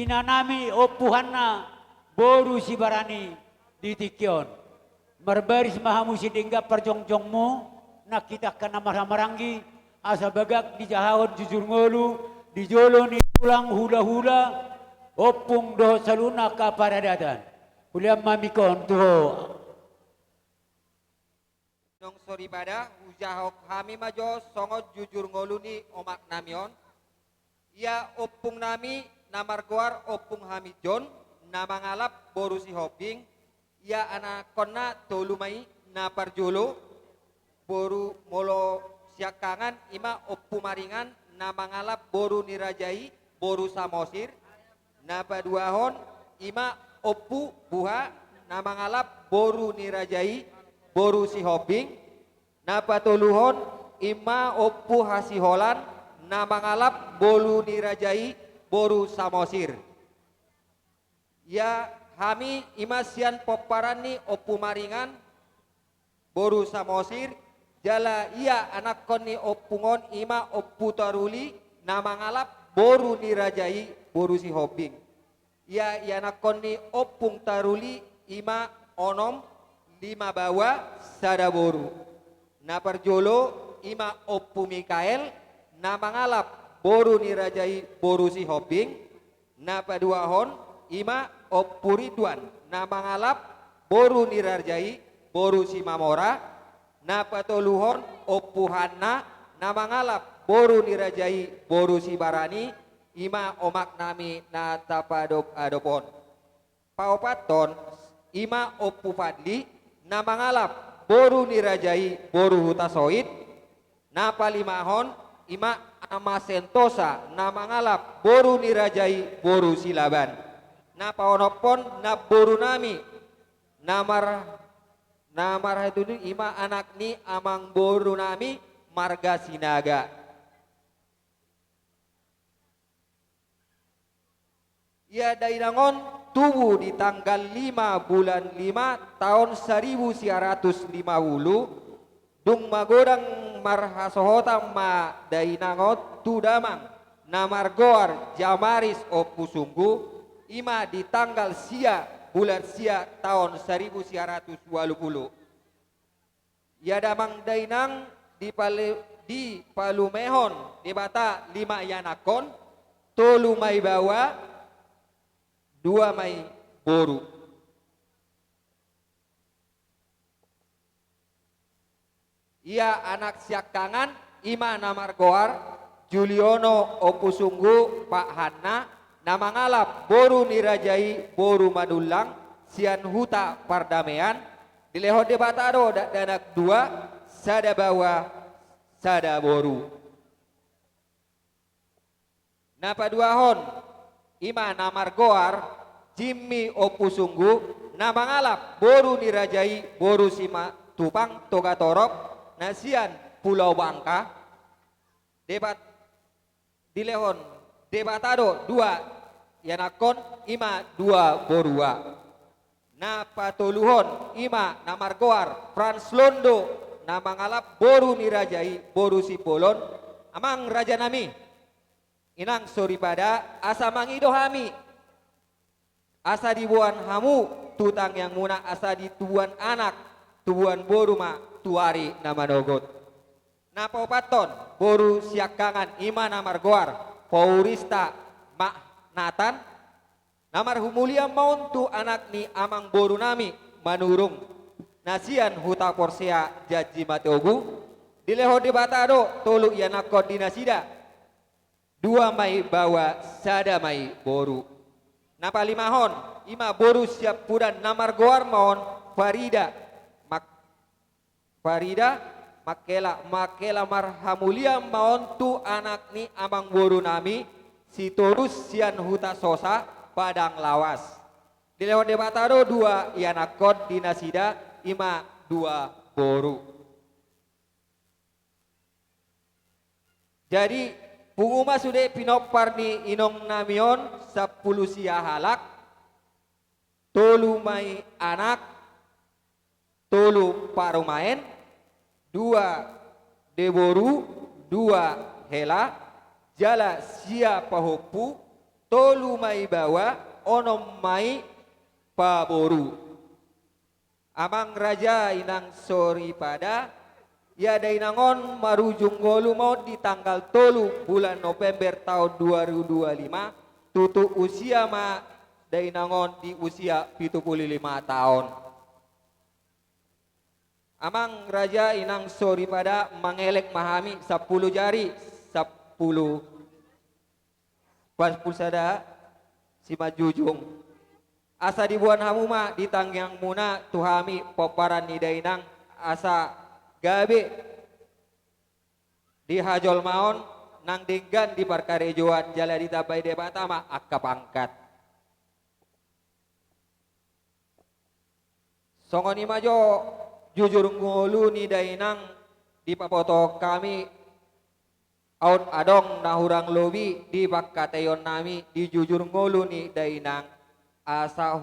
inanami opuhanna boru sibarani ditikyon merbaris mahamusi dingga perjongjongmu nak kita kena maranggi asa bagak dijahawon jujur ngolu dijolo ni pulang hula-hula opung doh saluna ka paradatan uliam mamikon tuho nong sori pada ujahok hami majo songot jujur ngolu ni omak namion ia opung nami namar goar opung hami jon nama ngalap boru si hoping ia anak konna tolumai na parjolo boru molo siakangan ima oppu maringan nama ngalap boru nirajai boru samosir na paduahon ima oppu buha nama ngalap boru nirajai boru si hoping na patoluhon ima oppu hasiholan nama ngalap boru nirajai boru samosir ya hami imasian poparani oppu maringan boru samosir jala ia anak koni oppungon ima oppu taruli nama ngalap boru nirajai boru si hobing ia anak koni oppung taruli ima onom lima bawa sada boru na parjolo ima oppu Mikael nama ngalap boru nirajai boru si hobing na paduahon ima oppu Ridwan nama ngalap boru nirajai boru si Mamora na patoluhon oppu Hanna nama ngalap boru nirajai boru si Barani ima omak nami na tapadop adopon paopaton ima oppu Fadli nama ngalap boru nirajai boru hutasoid na palimahon ima ama sentosa nama ngalap boru nirajai boru silaban na paonopon na boru nami namar itu ima anak ni amang boru nami marga sinaga ia dairangon tubuh di tanggal 5 bulan 5 tahun 1950 dung magodang marhasohota ma dainangot tudamang namargoar jamaris opusunggu ima di tanggal sia bulan sia tahun 1980. Ya damang dainang di Palumehon di bata 5 yanakon, 3 mai bawa, 2 mai boru. Ia anak siakangan ima namargoar Juliono opusunggu Pak Hanna namangalap boru nirajai boru madulang sian huta pardamaian dileho debatado danak 2 sada bawa sada boru. Napa 2 hon ima namargoar Jimmy opusunggu namangalap boru nirajai boru sima tupang toga torop nasian Pulau Bangka debat dilehon debatado 2 yanakon ima 2 borua na patuluhon ima namargoar Frans Londo namangalap boru nirajai boru sipolon amang raja nami inang soripada asa mangido hami asa dibuan hamu tutang yang muna asa dituan anak tuan boru ma tuari nama nogot. Napa paton boru siakangan ima namargoar Paurista Mak Natan namar humulia mauntu anak ni amang boru nami manurung nasian huta porsea jaji mateogu dileho di batado tolu yanakon dinasida 2 mai bawa sada mai boru. Napa 5 hon ima boru siap pudan namargoar maon Farida makela marhamulia maontu anak ni amang boru nami si torus sian huta sosa padang lawas dileho debatado 2 yanakon dinasida ima 2 boru. Jadi punguma sude pinopar ni inong namion 10 sia halak 3 mai anak 3 parumaen 2 deboru 2 hela jala sia pahopu 3 mai bawa onom mai paboru. Amang raja inang sori pada ya dainangon marujung golu mau di tanggal 3 bulan November tahun 2025 tutu usia ma dainangon di usia 75 tahun. Amang raja inang sori pada mangelek mahami 10 jari 10 pulsada si majujung asa dibuan hamuma di tangyang muna tuhami poparan ni dainang asa gabe di hajol maon nang dinggan di parkarejoan jala ditabai debatama akka pangkat songoni majo jujur ngolu ni dainang di papoto kami aun adong nahurang lobi di bakkateyon nami di jujur ngolu ni dainang asa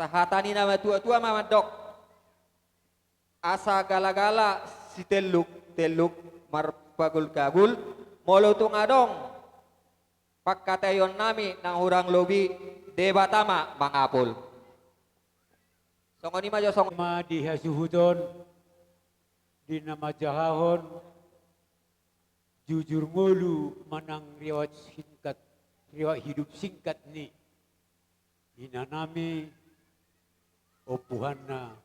hatani nama tua-tua mamadok asa gala-gala si teluk marpagul-gagul molutung adong pakkateyon nami nahurang lobi debatama mangapul. Songoni majo song Ma di hasuhudon di nama jahahon jujur ngolu manang riwayat hidup singkat ni inanami opuhanna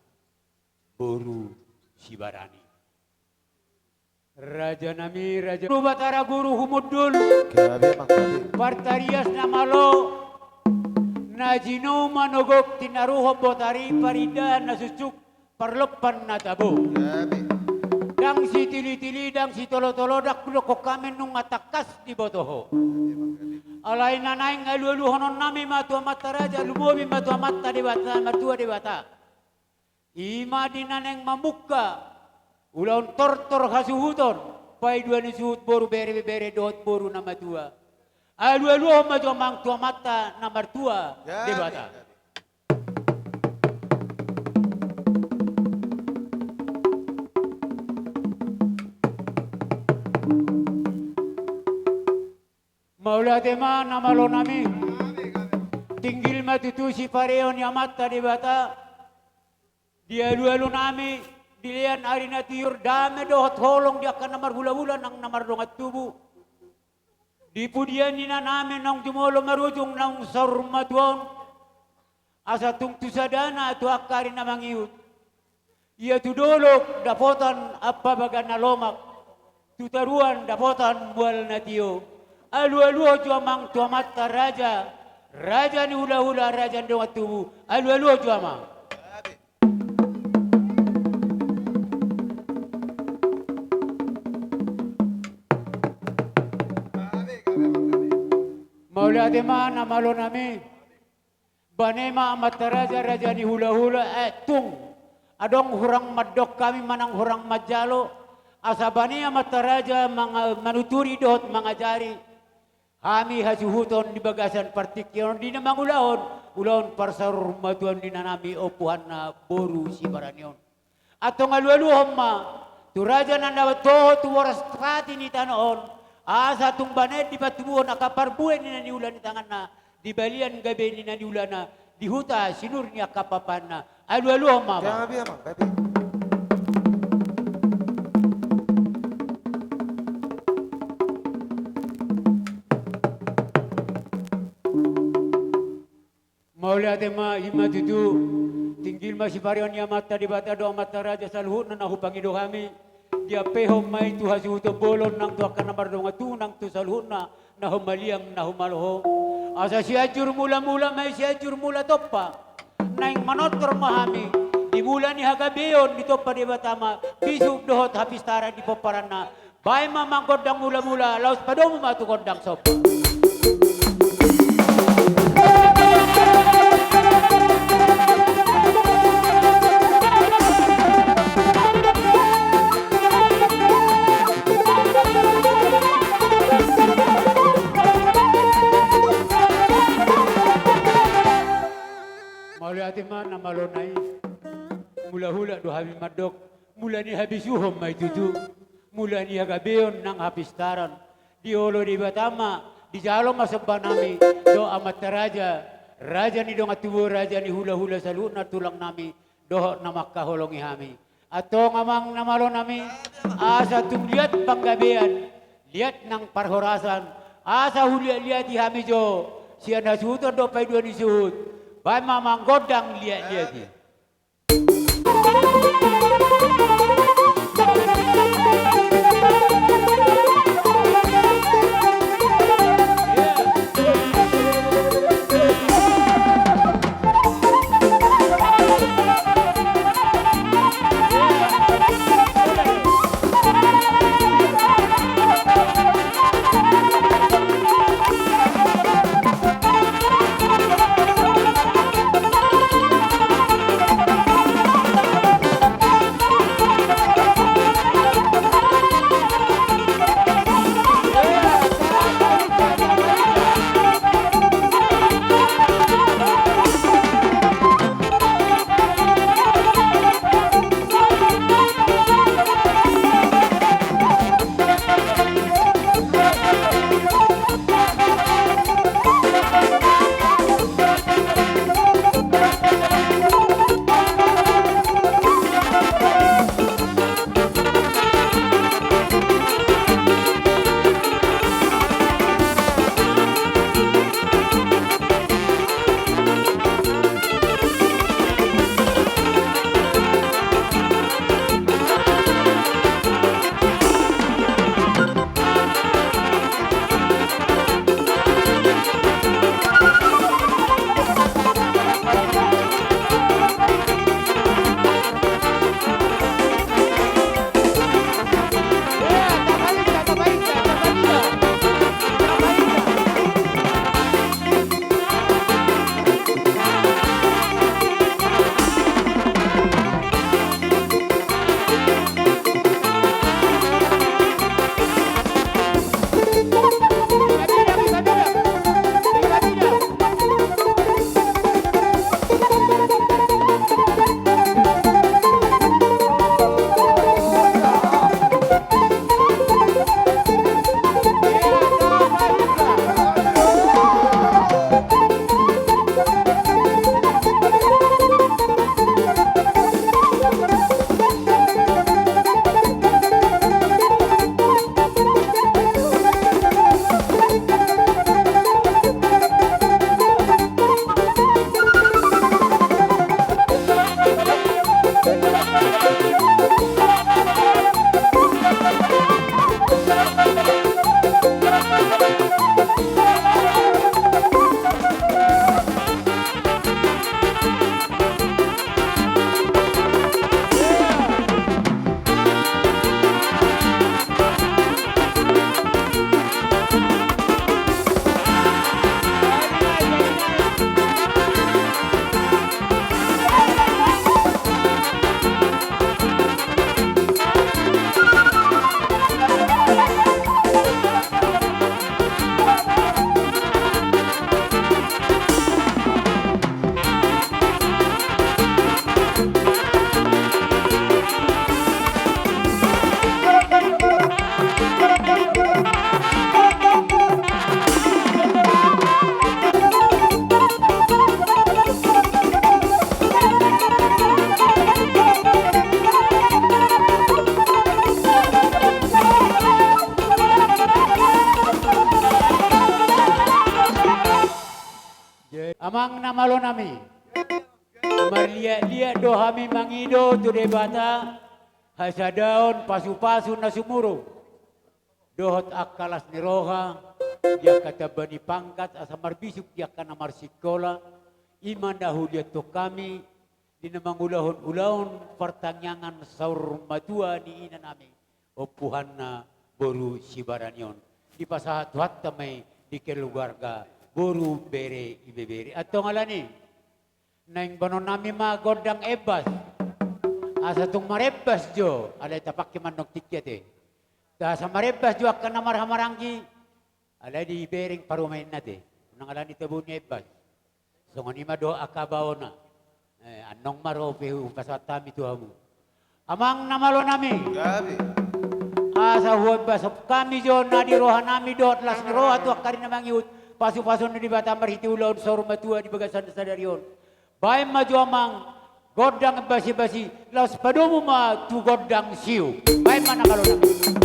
boru sibarani raja nami raja Batara guru humudul partarias namalo najino manogok tinaruho botari parida nasucuk parlepan natabo dang si tili-tili dang si tolo-tolo dak kok kamen nung atakas di botoho alai nanai ngalu-alu honon nami matua mata raja lubobi matua mata di bata matua di bata ima dinaneng mamuka ulaun tortor hasuhuton pai dua ni suhut boru bere dohot boru nama dua alu-alu matua mang tua mata nomor 2 di bata Maula tema namalo nami. Tinggil matutusi pareho ni amata di bata. Dia alu nami. Dilian ari na tiyur dame dohot holong dia akan namar hula-hula nang namar dongat tubuh. Di pudian nina namin nang jumolo marujung nang sarmatuan. Asa tung tusadana tu akari na mangiut. Ia tu dolok dapotan apa bagan na lomak. Tutaruan dapotan mual na tiyo. Alu-alu juamang tuamata raja. Raja ni hula-hula raja dongat tubuh. Alu-alu juamang. Maula tema namalo nami. Banema amat raja raja ni hula-hula tung. Adong hurang madok kami manang hurang majalo. Asa bani amat raja manuturi dohot mangajari. Kami hasuhuton di bagasan partikyon di namang ulaon parsarur matuan di nanami opuhan na boru si baranion. Atong alu-aluhom ma. Tu raja nanda toho tu waras trati ni tanoon. Asa tung baned di patubuon akaparbuen ni naniulan ni tangan na. Di balian gabi ni naniulan na. Di huta sinur niya kapapan na. Alu-aluhom ma. Gabi amang, gabi. Maula tema ima tutu tinggil masih parion ya mata di bata doa mata raja salhut na nahupangido kami dia pehom mai tu hasuto bolon nang tu akan namar donga tu nang tu salhut na nahumaliang nahumaloho asa siajur mula-mula mai siajur mula toppa naing manotor mahami di bulan ni hagabeon di toppa di batama bisuk dohot habis tara di poparana bai mamang kodang mula-mula laus padomu matu kodang sopa. Atima na malonai mula hula do habi madok mula ni habis uhom mai tutu mula ni hagabeon nang habis taran di olo di batama di jalo masabban nami do amat raja raja ni dong atubo raja ni hula-hula salut na tulang nami doho na makaholongi hami atong amang namalon nami asa tung lihat panggabean lihat nang parhorasan asa hulia-lihat di hami jo sian hasuto do pay dua ni suhut Bai mamang godang lihat-lihat dia. Amang namalo nami. Marlia dohami mangido tu debata hasadaon pasu-pasu na sumuro. Dohot akalas ni roha dia kata bani pangkat asa marbisuk dia kana marsikola iman dahulu dia to kami di namangulahon-ulahon pertanyangan saur matua ni ina nami opuhanna boru sibaranion di pasahat tamay di keluarga boru bere ibebere atau ngalani naing banon nami magodang ebas asa tung marebas jo alay tapak manok tikyate asa marebas jo akan namarhamaranggi alay di bering parumain nate nang alani tabunya ebas so nganima do akabaw na anong marope pasatami tuhamu amang namalo nami Gabi. asa huwag basok kami jo na di roha nami dot las ni roha tu akarin na mangiut pasu-pasu na di batamar hiti ulaon sa matua di bagasan sa darion bae maju amang godang basi-basi las padomu ma tu godang siu bae mana kalau nami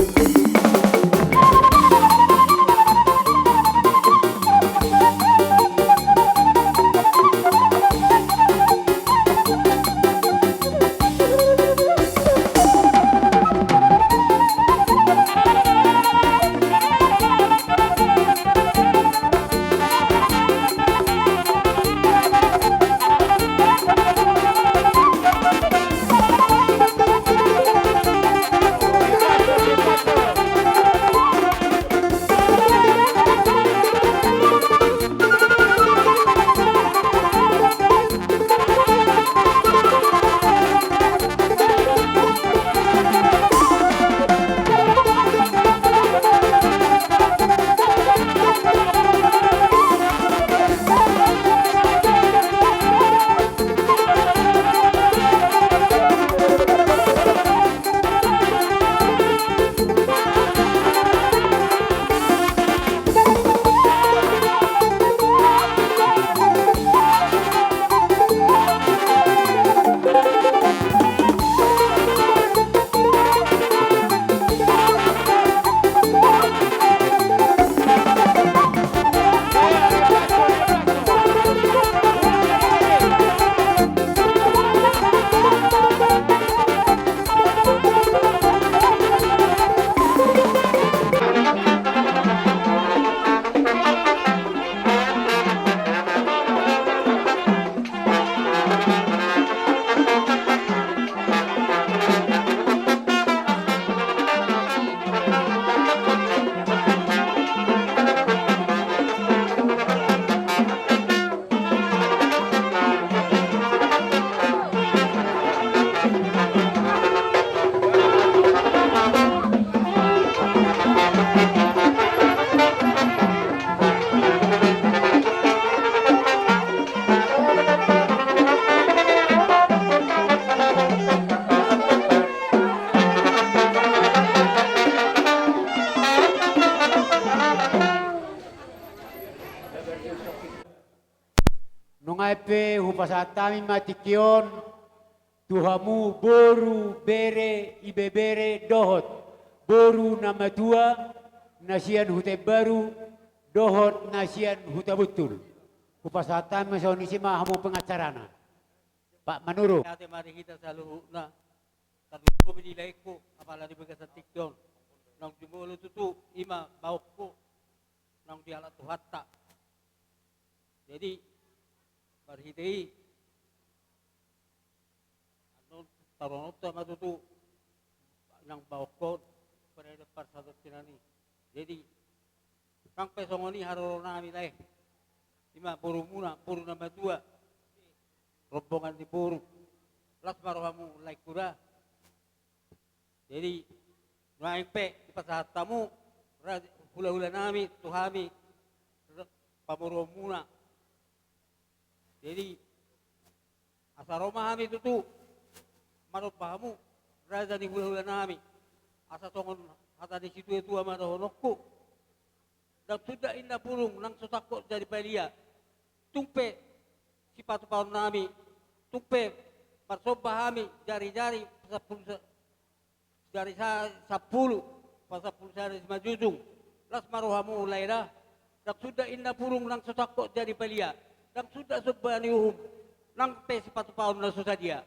Nungaipe hupasatami matikion tuhamu boru bere ibebere dohot boru nama dua nasian hutai baru dohot nasian huta betul hupasatami masaonisima hamu pengacarana Pak Manuru Natin mari kita sa luho na talupo binilay ko apala di baga sa tikyon nang jumulo tutu ima baok ko nang diala tuhatta jadi marhitei ano taronot ta matutu nang baok ko pada parsadot tinani jadi kang pesongoni haroro nami lai ima puru muna puru nama dua rombongan di puru las marohamu lai kura jadi naik pe di pasahat tamu hula-hula nami tuhami pamuromuna jadi asa roma kami tutu manut pahamu raja di hula-hula nami asa tongon hata di situ itu ama dohonokku dan sudah indah purung nang sotakko jadi pelia tumpe si patu paun nami tumpe parsoba kami jari-jari dari 10 pasal 10 sehari majujung las marohamu ulaira dak sudah indah purung nang sotakko jadi pelia dan sudah sebani uhum nang pe sepatu paun na susah dia.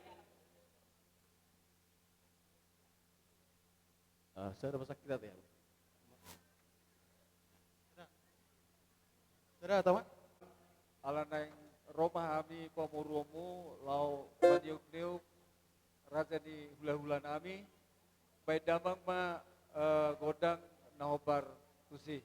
Saya ada masak kita ya. Sudah tahu? Alanang Roma kami pamurumu lau paniuk-niuk raja ni hula-hula nami baik damang ma godang nahobar tusi.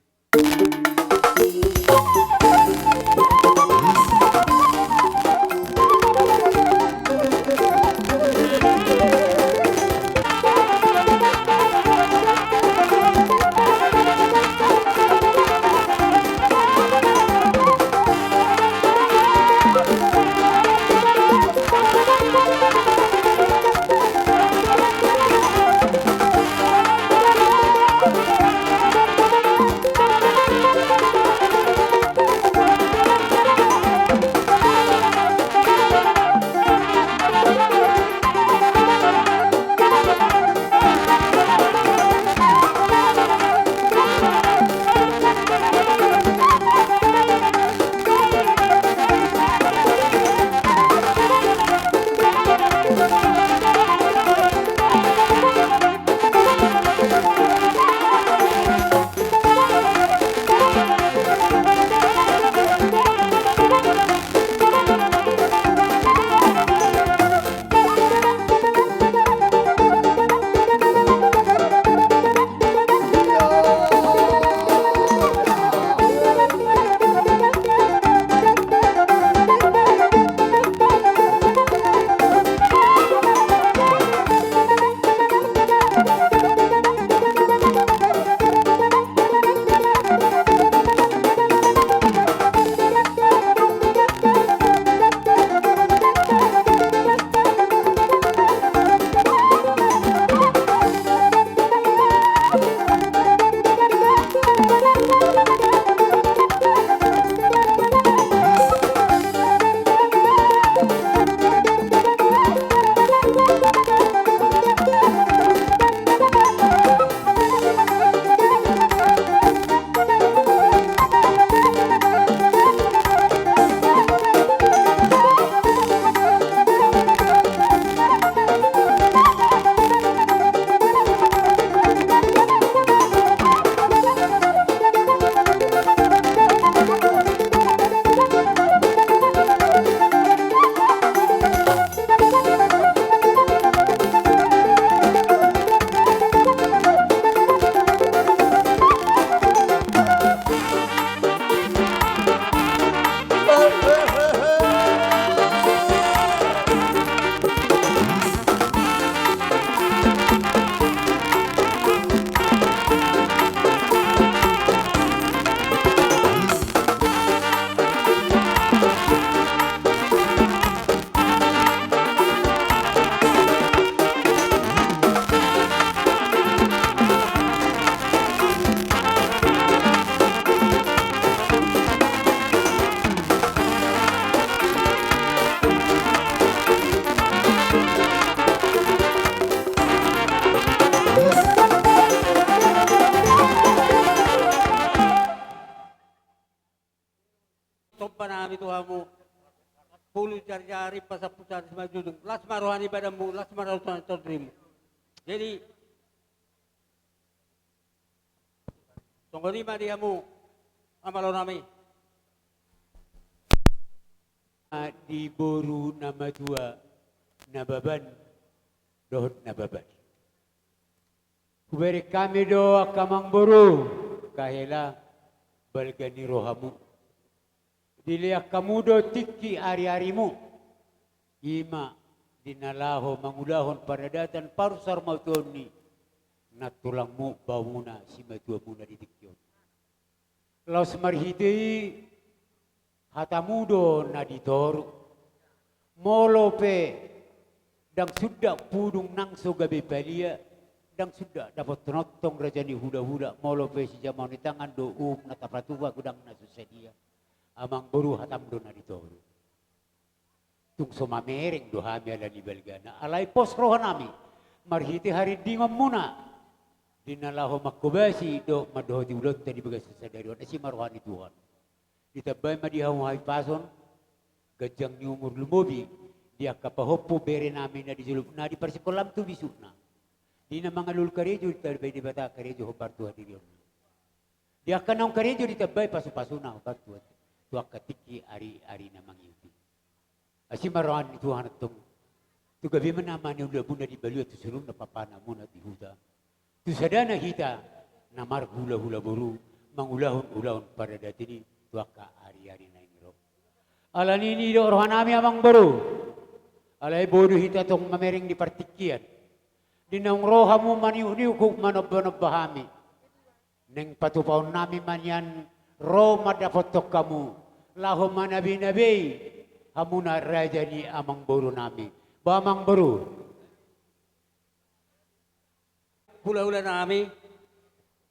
Tompa nami Tuhanmu. Puluh jari-jari pasaputan semajudung. Las marohani padamu, las marohani terdirimu. Jadi, tunggu lima diamu, amalon nami. Di boru nama dua nababan dohot nababan. Kuberi kami doa kamang boru kahela balgani rohamu. Dilihat kamu do tiki hari-harimu. Ima dinalaho mangulahon paradatan parusar mautoni. Natulangmu bawuna si matuamuna ditikyon. Laus marhiti hatamudo na ditoru. Molope dang sudah pudung nang gabi palia. Dang sudah dapat notong rajani huda-huda. Molope si zaman di tangan do natapatuwa kudang nasusadia. Amang buru hatam do na ditoru. Tung somamereng do hami ala ni balgana. Alay pos rohanami. Marhiti hari dingom muna. Dinalaho makubasi do madohoti ulot tadi bagas sadariwan. Asi marohani Tuhan. Ditabay madihaw hay pason. gajang ni umur lumobi, dia kapahopo bere namin na dijulub na di persikolam tu bisuna. Di na mga lul karejo, di di bata karejo hobar tuha diriyon. Dia kanong karejo di tabay pasu-pasuna hobar tuha. Tuha katiki ari-ari na mangyuti. Asi marawan ni Tuhan itong tu gabi man naman yung labo na di baliw at susunod na papana mo na di huda. Tu sadana kita na marhula-hula buru, mangulahon-ulahon para dati ni tuwa ka ari-ari na iniro. Alani ni do rohan nami amang baru. Alay bodo hita tong mamering di partikian. Dinang roha mo maniw-niw kung manob-bahami. Neng patupaw nami man yan, ro madapotok kamu. Laho manabi-nabi, hamuna raja ni amang baru nami. Bamang baru. Hula-hula na kami,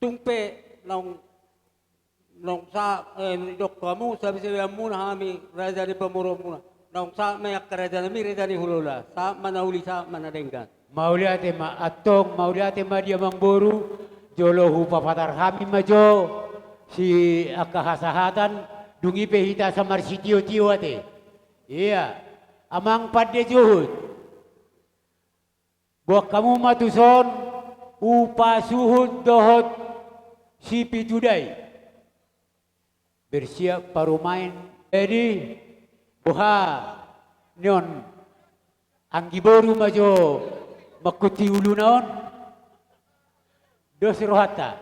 tumpe nung sa dok kamu sabi muna kami raja ni pamuro muna. Nung sa mayak raja nami raja ni hula sa manahuli sa manadenggan. Mauli ate ma atong mauli ate ma dia mang boru jolo hu papatar kami majo si akahasahatan dungi pehita sa marsitio tio ate. Iya, amang padde juhud. Buat kamu matuson upa suhud dohot si pitudai. Bersiap parumain. Jadi buha nion anggi boru majo makuti ulu naon. Dos rohata.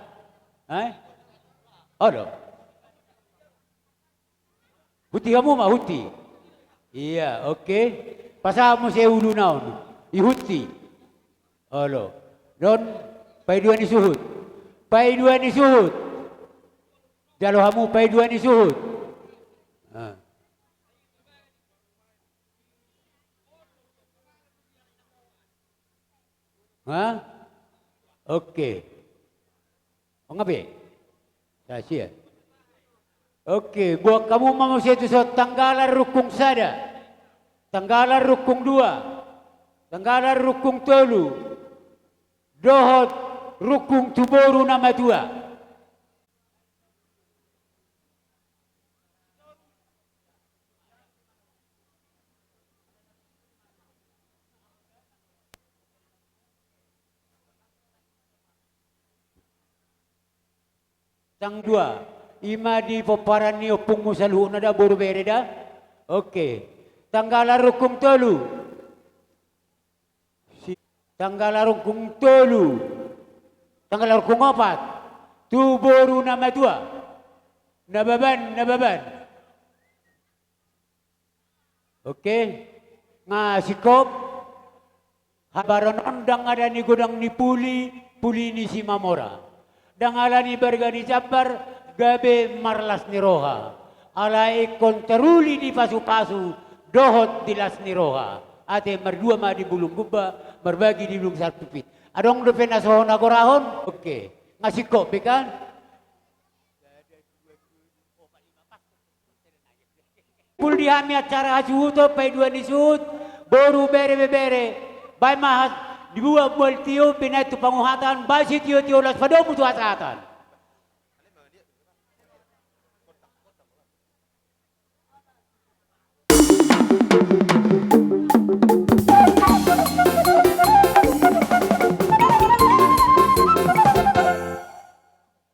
Ada. Huti kamu mah huti. Iya, oke. Pasal mo saya ulu naon. Ihuti. Halo. Don, pai dua ni suhud. Pai dua ni suhud. Jalo hamu pai dua ni suhud. Ha? Okey. O ngapi? Sasia. Okey, buat kamu manusia itu so tanggalan rukung sada. Tanggalan rukung dua. Tanggalan rukung telu. Dohot rukung tuboru nama dua. Tang dua. Ima di paparan ni opung musalu nada boru bereda. Okey. Tanggalan rukung telu. Tanggal rukung tolu, tanggal rukung opat, tu boru nama dua, nababan. Okey, ngasikop, habaran ondang ada ni godang ni puli ni si mamora, dangala ni berga ni cabar, gabe marlas ni roha, alai konteruli ni pasu-pasu, dohot dilas ni roha. Ate merdua ma di bulung gubba, berbagi di bulung sarpipit. Adong depen asohon agorahon, oke. Ngasih kok bekan? Pul dihami acara hasuhuto, pay dua nisut, boru bere. Bay mahat, dibuat bual tiyo, pinay tu panguhatan, bay si tiyo las padong mutu asatan.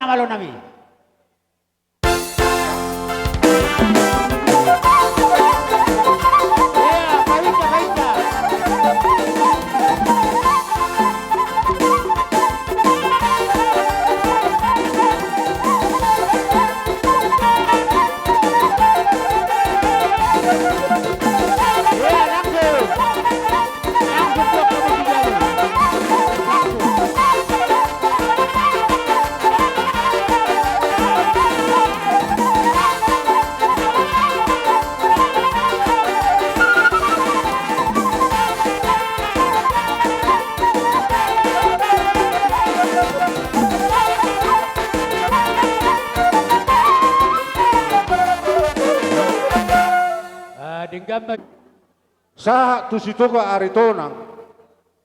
Malo nami. Saha tusitoka aritonang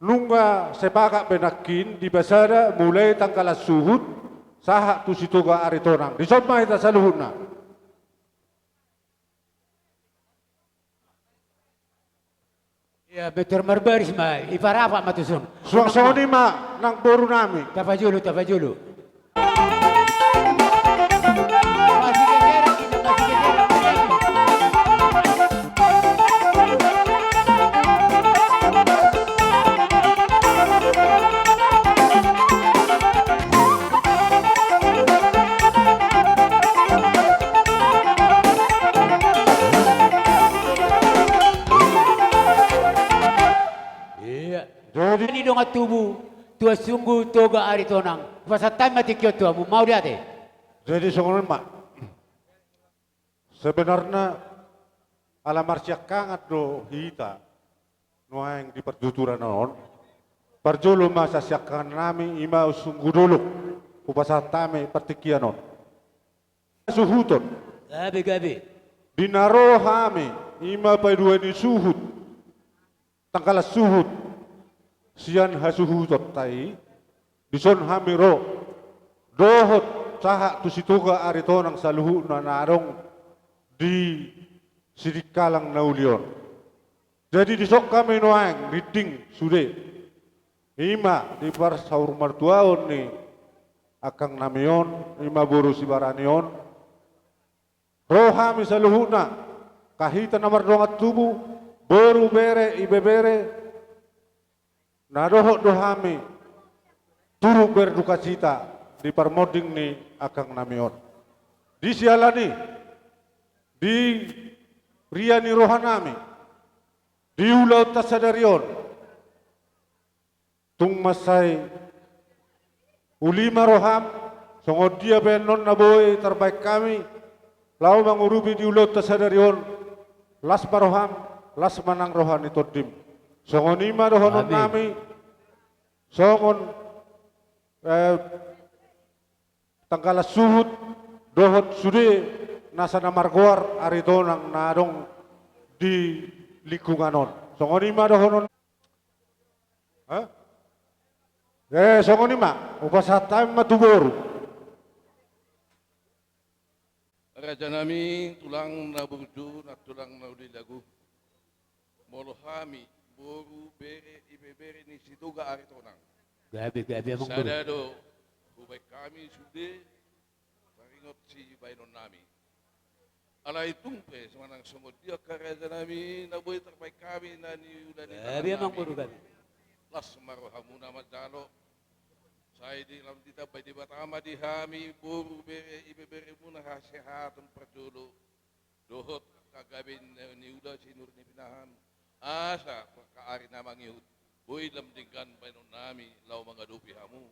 nunga sepaka benakin di basada mulai tangkala suhud saha tusitoka aritonang disoma ita saluhuna Ya betul merbaris ma, iparafa matusun. Suang-suang ni ma nang boru nami. Tafajulu. Masih gegeran kita, masih gegeran. Iya. Jadi Ini dong tubuh, tua sungguh toga ari tonang. Pasatay mati kyo tua mu mau dia teh. Jadi songon mak. Sebenarnya alamar siak kangat do hita nuang di pertuturan non. Parjolo masa siak kangat nami ima usunggu dulu. Upasatame pertikian non. Suhuton. Gabi. Dinaro hami ima dua ni suhut. Tangkala suhut. Sian hasuhutot tai. Bison hami ro. Dohot sahak tusituga aritonang saluhu na narong di sidikalang naulion. Jadi disok kami noang riting sude. Ima di par saur martuaon ni akang namion ima buru sibaranion. Rohami saluhu na kahita namar dongat tubuh boru bere ibe bere nadohot dohami turu berduka cita di parmoding ni akang namion. Di sialani, di riani rohanami, di ulau tasadarion, tung masay ulima roham, songod dia benon naboy terbaik kami, lau mangurubi di ulau tasadarion, las paroham, las manang rohani todim. Songon ima rohanon Amin. nami, songon tangkala suhut dohot sude nasa namargoar arito nang narong di lingkunganon. Songonima dohonon. Hah? Songonima upasatay matuboru. Raja nami tulang naburju na tulang naulilagu. Molohami boru bere ibe bere ni situga aritonang. Gabi emang dulu. Sadado, hubay kami sude, paringot si Bainon nami. Alay tumpe, semanang sungod dia karaja nami, naboy terbaik kami na niulan Gabi emang dulu gabi. Las marohamuna madalo. Saya di lam dita bay di batama di hami, boru bere ibe bere muna hasehatun perjolo. Dohot kagabin niulan si nur ni pinahan. Asa kaari namang ihut. Boy lamdingkan Bainon nami, lau mangadupi hamu.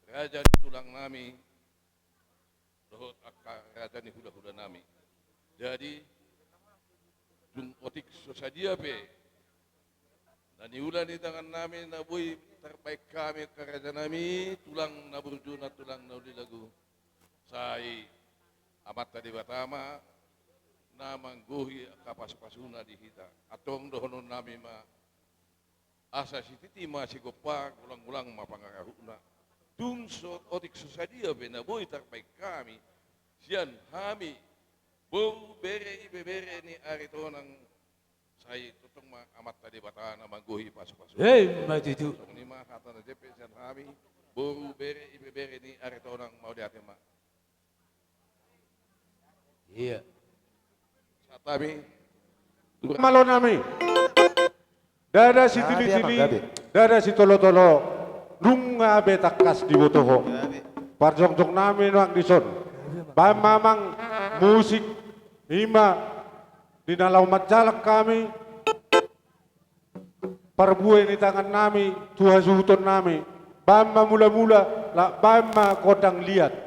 Raja di tulang nami, dohot raja ni hula-hula nami. Jadi, dung otik sosadia pe. Naniulan di tangan nami, na boy terbaik kami ke raja nami, tulang naburju na tulang naulilagu. Sai amat tadi batama, na mangguhi kapas-pasuna di hita. Atong dohonon nami ma, asa si titi masih gopak ulang-ulang mapangarahuna. Tunsot otik susadia bena boy terbaik kami. Sian hami boru bere ibe bere ni aritonang saya tutong amat tadi batana mangguhi pasu-pasu. Mati itu. Tong lima kata na jepe sian hami boru bere ibe bere ni aritonang mau diatema. Iya. Satabi Malo nami. Dada si tili-tili, dada si tolo-tolo, nunga betakas di botoho. Parjong-jong nami nuang dison. Mamang musik, ima, di nalau majalak kami, parbuai ni tangan nami, tuha suhuton nami, bama mula-mula, la bama kodang liat.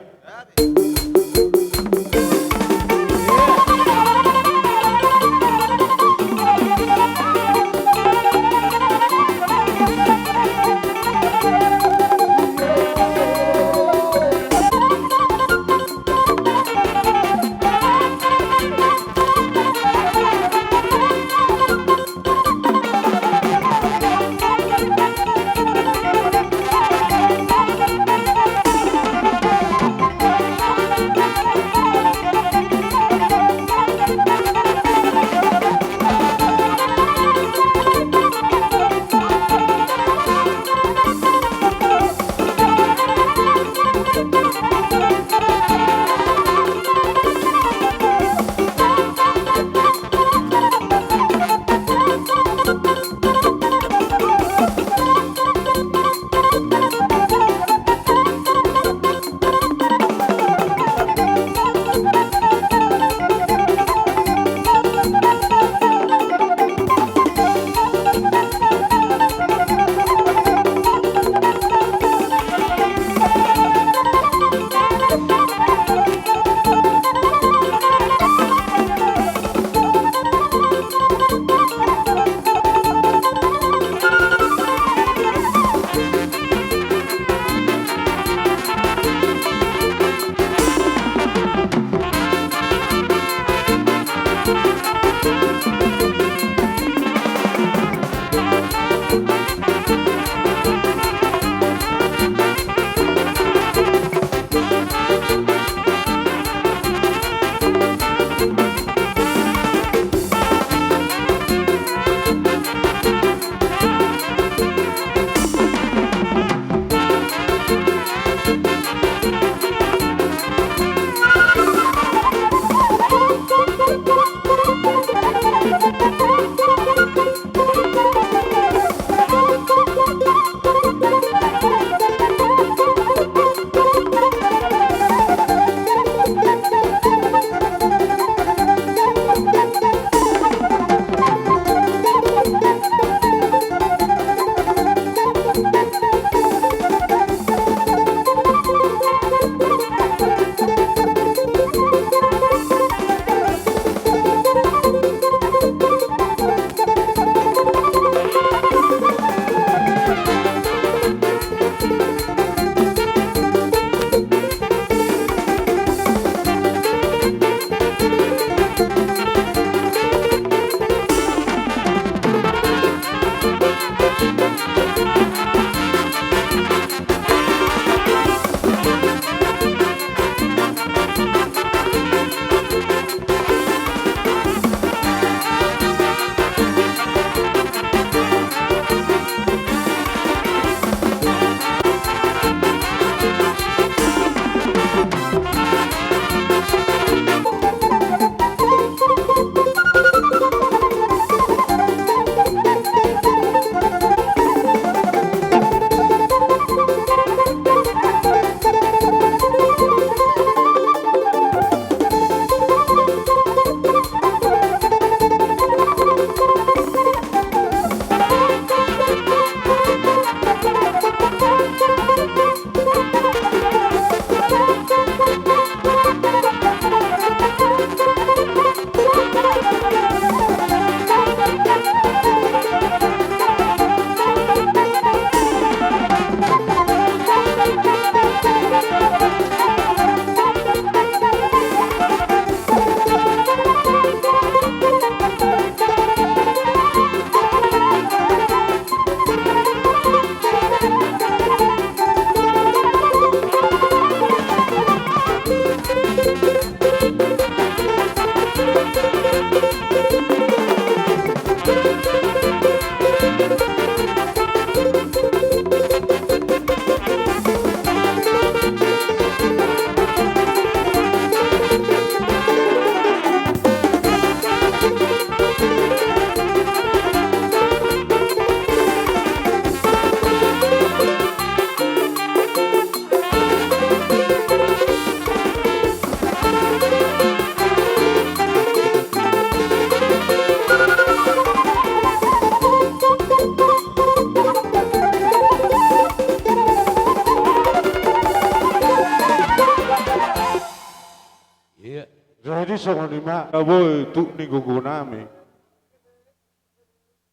Jadi songon lima naboy tu ni gugu nami.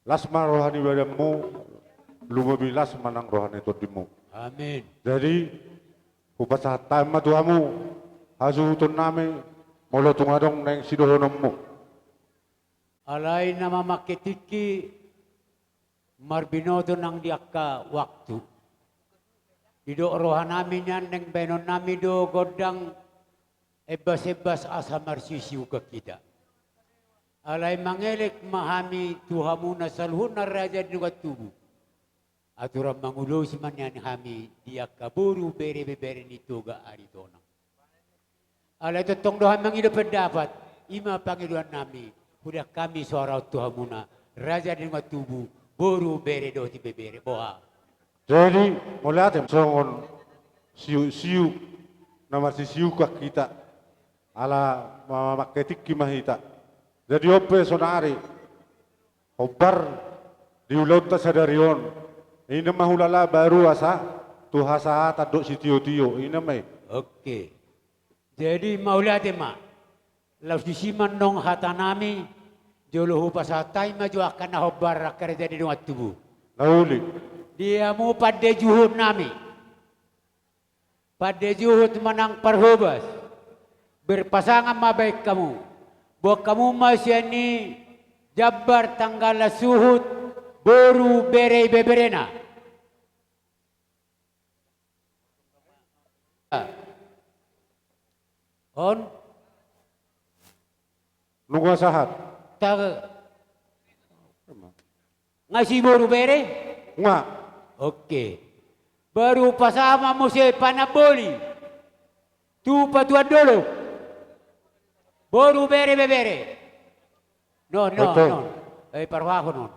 Lasma rohani badamu lumabilas manang rohani todimu. Amin. Jadi upasa tama tuamu hasuhutun nami molo tungadong neng sidohonommu. Alay na mamakitiki marbinodo ng diaka waktu. Ido rohan namin yan neng benon namin do godang ebas-ebas asa marsisiw ka kita. Alay mangelik mahami tuhamu na salhun na raja dinugat tubuh. Aturan mangulo si man yan hami diak kaburu bere-bere nito ga aritona. Alay totong dohan mangido pendapat ima pangiluan nami. Udah kami suara tuhamu na raja dinugat tubuh boru bere do ti bebere boha. Jadi melihat songon siu-siu na marsisiu ka kita ala mamaketik kimahita. Jadi ope sonari obar diulau ta sadarion. Ina mahulala baru asa tuhasa taduk si tio-tio ina mai. Oke. Jadi maulah tema. Laus disiman nong hatanami jolo pasatay maju akan nahobar kerja di rumah tubuh. Nauli. Dia mu pada juhud nami. Pada juhud menang perhubas. Berpasangan mabaik kamu. Buat kamu masih ini jabar tanggal suhud boru bere beberena. On Nunggu sahat. tak ngasih boru bere? Nga. Oke. Baru pasama mo si panaboli. Tu patuan dulu. Boru bere bebere. No. Betul. Parwaho non.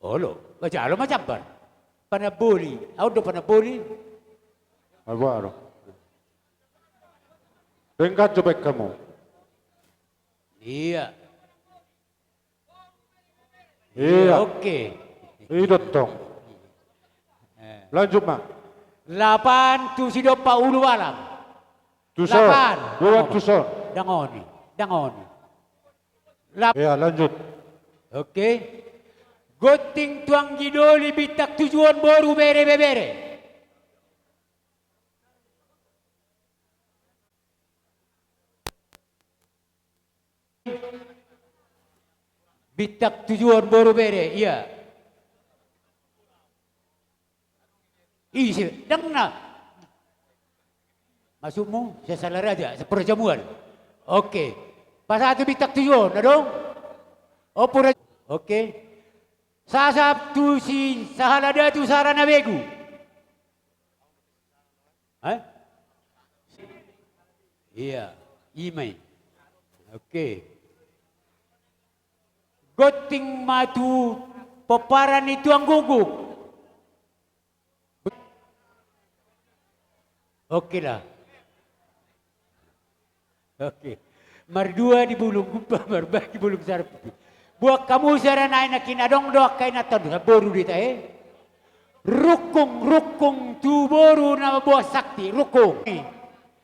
Olo, macam bar. Panaboli. Audo panaboli. Alvaro. Bengkat cobek kamu. Iya. Iya. Oke. Idot tong. Lanjut mak. 8 tu sido pa ulu alam. Tuson. Lapan. Buat tuson. Dangoni. Iya lanjut. Oke. Goting tuang gidoli bitak tujuan boru bere bebere. Bitak tujuan boru bere, iya. Isi, dang na. Masukmu, saya salah raja, seperjamuan. Oke. Pas satu bitak tujuan, dong. Opura. Oke. Sasap tu si sahalada tu sarana begu. Hah? Iya, imay. Oke. Goting matu peparan itu ang guguk. Oke lah. Oke. Mardua di bulung gubah, marbah di bulung sarpi. Buat kamu sarana na kinadong doak kay natad boru dita Rukung tu boru na buah sakti rukung.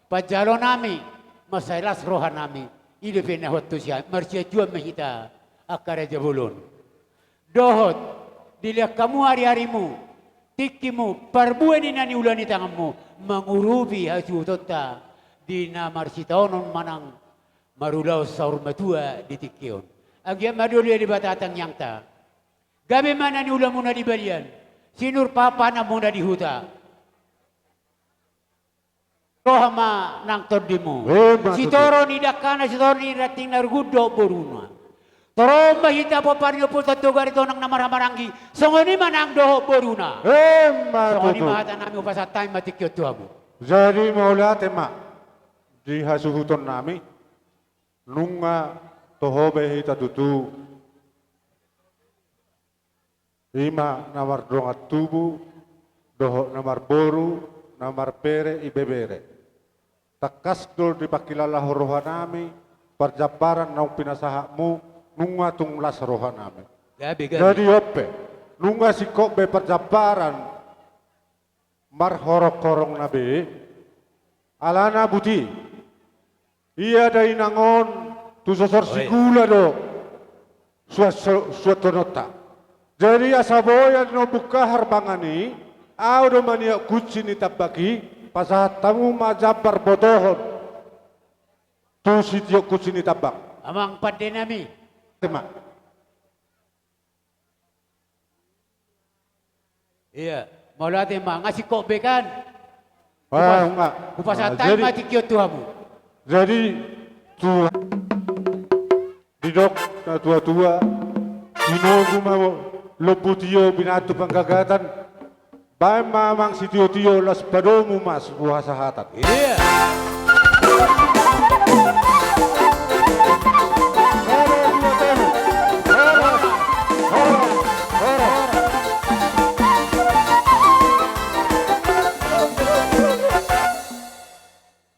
Pajalo nami masailas rohan nami. Ile penahot tu siya marsya jua mahita akara jabulon. Dohot dilihat kamu hari-harimu tikimu parbuan nani ulani tanganmu mengurubi hasil tota di namar sitaonon manang marulau saur matua di tikion. Agian maduli di batatang yang ta. Gabi mana ni ulam muna di balian. Sinur papa na muna di huta. Rohama nang todimu. Si toro ni dakana si toro ni rating nargudo boruna. Toro mahita po pario po tatugar ito nang namaramarangi. Songoni manang doho boruna. Songoni mahata nami upasatay matikyot tuhamu. Jadi maulah tema di hasuhuton nami nunga tohobe hita tutu ima namar dongat tubu doho namar boru namar pere ibebere takas dol dipakilala rohanami perjabaran nau pinasahamu nunga tunglas rohanami jadi ope nunga sikok be perjabaran mar horok korong nabe alana buti Iya da inangon tu sosor sigula do suatu nota. Jadi asaboya no buka harbangani au do mania kuci ni tabaki pasat tamu majabar bodohon tu sitio kuci ni tabak. Amang padenami. Tema. Iya, maulati mah ngasih kok bekan. Enggak. Kupasatan mati kyo tuamu. Jadi tu didok na tua-tua sinogu mau loputio binatu penggagatan bae mamang si tio-tio las padomu mas buah sahatan. Iya.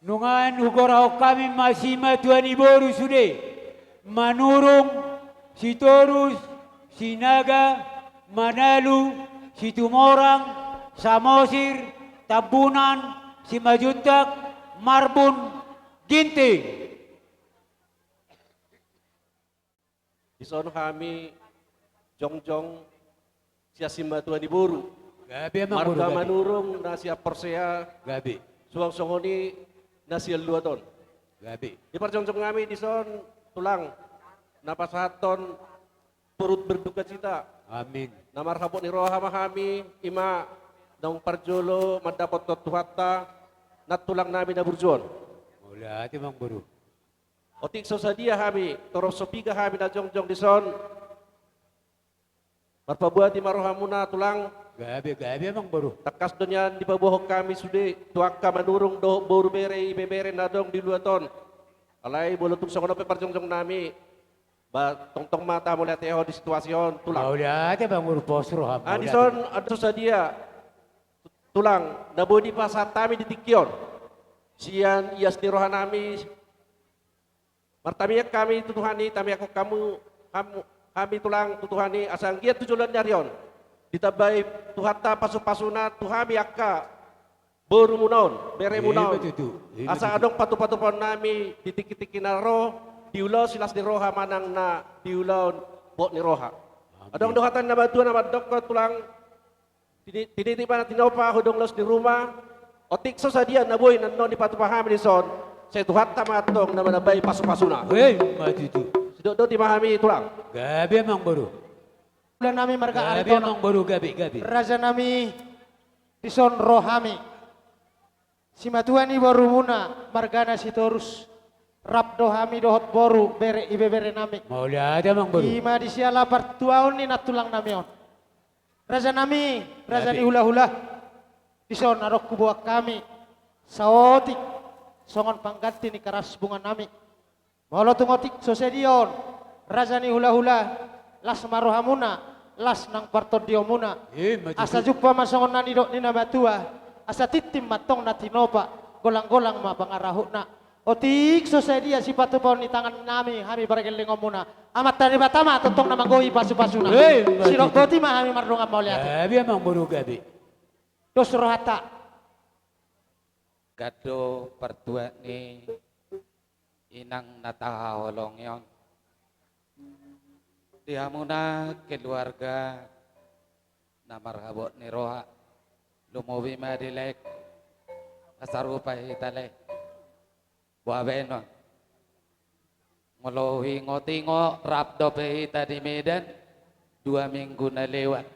Nungan hugorau kami masih matuani boru sude manurung si Torus, si Naga, Manalu, si Tumorang, Samosir, Tabunan, si Majutak, Marbun, Ginting. Ison kami jongjong siya simbatuan di buru. Gabi emang boru Marga gabi. manurung na siya persea Gabi, suwang-songoni na siya luaton. gabi. Di parjongjong kami di son tulang napasaton perut berduka cita. Amin. Na marhabot ni roha kami ima daung parjolo madapot tuhatta na tulang namin na burjon. Mula ati emang boru. Otik so sadia kami, toro sopiga kami na jongjong di son. Marpabuat di marohamuna tulang Gabi, gabi emang boru. takas donyan di pabuhok kami sude tuaka manurung do boru bere ibebere nadong di luaton. Alay bolotung sa kono pe parjongjong nami. Ba tongtong mata mo teho di situasyon tulang. Mula ati emang boru posro ha. Adison adto sa dia tulang nabodi pa sa tami di tikyon. Siyan iyas ni rohan nami. Martamiyak kami tutuhani tami ako kami tulang tutuhani asang giat tujulan nyarion. Ditabay tuhata pasu-pasuna tuhami akka boru munaon bere munaon. Asa adong patu-patupon nami ditiki-tiki na ro diulaw silas ni roha manang na diulaw bot ni roha. Adong dohatan na batuan na madok ko tulang tinitipan na tinopa hudong los di rumah. Otik so sa diyan naboy nanon di patupahami ni son. Saya tuhata matong na manabay pasu-pasuna. Hei, matutu. Sido di mahami tulang. Gabi emang boru. Bulan nami marga Gabi aretono. emang boru gabi, gabi. Raja nami dison rohami. Si matuani boru muna margana si torus. Rap dohami dohot boru bere ibe bere nami. Mula ati emang boru. Ima di siala partuaon ni natulang nami on. Raja nami, raja Gabi. ni hula-hula. Dison arok kubuak kami. Saotik. Songon pangganti ni karas bunga nami. Molo tungotik sosedion. Raja ni hula-hula. Las marohamuna. Las nang parto diomuna. Matutu. Asa jumpa masongon nani dok nina batua. Asa titim matong na tinopa. Golang-golang ma pangarahu na. Otik sosedia si patupon ni tangan nami. Hami barageling muna. Amat dari batama tutong na manggohi pasu-pasuna. Hey, Si boti ma hami marungan mauliati. Gabi emang boru gabi. Dos rohata. Gado pertua ni inang nataholong yon. Dia muna keluarga na marhabot ni roha lumuwi madilek asarupa hitale buabe non ngolohi ngotingo rapdo pehita di Medan 2 minggu na lewat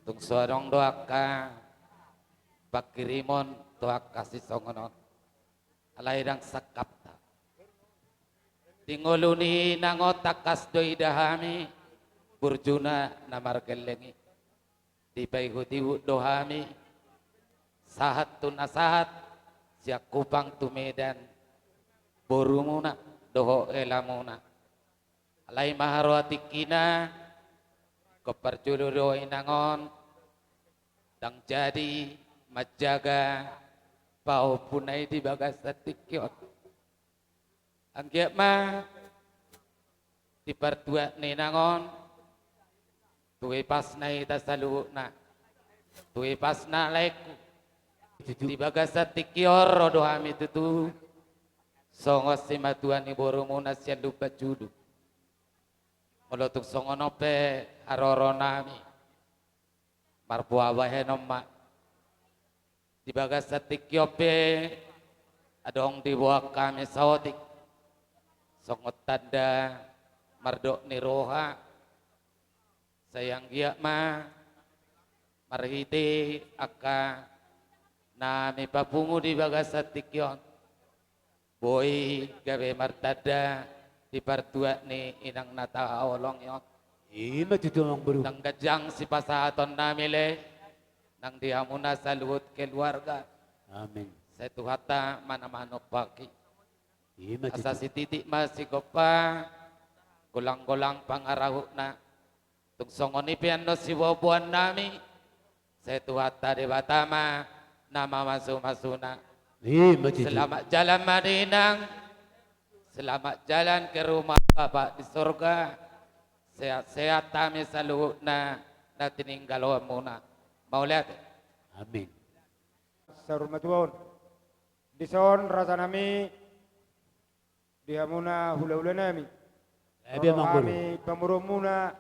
tung sorong doaka pakirimon tuak kasih songonon alairang sakapta tingoluni nangotak kasdoi dahami burjuna namar kelengi dipaihuti dohami sahat tu nasahat siak kupang tu Medan borumuna doho elamuna alai maharwati kina keperjuluroi nangon dang jadi majaga pau punai di bagas tikyot anggiat mah di pertua ninangon tuwe pas nai tasalu na tuwe pas na leku di bagas tikyor rodo hami tutu Songos si matuan ni boro muna siya lupa judu. Molotung songono pe aroro nami. Marbuawa henoma. Di bagas sa tikyope adong dibuak kami saotik. Songot tanda mardok ni roha. Sayang giyak ma marhiti aka nami papungu di bagas sa tikyon. Boy gawe martada di partua ni inang nataolong yon. Matutumang buru. Nang gajang si pasaton nami le. Nang dihamuna sa luhut keluarga. Amin. Sa tuhata manamanok paki. Matutumang. Asa si titik masih gopa. Gulang-gulang pangarahu na. Tugsongon ni piano si wabuan nami. Sa tuhata di batama. Nama masu-masuna. Matutumang. Selamat jalan Madinang. Selamat jalan ke rumah Bapak di surga. Sehat-sehat kami sa luhut na tininggal muna. Mau lihat? Amin. Sarumatuon. Dison rasa nami dihamuna hula-hula nami. Abi mang buru. Kami pamurumuna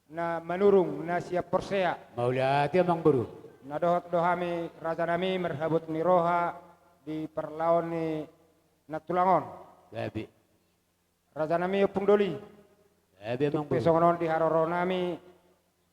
na manurung na siap persea. Maulati mang buru. Na dohami rasa nami merhabut ni roha di perlawan ni natulangon. Abi. Rasa nami upung doli. Abi mang buru. Pesongonon di haroro nami.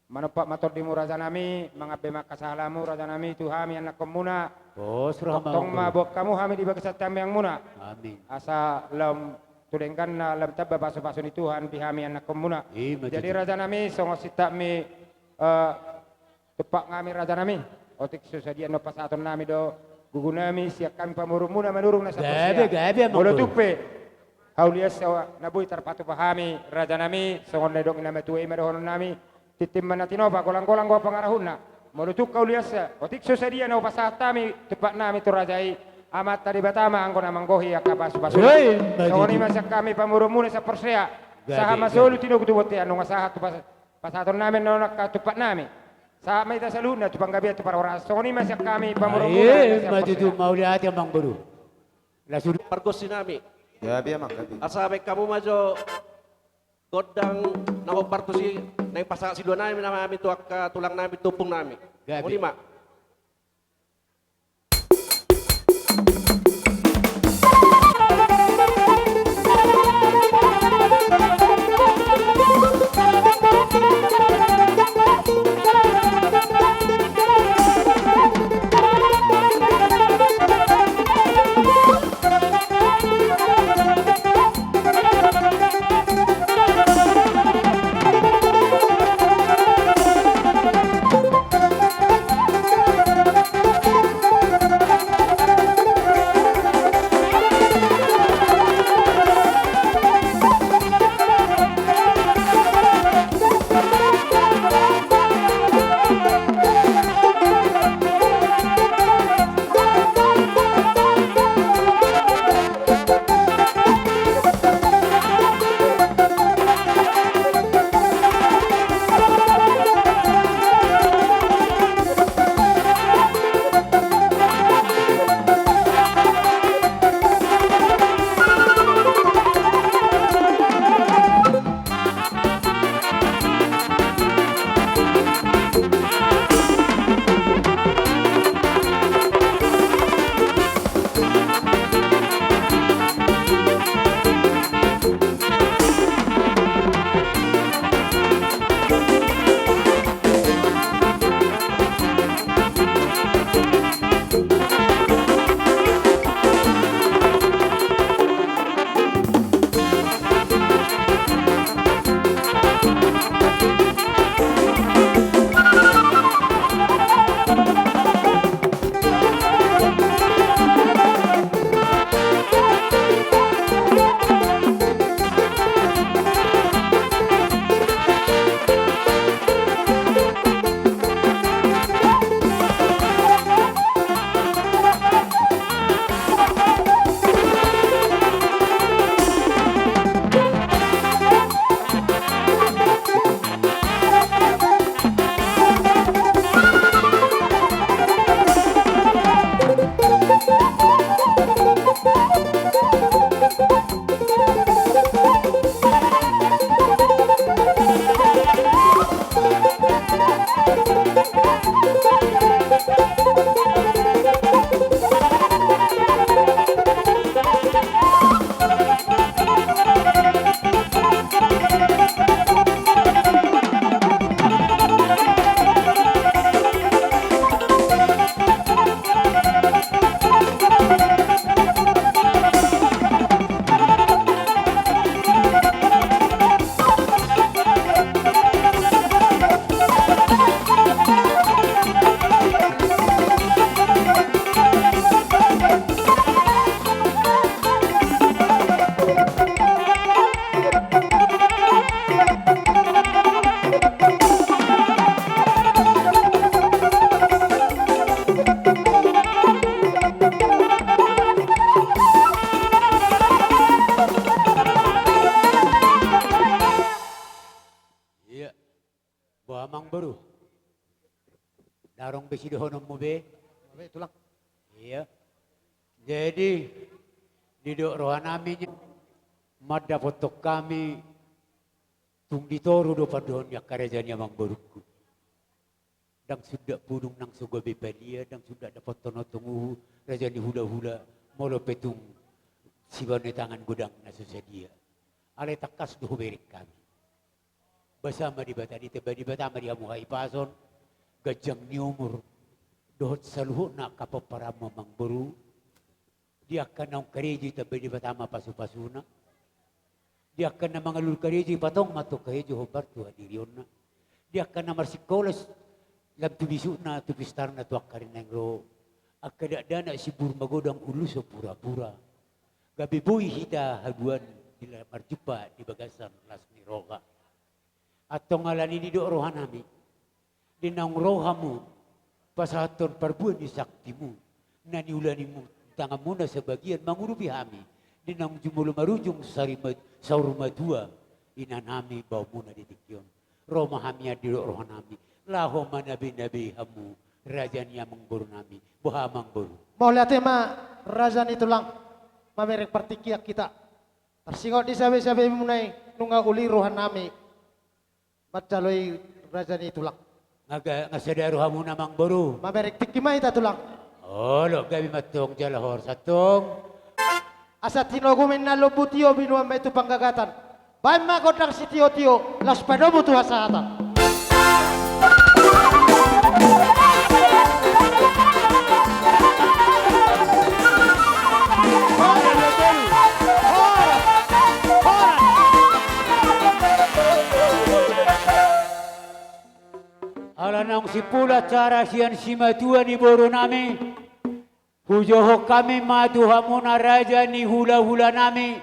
Manupak matur di muraja nami, mengabe makasalamu raja nami Tuhami anak komuna. Bos rahma. Tong mabok kamu hami di bagasat kami yang muna. Amin. Asa lam tudengkan na lam tabba baso-baso ni Tuhan bihami anak komuna. Jadi raja nami songo sita mi tepak ngami raja nami. Otik susadia no pasaton nami do gugu nami siap kami pamurumuna menurung nasa Gabe persia. mang Molo buru. tupe. Haulias nabui terpatu pahami raja nami songo nedok iname tuwe imadohon nami. Titim manatinova golang-golang gua pangarahuna. Molutuk kau liasa. Otik susadia no pasatami tepat nami tu rajai amat tadi batama angko namang gohi akabasu-basu. Soni masak kami pamurumune sa persea. Saha masulu tino kutubote anu ngasaha tu pasaton nami no tepat nami. Sa may tasaluna tu panggabi tu para orang. Soni masak kami pamurumune sa Matutumang persea. maulati mang buru. Lasud. Pargos sinami. Ya biya makabi. Asabe kamu majo godang nang partusi nang pasang si dua nami nama itu akka tulang nami tupung nami. Gabi. Mau lima. besi dohonom mo be. Tulang. Iya. Jadi di dok rohan namin madda fotok kami tung ditoru do padon ya karejanya mang baruku. Dang sudah pudung nang sugobe padia, dang sudah dapat tono tungu rajani hula-hula molo petung sibane tangan gudang na susadia. Ale takas do berik kami. Bersama di batadi teba di batama di amuhai pason gajang ni umur dohot saluho na kapapara mamang buru dia akan naung kareji teba di batama pasu-pasuna dia akan na mangalul kareji patong mato kareji hobar tu hadirion na dia akan na marsikolas lam tubisu na tupistar na tuak karineng ro akada dana si burmagodang ulu so pura-pura gabi boy hita haduan di marjupa di bagasan lasni roga atau ngalani di do rohan nami di naung rohamu pasahaton parbuan di saktimu nani ulanimu tangamu na sebagian mangurupi hami di naung jumulu marujung sauruma dua inan hami bau muna di tikyon roma hami di do rohan nami laho manabi-nabi hamu rajanya mengburu nami buha mengburu Mau lihat ma rajani tulang mamerek partikiak kita tersingok di sabe-sabe munai nunga uli rohan nami macaloi rajani tulang ngasadaro hamu na mengburu mamerek tikimai ta tulang oh lo gabi matong jalahor satong asa tinogumin na lobutio binuan ba itu panggagatan baik magodang si tio-tio las padomu tuha sahatan ala nang sipula cara sian simatua ni boro nami hujoho kami madu hamuna raja ni hula-hula nami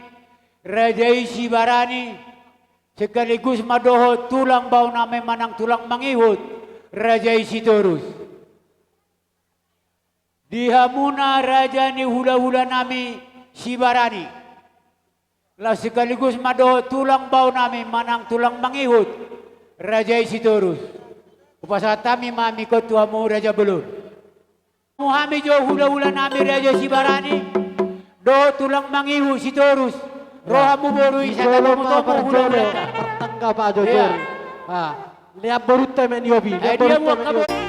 raja isi barani sekaligus madoho tulang bau nami manang tulang mangihut raja isi torus di hamuna raja ni hula-hula nami si barani lah sekaligus madoho tulang bau nami manang tulang mangihut raja isi torus upasatami mami ko tuamu raja belur muhami jo hula-hula nami raja si barani do tulang mangihu si torus rohamu boru isa kamu topo hula-hula pertangga Pak Jojor lihat baru temen yobi lihat dia baru mau temen kamu yobi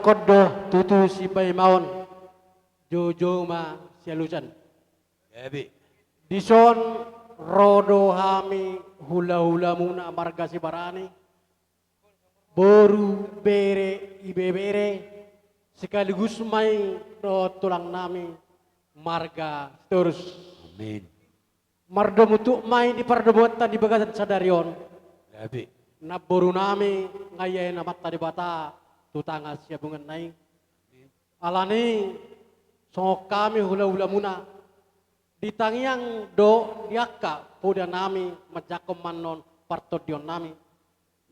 kodo tutu si paimaon jojo ma sialusan. Gabi. Dison rodo hami hula-hula muna marga si barani. Boru bere ibebere sekaligus may do tulang nami marga terus. Amin. Mardo mutu may di pardobuatan di bagatan sa darion. Gabi. Naboru nami ngayay na mata di bata tutanga siya bungan nai. Alani songok kami hula-hula muna. Ditangiang do diaka puda nami majakom manon partodion nami.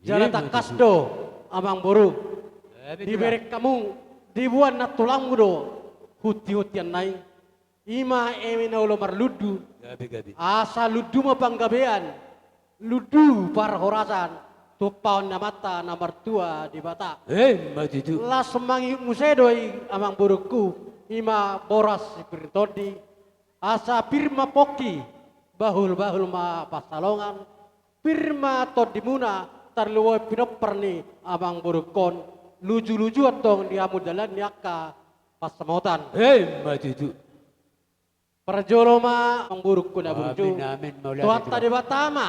Jala takas do amang boru. Diberek kamu dibuat na tulangmu do huti-hutian nai. Ima emi na ulo marludu. Gabi. Asa ludu mapanggabean. Ludu par horasan. Tupaon na mata na martua di bata. Matitu. Las semangi musedoi amang buruku. Ima boras si pirtodi. Asa pirma poki. Bahul-bahul ma pasalongan. Pirma todimuna. Tarluwa pinoperni amang burukon. Luju-luju atong diamu dalan niaka pasamotan. Matitu. Perjoloma mengburukku na burju. Amin. Maulana. Tuhatta di batama.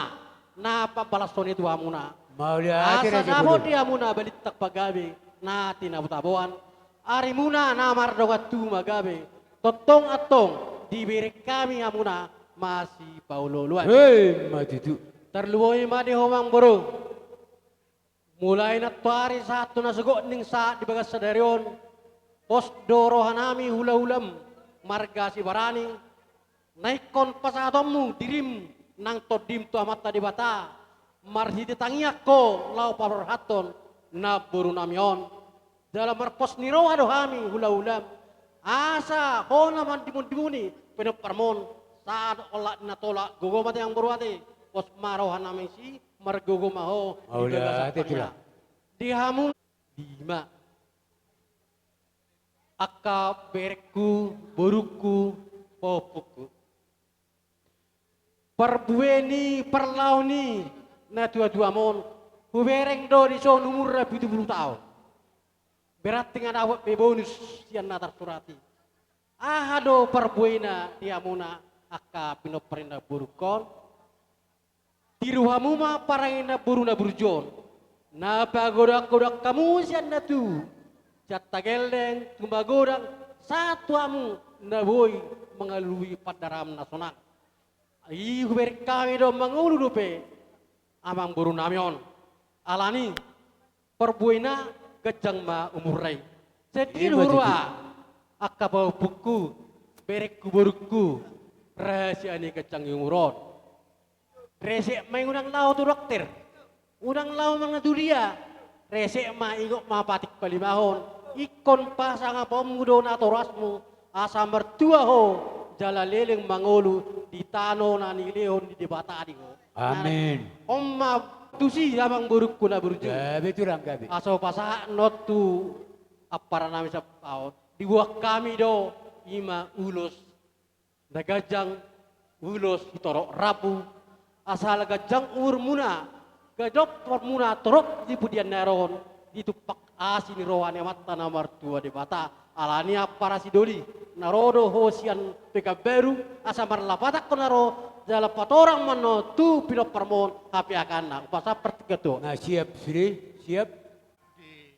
Napa balasoni tuha muna. Maulana. Asa samo dia muna balitak pagabi. Na tinabutabuan. Ari muna namar dogatu magabe. Totong atong diberi kami amuna masih paululuan. Matitu. Terluoy madi homang buru. Mulai na tuari satu na sugo ning sa di bagas sadarion. Pos dorohanami hula-hulam. Marga si barani. Naikon pasatomu dirim nang todim tu amat tadi bata. Marhidi tangiak ko lau parorhaton na buru namion. Dalam merpos niro ado kami hula-hulam. Asa ho naman dimun-dimuni peneparmon saat olah na tolak gogo mati yang berwati. Pos marohan namin si margogo maho. Dihamun lima. Aka berekku, boruku, popuku. Perbueni, perlauni, na dua-dua mon. Hubereng do di so umur 70 tahun. Berat dengan awak bebonus yang natar surati. Ahado perbuena diamuna aka pinoperinda burukon. Tiruhamuma parangina buruna burjon. Na pagodak-godak kamu sian na tu. Jata geldeng, tumbagodang, satu amu na boy mengalui padaram nasional. Ihu berkami do mengulu dupe amang buru namion. Alani perbuena gejang ma umurai. Sedih hurwa akabau buku berekku buruku rahasia ni gejang umuron. Resek main udang lau tu dokter. Udang lau mangatu dia. Resek ma igok ma patik palimahon. Ikon pasang apa mudo na torasmu asa mertua ho jala leleng mangolu di tano na nilehon di debata adiko. Amin. Omma tusi amang burukku na burju. Gabi tu lang gabi. Aso pasa notu apara nami sa tao. Dibuak kami do ima ulos nagajang ulos torok rabu asal gajang ur muna gajok muna torok di pudian naron ditupak asin rohani mata namar tua di bata alania para sidoli narodo hosian pekaberu asa marlapatak ko naro jala patorang mano tu pino permon hapi akana pasa pertigato. Nah siap Sri, siap. Di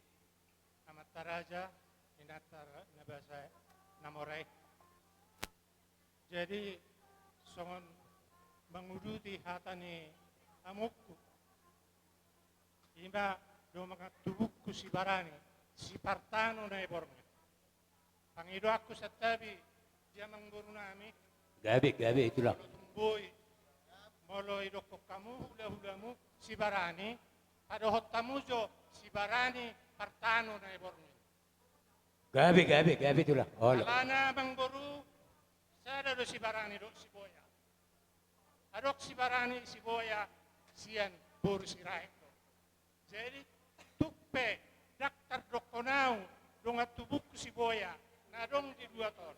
Amataraja inatar nabasa namorai. Jadi songon menguruti hatani amukku. Ima do mga tubukku si barani, si partano na iborne. Pangido aku sa tabi, dia mengguru nami. Gabi itulah. Tumboy, molo idoko kamu, hula-hulamu, si barani. Padohot tamu jo, si barani, partano na iborne. Gabi itulah. Alana mengguru, sada do si barani do si boya. Adok si barani si boya, sian boru si raek. Jadi tupe daktar dokonau donga tubuku si boya nadong di 2 ton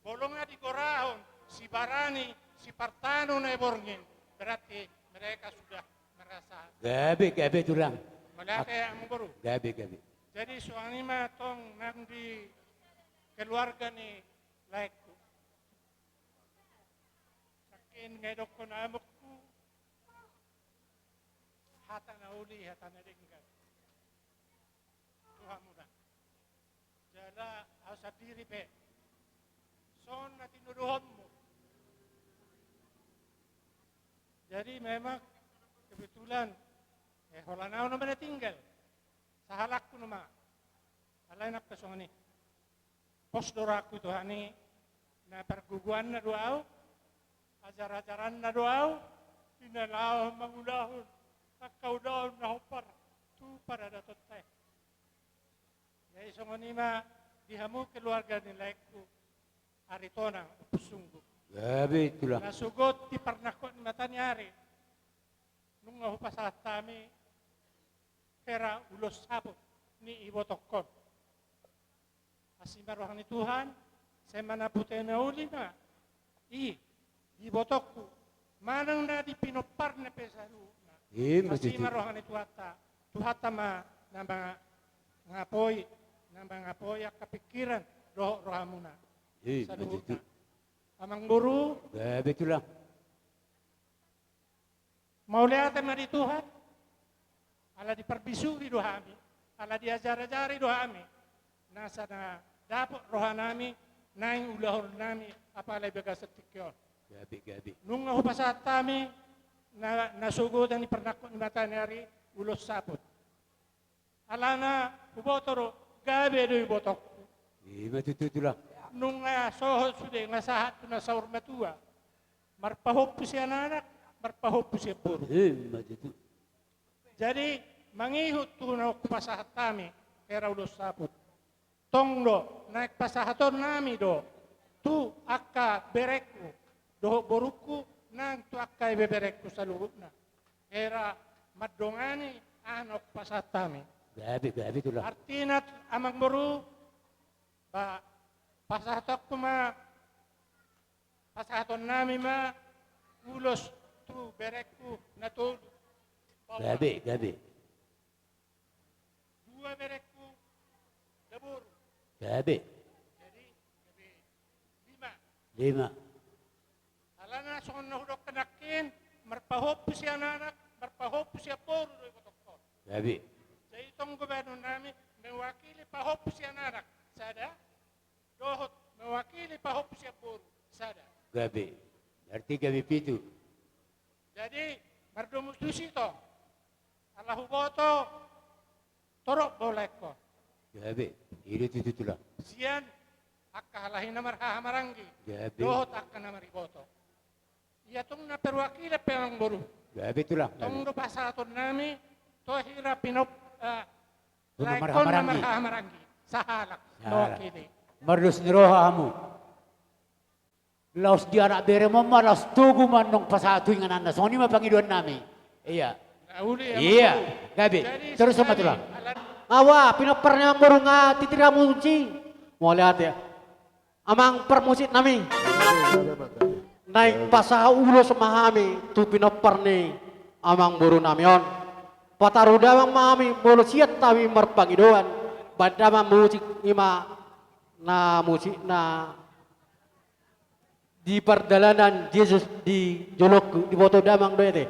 bolonga di gorahon si barani si partano na borngin berarti mereka sudah merasa Gabi tulang malaki ang guru gabi Jadi soalnya mah tong nang di keluarga ni laiku. Sakin ngedok ko na amokku. Hata na uli, hata na dinggan. Tuhan muda. Jala asa diri be. Son na tinuduhon mo. Jadi memang kebetulan wala na naman na tinggal. Sa halak ko naman. Alay na kasong ni. Posdora ko ito hani na perguguan na doaw. Ajar-ajaran na doaw. Pinalaw mangulahon. Akaw daw na hopar. Tu para datot tayo. Jadi songo ni ma dihamu keluarga nila ko. Aritona upusunggo. Gabi itulah. Nasugot ti parnako ni matanyari. Nung nahupasahat kami, pera ulos sabot ni ibotokon. Asimarohan ni Tuhan, saya manaputay na uli na. Ibotok ko. Manang na di pinopar na pesaru na. Asimarohan ni Tuhata ma na mga ngapoy, at kapikiran, rohamu na. Sa luhod na. Amang guru, Gabi itulah. mauliatan mari Tuhan, ala di perbisuri dohami, ala diajar-ajari dohami, nasa na dapat rohanami, naing ulahor nami, apalay baga sa tikyon. Gabi. Nung nahupasat kami, nasugodan ni pernakot ni matanari, ulos sapot. Ala na, ubotoro, gabi do ibotok. Itulah. Nung sohod sude, nasahat ko na sa urmatua, marpahop po siya nanak, marpahop po siya puro. Jadi, mangihot to na pasahat kami, kaya ulos sapot. Tonglo, naikpasahaton nami do, tu akka berekku, do boruku, nang tu akka beberekku sa luhut na. Kaya madongani, anok pasahat kami. Gabi itulah. Artinat amang boru, pasahatok ko pasahaton nami ulos tu berekku na todo. Gabi. Dua berekku, dabur. Gabi. Jadi, 5. 5. Ala na, so nahulok kanakin, marpahop siya nanak, marpahop siya poro do ikotokon. Gabi. Sa itong gobyerno namin, mewakili pahop siya nanak, sada, dohot, mewakili pahop siya poro, sada. Gabi. Arti gabi pitu. Jadi, mardumustusi to, ala huboto, torok boleh ko. Gabi. Itulah. Siyan, akka halahin na marhahamaranggi, Gabi. dohot akka na mariboto. Iya tong na perwakili pemang boru. Gabi itulah. Tong do pasaton nami, to hira pinop, Tong laikon na marhahamaranggi. marhahamaranggi, sahalak, Sahalak. mewakili. Marlus ni rohamu. Laos di anak bere mo malas tugu man nung pasatoy nga nana. So ni mapangiduan nami. Iya. Nauli ang Iya. boru. Gabi. Jadi Terus sama sekali, tulang. Awa, pinaparnya ang buru nga titira mo uci. Mo lihat ya. Amang permusit nami. Naik pasaha ulo semahami tu pinaparni amang buru namion. Patarudawang mami bolo siat tawi marpangidoan. Badama musik ima na musik na di perjalanan Yesus di Jolok di foto damang do ete.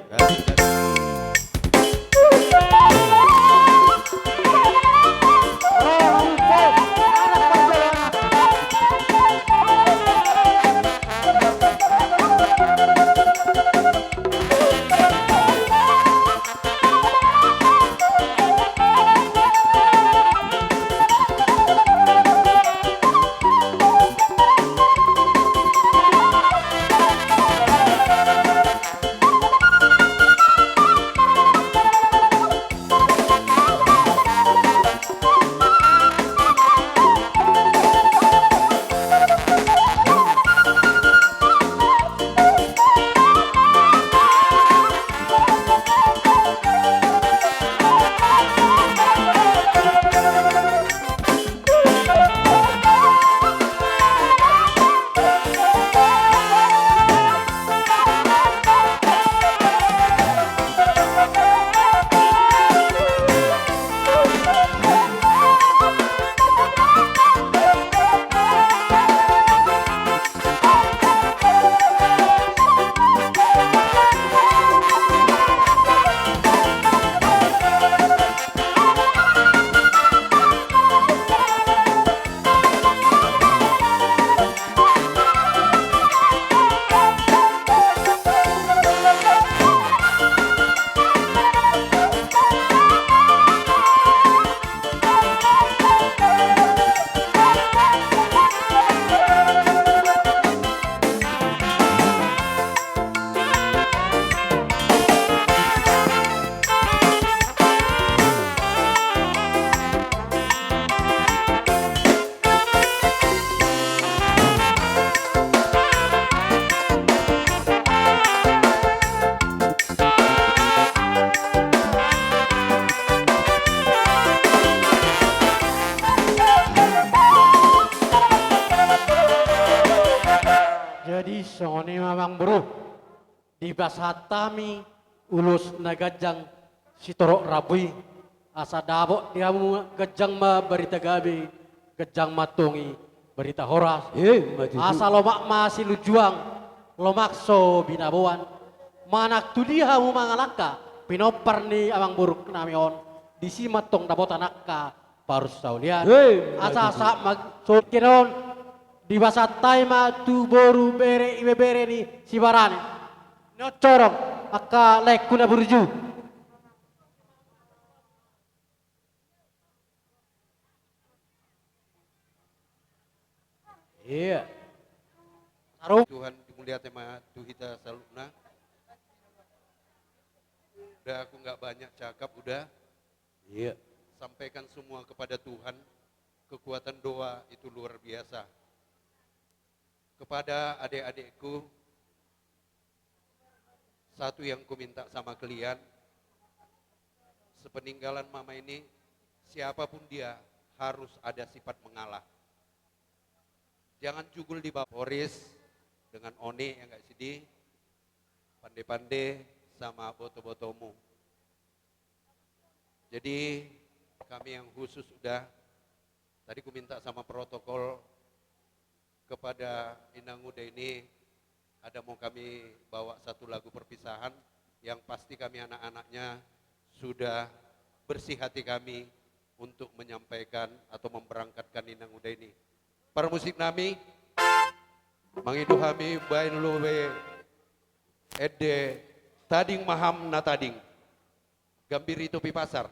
songoni mamang buru di basatami ulus nagajang sitorok rabui asa dabok diamu gejang ma berita gabi gejang matungi berita horas asa lomak masih lujuang lomak so binabuan manak tu dia mu mangalaka pinopar ni amang buruk namion disi matong dabot anakka parus saulian asa maksud kinon di basa taima tu boru bere ibe bere ni sibarani no corong aka lek kuna burju iya Tuhan dimulia tema Tuhita Salukna. Udah aku nggak banyak cakap udah. Iya. Sampaikan semua kepada Tuhan. Kekuatan doa itu luar biasa. Kepada adik-adikku, satu yang ku minta sama kalian, sepeninggalan mama ini, siapapun dia harus ada sifat mengalah. Jangan jugul di bawah Boris dengan Oni yang gak sedih, pandai-pandai sama boto-botomu. Jadi kami yang khusus udah, tadi ku minta sama protokol kepada Inang Muda ini, ada mau kami bawa satu lagu perpisahan, yang pasti kami anak-anaknya sudah bersih hati kami untuk menyampaikan atau memberangkatkan Inang Muda ini. Para musik nami, mangidu kami bain luwe ede tading maham na tading gambir itu pi pasar.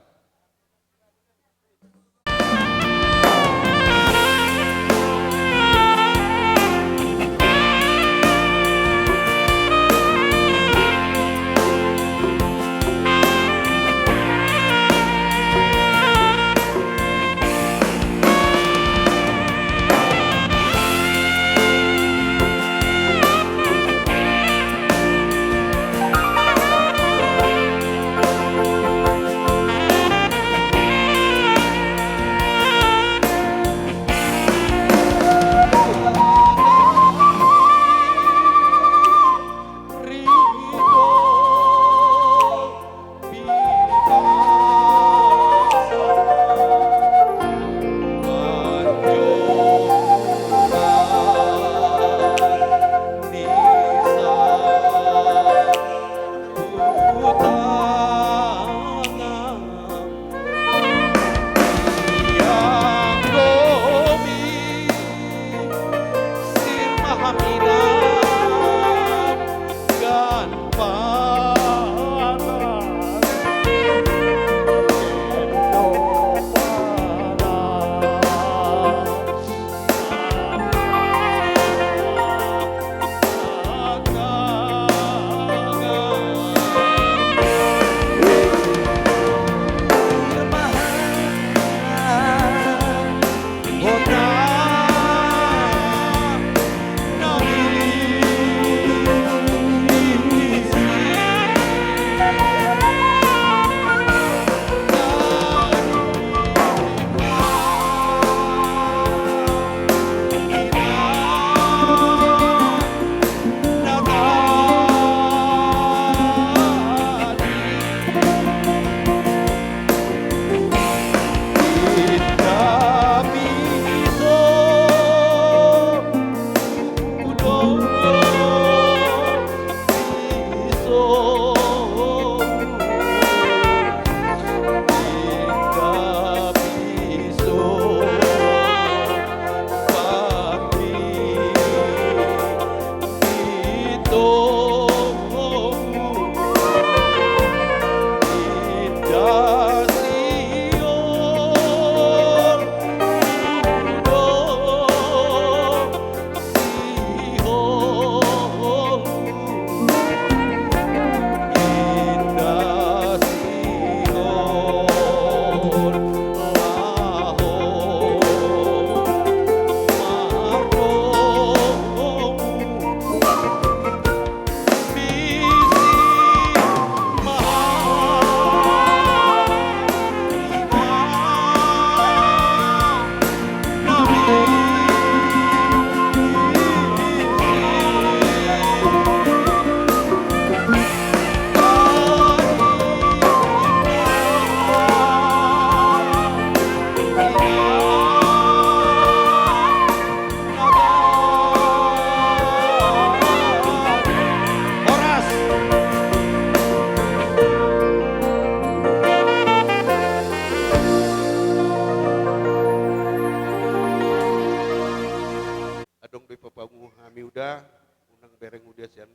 udah unang bereng udah sian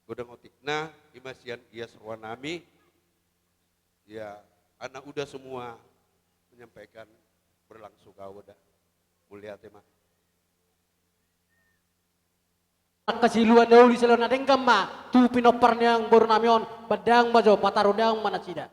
godang otikna imasian iya serwanami ya anak udah semua menyampaikan berlangsung kau udah mulia tema kasiluan dauli selon adeng kama tu pinopar yang baru namion badang bajo patarudang mana cida.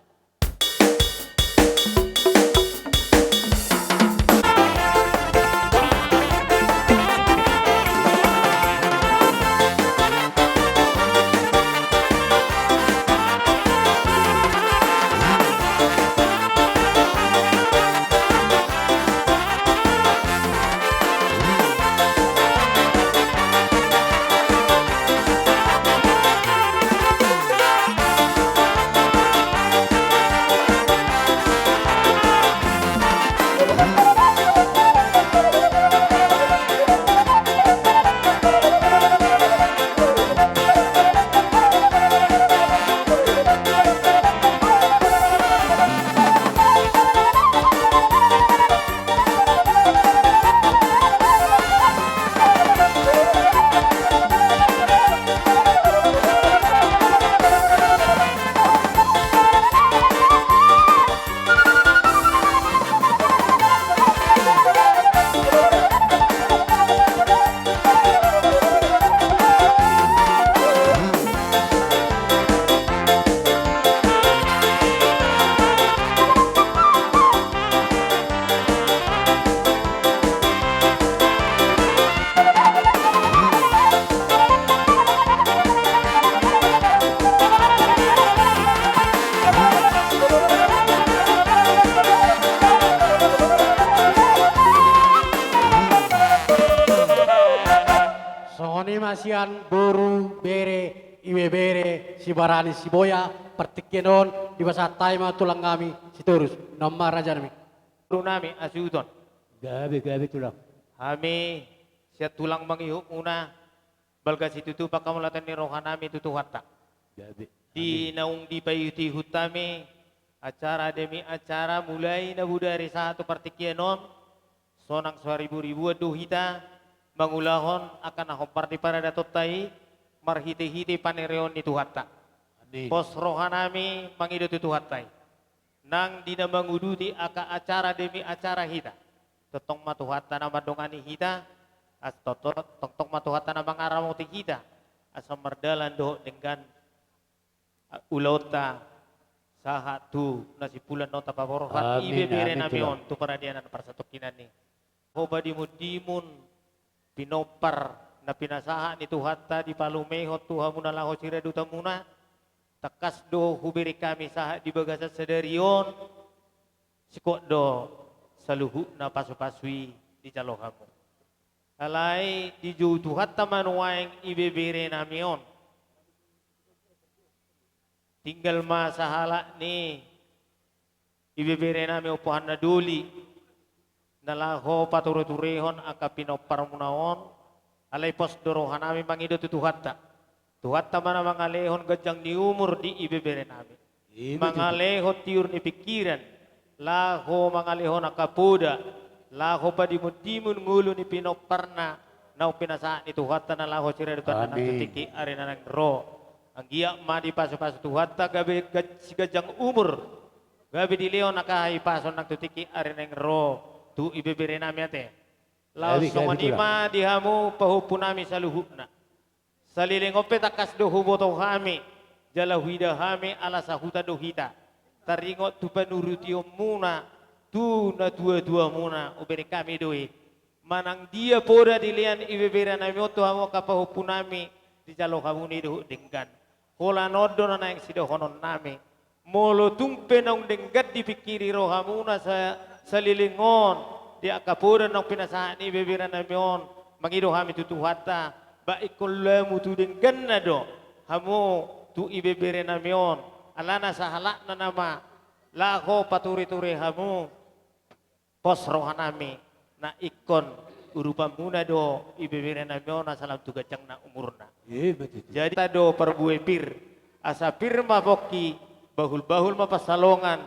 Masian boru bere iwe bere si barani si boya pertikenon di basa taima tulang kami si turus nama raja nami nami asyudon gabi tulang kami siat tulang mangihuk muna balga si tutu pakamulatan ni rohanami tutu hatta di naung di payuti hutami acara demi acara mulai na budari satu pertikienon sonang 2000 duhita mangulahon akan ahompar di para datotai marhiti-hiti panereon ni Tuhatta. Pos rohanami mangido tu Tuhattai. Nang dina manguduti aka acara demi acara hita. Totong matuhatta na madongani hita. As totong matuhatta na mangaramoti hita. Asam merdalan do dengan ulota saha tu nasipulan nota paborohan ibe bere namion tu paradianan parsatokinan ni. Hoba dimun pinopar na pinasahan ni Tuhatta di palumehot Tuhan muna laho sira duta muna takas do hubiri kami saha di bagasa sedarion sikok do saluhu na pasu-pasui di calohamu alai di ju Tuhatta manuaeng ibebere namion tinggal masahala ni ibebere nami upuhan na duli nalaho paturut-turihon aka pinopar munaon alay pos dorohan nami mangido tu Tuhatta mana mangalehon gajang ni umur di ibebere nami mangalehon tiur ni pikiran laho mangalehon akapuda laho padimun-dimun ngulu ni pinoparna nau pinasaan ni Tuhatta na laho siradutan anak tutiki arena nang ro ang giyak ma di pasu-pasu Tuhatta gabi gajang umur gabi di leon nakahay pason nang tutiki arena nang ro tu ibebere nami ate langsung manima dihamu pahupunami saluhukna salilingope takas do huboto kami jala huida kami ala sahuta dohita taringot tu penurutio muna tu na dua muna uberi kami doi manang dia poda dilian ibebere nami oto hamu kapahupunami di jalo kamu ni doh denggan hola nodo na yang sido honon nami molo tumpe nang denggat dipikiri rohamuna salilingon di akapuran ng pinasahan ni beberan namion mangido kami tu Tuhatta baik kullamu tu denggan na do hamu tu ibebere namion alana sahala na nama lako paturi-turi hamu pos rohanami na ikon urupa muna do ibebere namion na salam tu gacang na umurna jadi tado perbuai pir asa pir mapoki bahul-bahul mapasalongan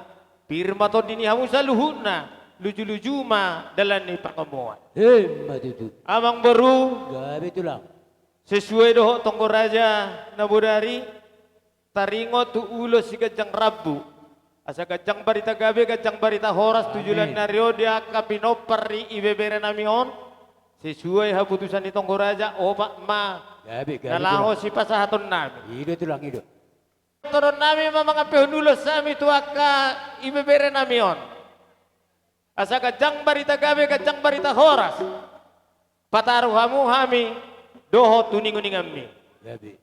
pir mato dini hamu saluhuna luju-luju ma dalam ni pertemuan. Matutu. Amang baru Gabi tulang. sesuai doho tonggo raja nabudari taringo tu ulo si gajang rabu. Asa gajang barita gabe gajang barita horas tujulan nario dia kapino pari ibebere namion. Sesuai haputusan di tonggo raja oba ma. Gabi Nalaho si pasahaton nami. Hidup tulang hidup. Turun nami mga pehunulo sami tuaka ibebere namion. Asa kajang barita gabe kajang barita horas. Pataruh hamu hami doho tuninguning ammi. Gabi.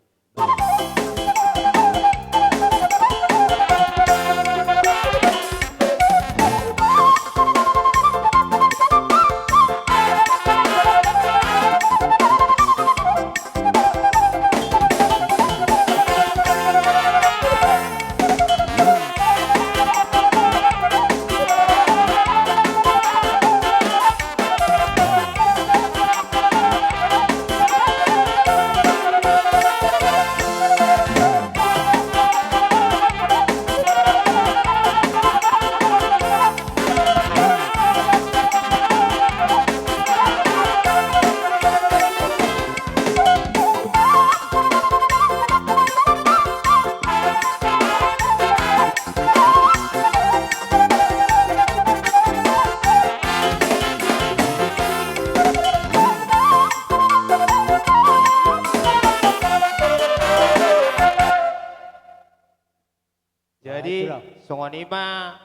Jadi songonima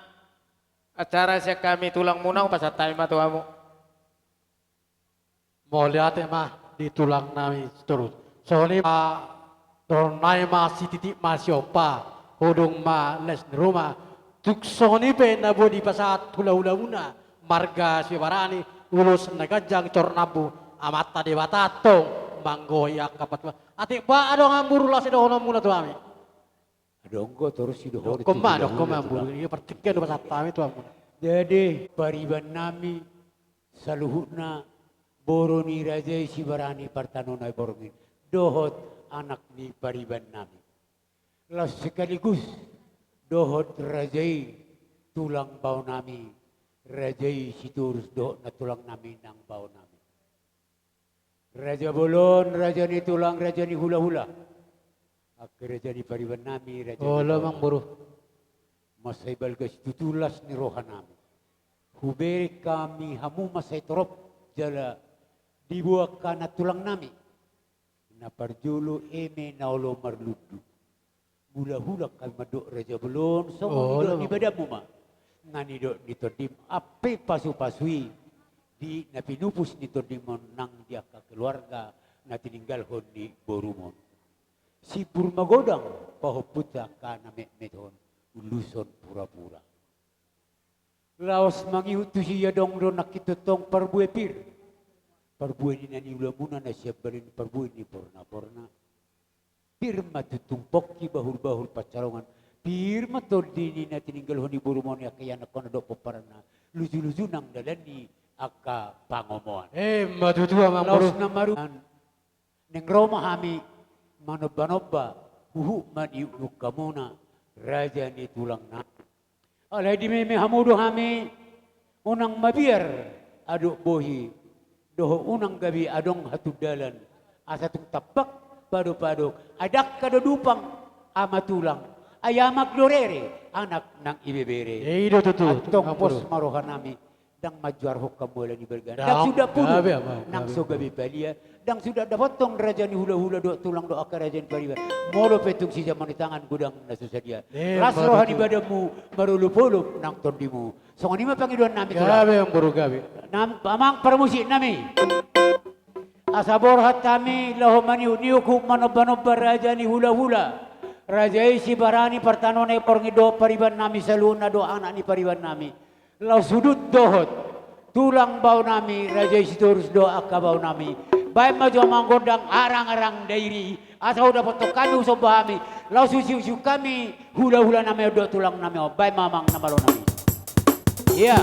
acara siya kami tulang munang pasatay matuamu. Mau lihat mah di tulang nami terus. Soalnya ronai masih titik masih opa, hodong ma les di rumah. Tuk soni pe nabo di pasat hula-hula una, marga sibarani ulus nagajang cornabu amata di batatong manggoyak kapat. Ati ba ado ngamburu lah sedohono muna tu ami. Donggo terus hidup. Koma amburu ini pertikian di pasat kami tu ampun. Jadi pariban nami saluhutna boroni rajai sibarani partanona borongin dohot anak ni pariban nami. Las sekaligus dohot rajai tulang bau nami rajai siturus dohot na tulang nami nang bau nami. Raja bolon raja ni tulang raja ni hula-hula. Akhirnya jadi pariban nami raja. Oh lamang buru. Masay balgas tutulas ni rohan nami. Huberi kami hamu masay torop jala dibuat kana tulang nami. Na parjulu eme naulo marludu. Hula-hula kami madok raja belon. Semua di badamu ma. Ngani dok ditodim ape pasu-pasui. Di napinupus ditodim nang dia ke keluarga. Na tininggal hon di borumon. Si purma godang pahuputa ka na medhon uluson pura-pura. Laos mangihutu siya dong ron nakitutong parbuay pir. Parbuay ni nani ulamuna na siya balin parbuay ni porna-porna. Pir matutumpok ki bahul-bahul pacarongan. Pir matordini na tininggal honi burumon ya kaya nakonodok paparana. Luju-luju nang dalan ni aka pangomoan. Matutua mang Laos na maruan. Neng Roma hami manoba-noba huhu maniuluk kamuna raja ni tulang na. Alay di may hamudo hami unang mabiar aduk bohi doho unang gabi adong hatudalan asa tung tapak padu-paduk adak kadodupang ama tulang ayamak dorere anak nang ibebere. Ito tutu. Atong pos marohan nami dang majuar hukam wala ni berganda. Dang sudah puluh nang so gabi balia. Dang sudah dapat tong raja ni hula-hula do tulang do akar raja ni pariba. Molo petung si zaman di tangan gudang na susadia. Ras rohani badamu marulup-ulup nang tondimu. Songon ima pangiduan nami tulang. Gabi ang buru gabi. Nam pamang permusik nami. Asabor hatami laho maniu-niuku manoba-noba raja ni hula-hula. Raja isi barani partanone porngido pariban nami saluna do anak ni pariban nami. Lau sudut dohot tulang bau nami raja isi terus do akabau nami. Baik maju manggodang arang-arang dairi asal udah foto kami usobami lau susu kami hula-hula nami do tulang nami baik mamang nama lo nami. Iya.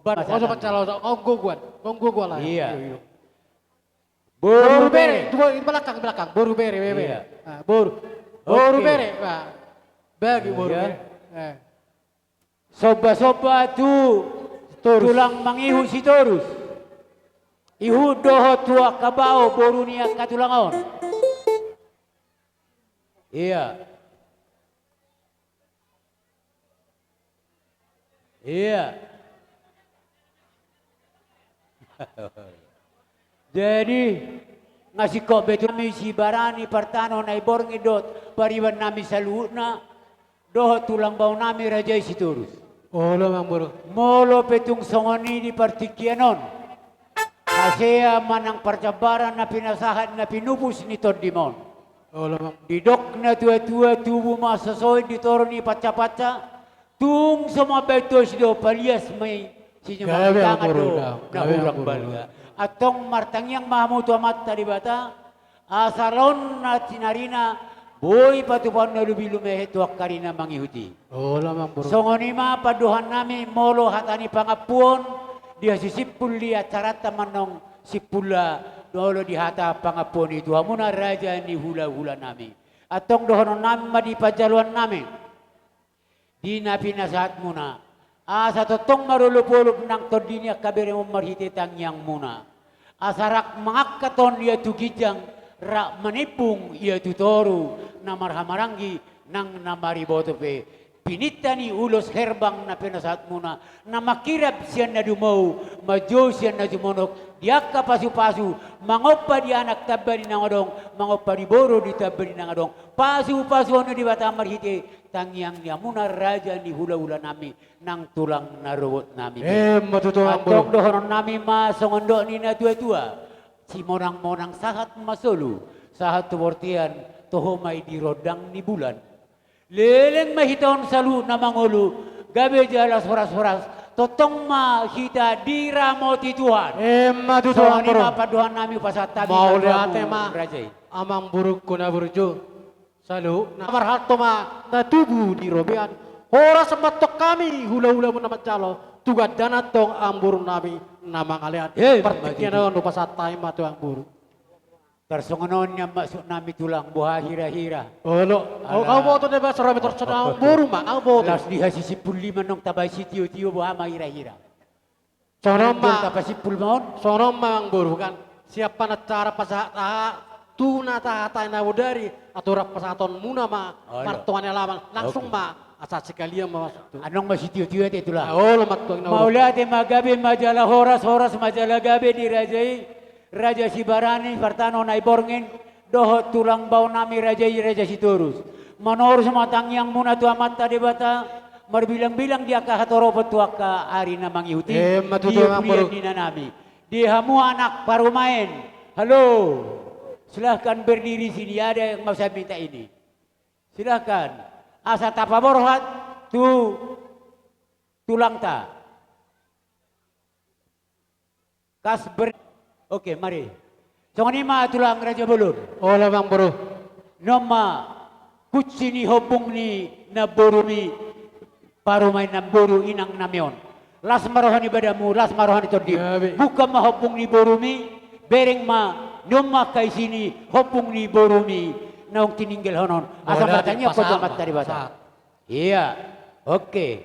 Ban, kau sempat calon, konggo gua lah. Iya. Boru bere, di belakang, boru bere, bebe. Iya. Nah, boru Oke. bere, nah, bagi boru Iya. bere. Soba-soba tu tulang mangihu si torus. Ihu doho tua kabao boru niya katulangon. Iya. Iya. Jadi ngasih kok betul nami si barani partano na iborng idot pariwan nami saluna doho tulang bau nami raja si turus. Olo mang boru. Molo petung songoni di partikianon. Kasea manang percabaran na pinasahan na pinupus ni Tordimon. Olo mang. Didok na tua-tua tubuh masasoy di toro ni paca-paca. Tung sama betos do palias may Gawe ang sinyamang buru do daw. na Gawe ang hurang buru balga. Atong martangyang mahamutu amat tadi bata. Asalon na sinarina boy patupan na lubilumehe tuak karina mangihuti. Olo mang boru. Songonima paduhan nami molo hatani pangapuon dia sisipul liat carata manong sipula dolo di hata pangapuon itu amuna raja ni hula-hula nami. Atong dohonon nami madi pajaluan nami. Di napi nasahat muna. Asa totong marulup-ulup nang todinya kabere marhite tangyang muna. Asarak mangakaton dia tugijang rak menipung ia tutoru namarhamaranggi nang namaribotope. Pinitani ulos herbang na pinasahat muna na makirap siya na dumau, majo siya na dumonok, diaka pasu-pasu, mangopa di anak tabari ng adong, mangopa di boro di tabari ng adong, pasu-pasu ano di bata marhite, tangyang niya muna raja ni hula-hula nami, nang tulang naruot nami. Matutuang Atong boru. dohonon nami masongondo ni na tua-tua, si monang-monang sahat masolu, sahat tubortian, tohomay di rodang ni bulan. Leleng mahiton salu na mangulu, gabi jalas horas-horas, totong mahita di ramoti Tuhan. Matutuang So, boru. anima paduhan nami pasatabi. Mau lihat ma, Rajay. amang buruk ko na burjo. Salu, na marhato ma, na tubu di robean. Horas matok kami, hula-hula mo naman jalo. Tugad danatong ang buru nami na mga lihat. Partikian no pasatay matu ang buru. Tersongonon niya masuk nami tulang buah hira-hira. Olo, kau mau tu deba serami tercena ang buru ma, ang buru. Las diha sisipul lima nong tabay si tiyo-tiyo buah ma hira-hira. Sono Doon ma, tapasipul maon. sono ma ang buru kan. Siapa na cara pasata tuna tahatay na budari atau rap pasaton muna ma Olo. martuannya laman langsung Okay. ma asal sekalian masuk tu. Anong masitiyo-tiyo ito itulah. Olo matuang na. Maulate magabi majala horas majala gabi di rajai raja Sibarani Partano naiborngin dohot tulang bau nami rajai raja Siturus manor sama tangyang muna tu amat tadi bata marbilang-bilang dia kahatoropo tu ka ari na mangihuti matutuang ang buru. di nami di hamu anak baru main halo silahkan berdiri sini ada yang mau saya minta ini silahkan asa tapa borhat tu tulang ta kas ber oke mari songon ma tulang raja bulur Ola bang bro noma kutsini hopung ni na borumi paru main na boru inang namion las marohani badamu las marohani tordi bukan ma hopung ni borumi bereng ma noma kay sini hopung ni borumi naung tininggal honon asal katanya ko jamat dari bata iya oke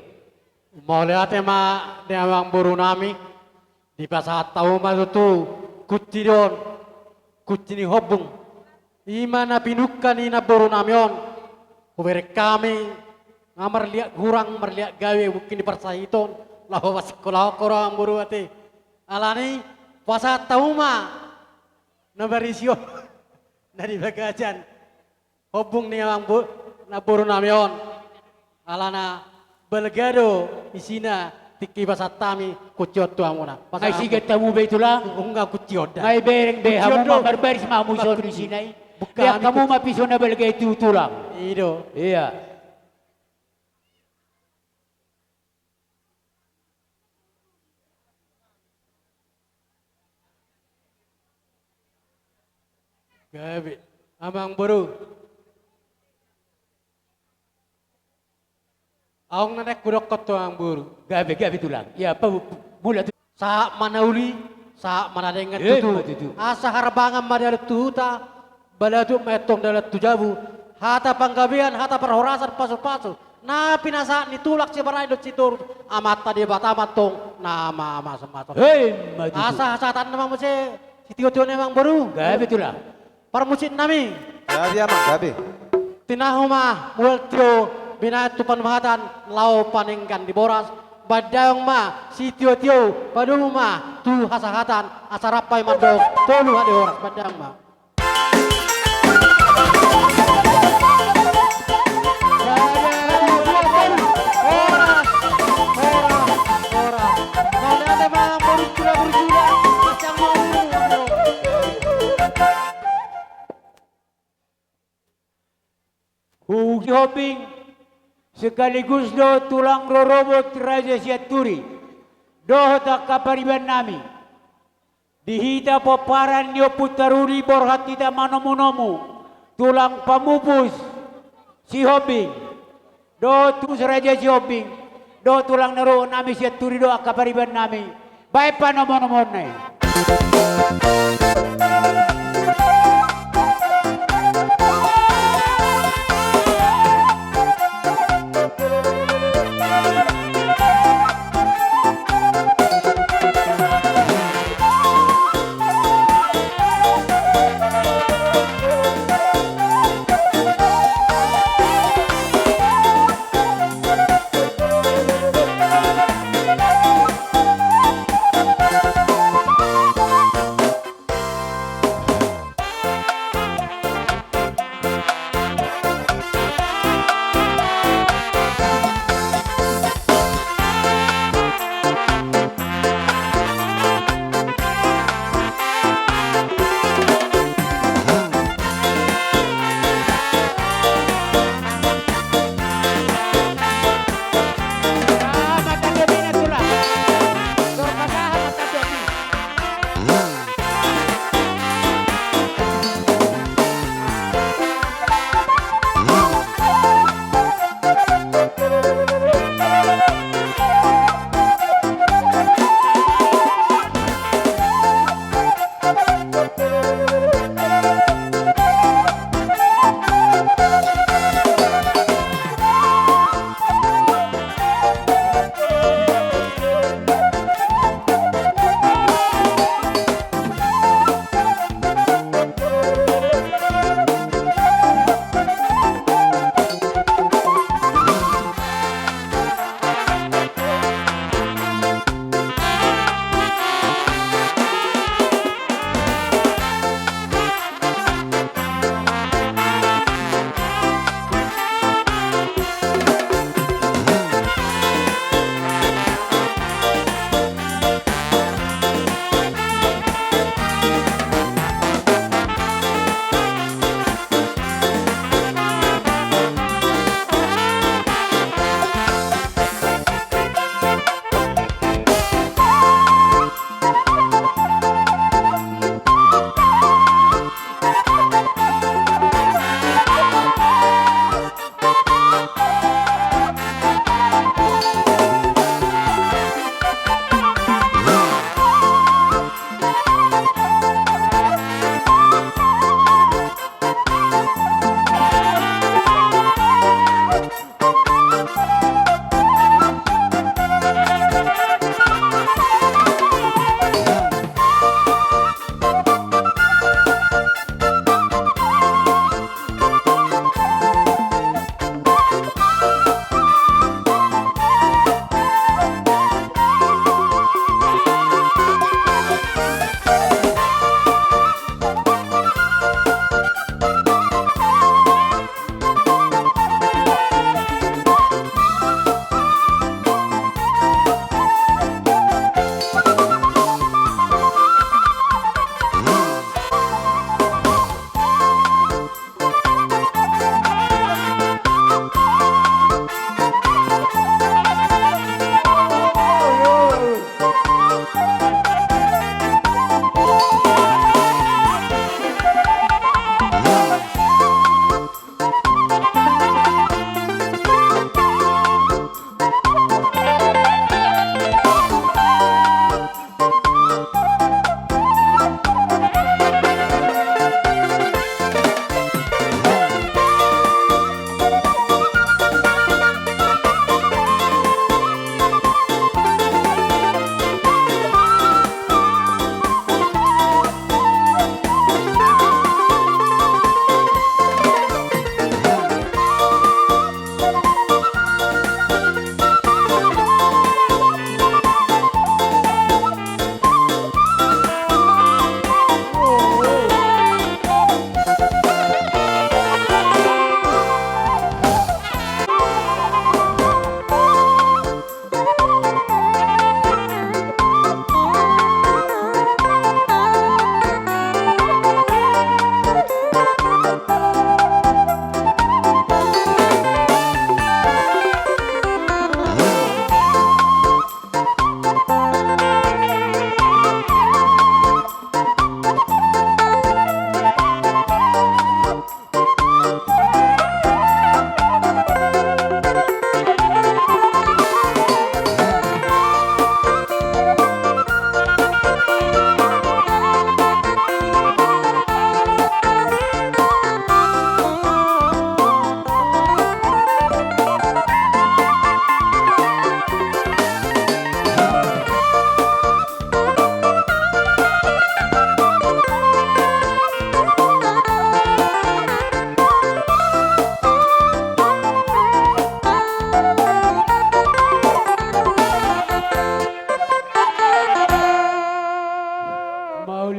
mau lihat ma di abang buru nami di pasat tahu ma tu kutiron kutini hopung imana pinukan ina buru namion kubere kami ngamar lihat kurang merlihat gawe mungkin di persaiton lahu pas sekolah korang buru ate alani pasat tahu ma nabarisio dari bagajan hopung ni abang buru namion alana belgado isina tiki pasat tami kuciot tu amuna ay sige tamu ba itulah enggak kuciot dah ay bereng be hamu mabarbaris mamu so di sini kaya kamu mapiso na belgay tutulang Ido iya gabe amang buru aong nanek kurok koto ang buru gabe tulang ya Mula tu. Sa manauli, sa manadengan Matutu. tutu. Asa harbangan madal tuhuta, balatu metong dalat tujabu. Hata panggabian, hata perhorasan pasu-pasu. Na pinasa nitulak si baray dot situr amat tadi batamat tong nama mas mato. Hei, Matutu. Asa hasatan namang mese si tio-tio namang baru. Gabi tu lah. Permusin nami. Gabi amang gabi. Tinahuma multio binatu panmahatan lau paningkan di boras. Badang ma si tio-tio padung ma tu hasahatan asarapai mandong tolu hade oras badang ma. Hugi Hoping sekaligus do tulang rorobot Raja Siaturi. Doh tak kapariban nami. Dihita poparan nyo putaruri borhat kita manomonomu. Tulang pamupus si Hoping. Do tus Raja si Hoping. Do tulang naro nami Siaturi do kapariban nami. Baik panomonomon na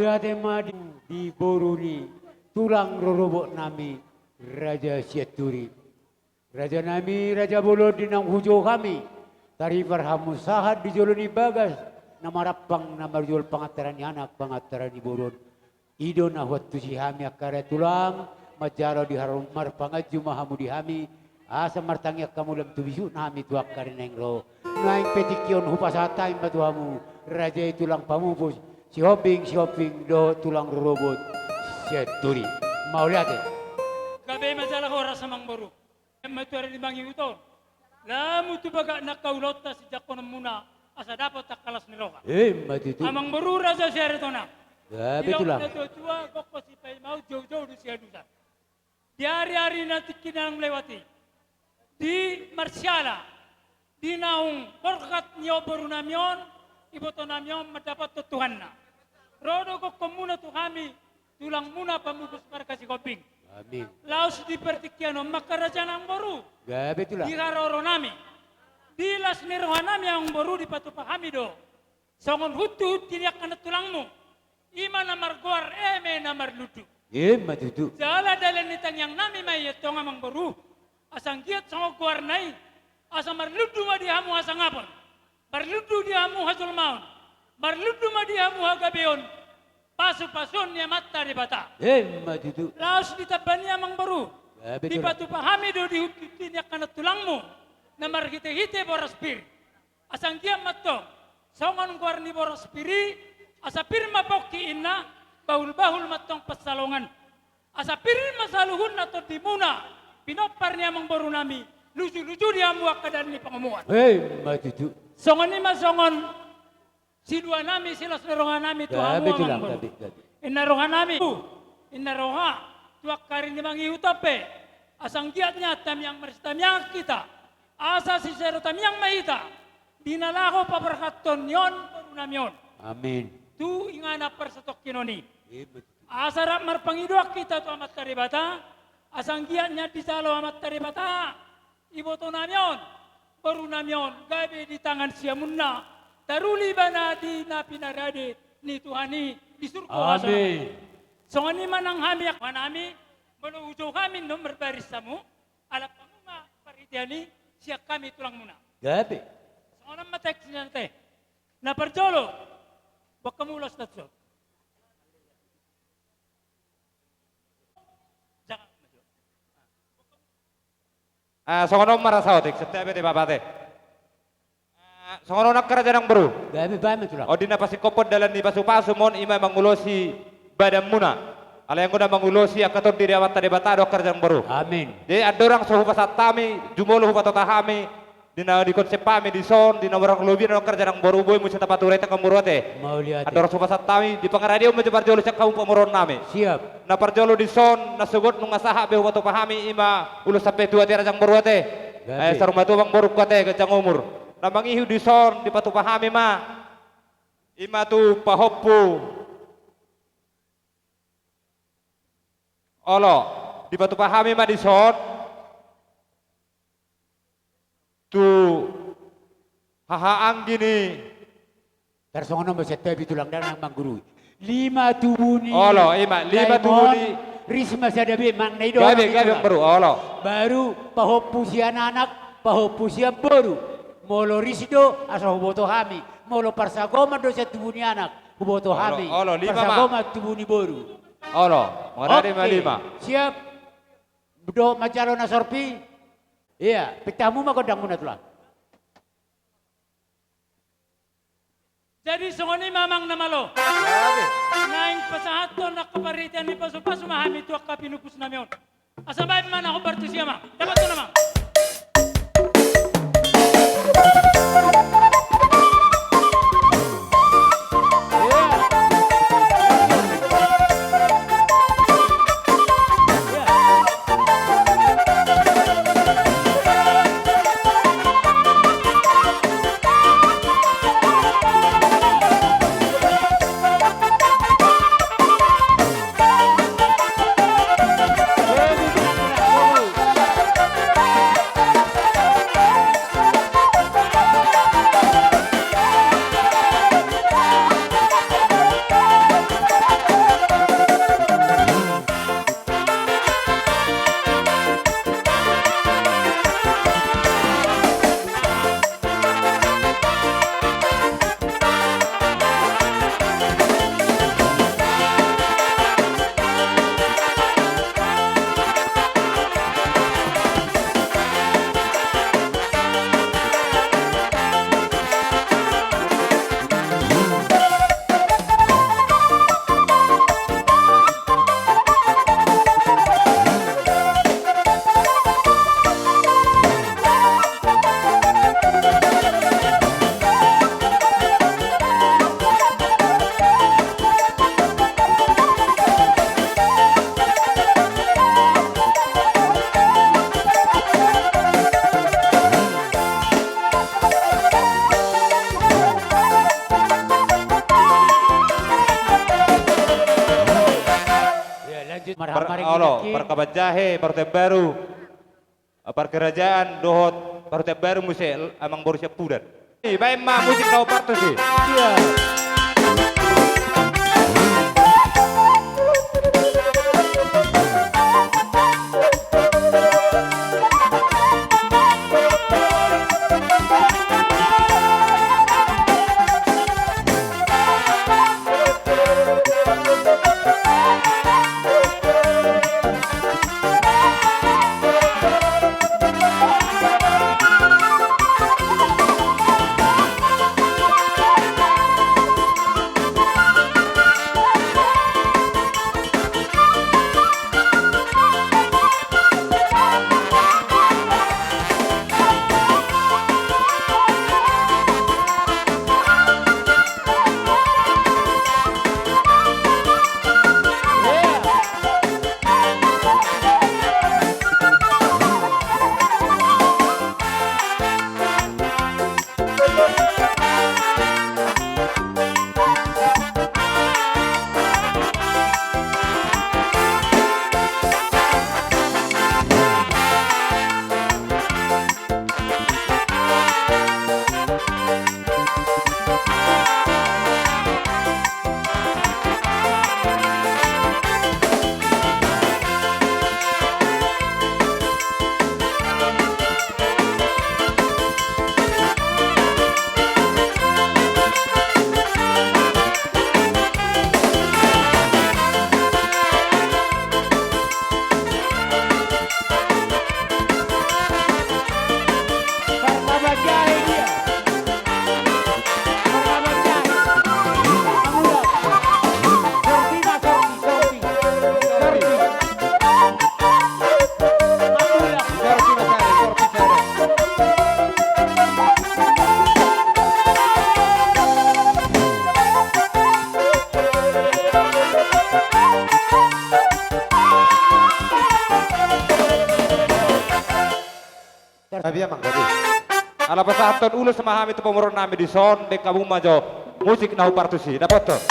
lihat emang di Boruni tulang rorobok nami Raja Siaturi. Raja nami Raja Bolo dinang hujo kami. Tari farhamu sahat di joloni bagas. Nama rapang nama jol pangatarani anak pangatarani boron. Ido na huat tusi hami akare tulang. Majaro di harum mar pangaju mahamu di hami. Asa martangnya kamu lam tu bisu nami tu akare nengro. Naing petikion hupasatain batuhamu. Raja tulang pamupus. Si hoping do tulang robot. Siaturi. Mau lihat ya? Gabi masalah orang samang baru. Matuari di bangi uton. Lamu tu baga nakaulot ta si jakon muna asa dapat tak kalas ni roka. Matu tu. Amang baru raja syaratona. Betul lah. Ilok na tua kok si pai mau jauh-jauh di siadusan. Di hari-hari nanti kinang melewati. Di Marsiala. Di naung korkat nyo baru namion. Iboto namion mendapat tutuhanna. Rodo kok komuna tu kami. Tulang muna pamubus markasi koping. Amin. Laos di pertikiano makaraja ng baru. Betul lah. Di karoro nami. Di las nirohan nami ang baru di patupahami do. Songon hutu tiniak na tulangmu. Ima na marguar eme na marludu. Matutu. Jala dalan nitang yang nami may itong amang baru. Asang giat songo guar nai. Asang marludu ma dihamu asang ngapon. Marludu dihamu hasul maun. Marludu ma dihamu hagabeon. Pasu-pasun niya mata di bata. Matutu. Laos ditabani amang baru. Di batu pahami do di hututin niya kanat tulangmu. Na marhite-hite boras pir. Asang dia matong. Songon guar ni boras piri. Asa pirma poki inna. Bahul-bahul matong pasalongan. Asa piri masaluhun na to di muna. Pinopar niya amang baru nami. Lucu-lucu dia muak kadan ni pangamuan. Matutu. Songon ni masongon. Sidua nami silas narongan nami tu hamu amang baru. Inarongan nami. Inaroha. Tuak karin ni mangi utape. Asang giatnya tamyang maristamyang kita. Asa si sero tamyang mahita. Dinalako paberkaton yon baru namion. Amin. Tu ingana persetok kinoni. Asa rak marpangiduak kita tu amat karibata. Asang giatnya disalo amat karibata. Iboto namion. Baru namion. Gabe di tangan siamunna. Taruli bana di napinarade ni Tuhani di surga. Amin. Songani manang hami ak manami menuju kami nomor baris samu ala pamuma paridiani siak kami tulang muna. Gabi. Songan matek sinante. Na perjolo bakamulas natso. Jangan. Songono marasaotik setiap di babate. Songono nak kerajaan baru. Gabi bami tulang. Odina pasti kopot dalam di pasu-pasu mon ima mangulosi badan muna. Ala yang guna mangulosi akaton diri awat tadi batado kerajaan baru. Amin. Jadi ada orang suhu pasat tami, jumolo hupa tota kami, dina di konsep kami di son, dina orang lobi dina kerajaan baru boy musa tapature ta kamurote. Mau lihat. Ada orang suhu pasat tami di pangaradio menjebar jolo sak kaum pamuron nami. Siap. Na parjolo di son, na sugot nung asaha be hupa to pahami ima ulus sampai tua kerajaan baru ate. Sarung batu bang baru kate kecang umur. Na mangihu di son di patu pahami ma. Ima tu pahoppu. Olo di batu pahami ma di son tu hahaang gini Tersongono besetebi tulang danang mangguru. 5 tubuni. Olo ima 5 tubuni Risma sadabi mang naido. gabe baru olo baru pahopu si anak pahopu si baru molo risdo asa huboto hami molo parsagoma do sa tubuni anak huboto hami olo 5 ma parsagoma tubuni baru. olo marade ma 5 siap do macalo na sorpi. Iya, pitamu mah kodang muna tulang. Jadi songoni mamang namalo. Naing pasahato na kaparitian ni pasu-pasu mahami tuak kapinupus namion. Asa baik mana ako bertusia ma. Dapat to namang. perkabajahe baru baru perkerajaan dohot baru baru musik amang baru siap pudan. Baik mah musik kau partu sih. Iya. Ala pasaton ulo semahami itu pemeron nami di son de kamu majo musik nahu partusi dapat tuh.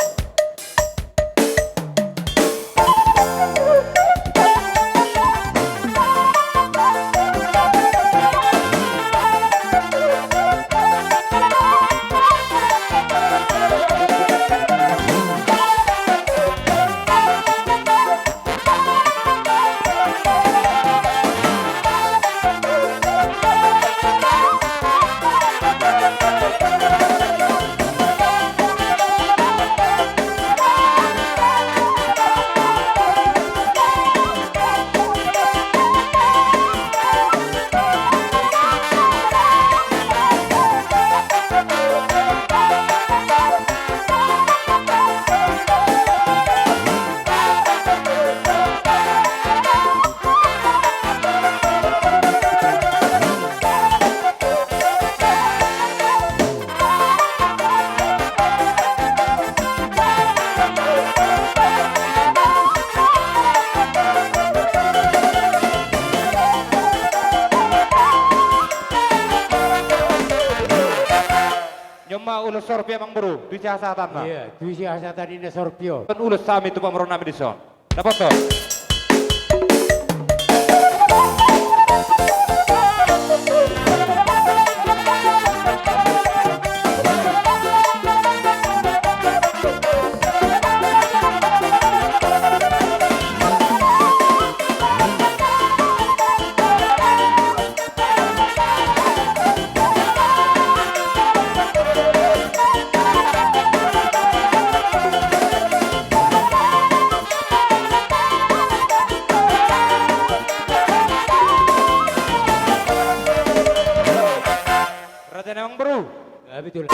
Ulus sorpio mang bro, duit siasatan lah. Iya, duit siasatan ini sorpio. Kan ulus sami itu pemeron nami di son. Dapat tuh. Betul.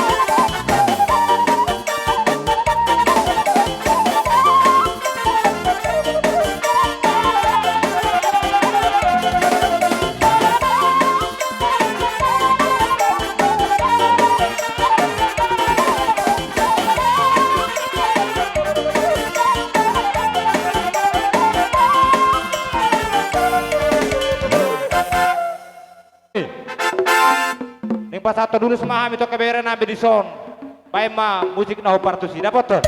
Pas satu dulu semaham itu keberan nabi di son. Baik mah musik nahu partusi dapat tuh.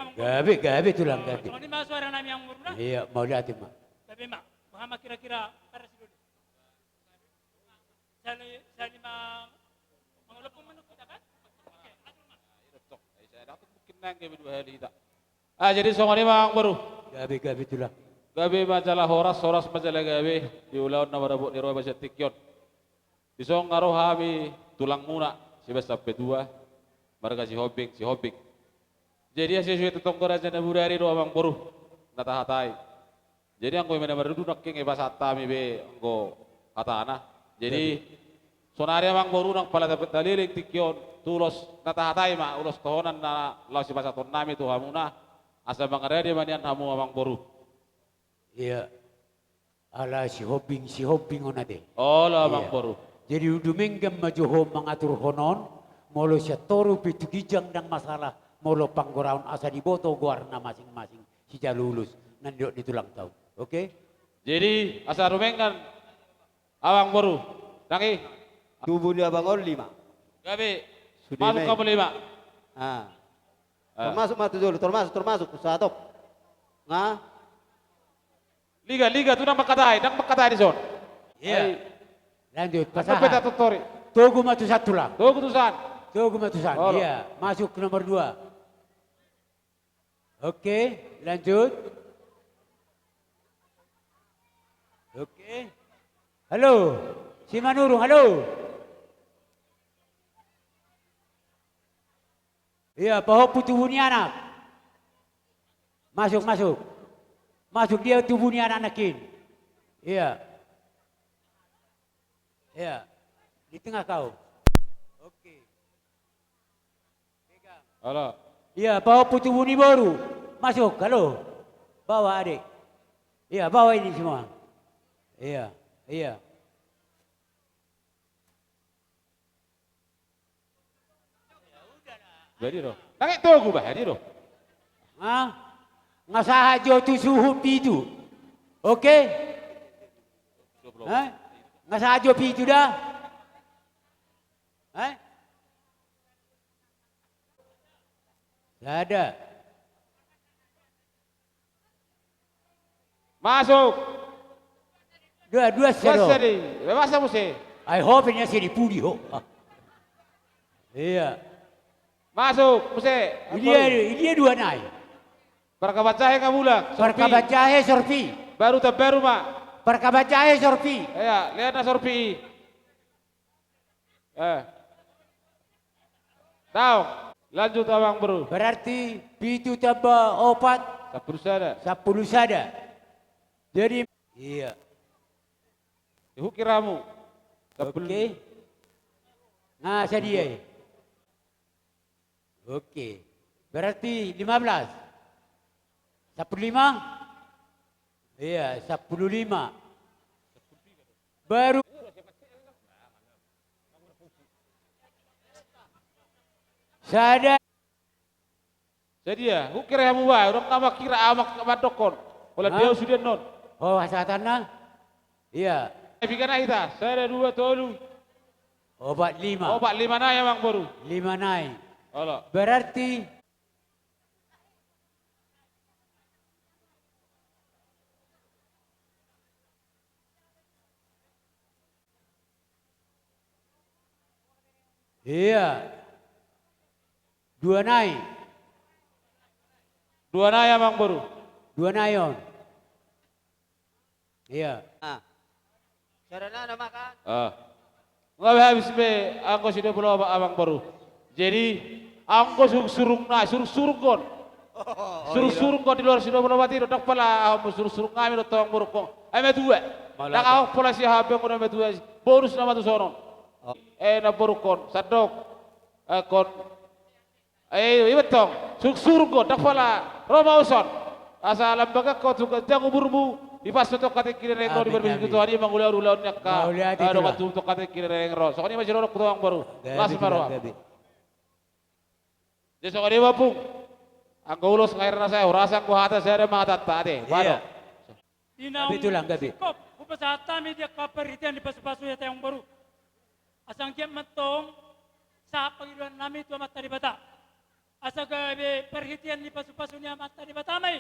kamang Gabi tulang gabi. Soalnya mas suara nami yang murna. Iya, mau lihat mak. Gabi mak. Muhammad kira-kira para si dulu. Sali ma mengelopong manuk kita kan? Oke, atur mak. Saya dapat mungkin nang gabi 2 hari tak. Jadi songoni mang baru. Gabi tulang. Gabi majalah horas majalah gabi diulaun nama rabuk ni roh baca tikyon. Disong ngaruh hami tulang muna si sampai 2. Marga si hobing. Jadi asyik suatu tongkor aja naburari doa mang boruh nata hatai. Jadi angko yang mana duduk king ebas hatta mi be angko hatana. Jadi sonaria mang boruh nang pala dapat daliling tikyon tulos nata hatai ma ulos tohonan na lau si basaton nami tu hamuna asa bangare dia manian hamu mang boruh. Iya. Ala si hobing onade. Oh lah mang boruh. Jadi udumengam majuho mengatur honon, molo siya toru pitu gijang dan masalah, molo panggoraun asa diboto guarna masing-masing si jalulus nandok di tulang tahun. Oke? Jadi asa rumengan awang boru. Nangi. Tubuh dia bangun 5. Gabi. Sudah Masuk naik. kamu 5. Termasuk matu dulu, termasuk satu. Nah, Liga tu nang makatai di zon. Iya. Lanjut Peta pasahan. tutori. Togu matusan tulang. Tuh kutusan. Togu matusan. Oh, Iya. Masuk ke nomor 2. Oke, lanjut. Oke. Halo. Si Manurung, halo. Iya, bahwa tubuh ni anak. Masuk. Masuk dia tubuh ni anak-anakin. Iya. Iya. Di tengah kau. Oke. Pegang. Halo. Iya, bawa tubuh ni baru. Masuk, halo. Bawa adik. Iya, bawa ini semua. Iya. Jadi doh. Nangi tugu bah, jadi doh. Ngasaha jo tu suhu pitu. Oke? Ngasaha jo pitu dah. Ada. Masuk. Dua sero. Masa mesti. I hope ini sih dipudi ho. Iya. Masuk mesti. Ini dua naik. Perkabat jahe kamula. Perkabat jahe sorpi. Baru mak. Perkabat jahe sorpi. Iya, lihat na sorpi. Tahu. Lanjut abang bro. Berarti pitu tambah 4. 10 sada. 10 sada. Jadi iya. Hukiramu. Oke. Nah, dia. Oke. Berarti 15. 15? Iya, 15. Baru sada. Jadi ya, hukira yang muai, orang nama kira amak madokon. Oleh dia sudah non. Oh, hasatanna? Iya. Bikana kita, saya ada 2 tolu. Obat 5. Obat 5 naik emang baru. 5 naik. Halo. Berarti iya. 2 naik. 2 naik emang baru. 2 nayon. Iya. sarana nama kan? Nggak habis be, aku sudah belum abang baru. Jadi, aku surung kon. Surung kon di luar sudah belum mati. Dok pala, aku surung kami dok tawang baru kon. Ame 2. Nak aku pola si HP kon ame 2. Bonus nama tu sono. Na baru kon, sadok. Kon. Iya betul. Surung kon, dok pala. Roma uson. Asal lembaga kau juga jangan burbu. Di pas untuk kata kiri rengro di berbisik itu hari menguliah ulah nyakka. Ada waktu untuk kata kiri rengro. Soalnya masih orang ketuang baru. Las baru. Jadi soalnya wapung. Angka ulus ngairna saya rasa ku hata saya ada mata tadi. Baru. Itulah gabi. Kop, upasata media kaparitian di pasu-pasu ya tayong baru. Asang kiam matong sa pagirian namin itu amat tari bata. asa gabe perhitian ni pasu-pasu ni amata di batamai.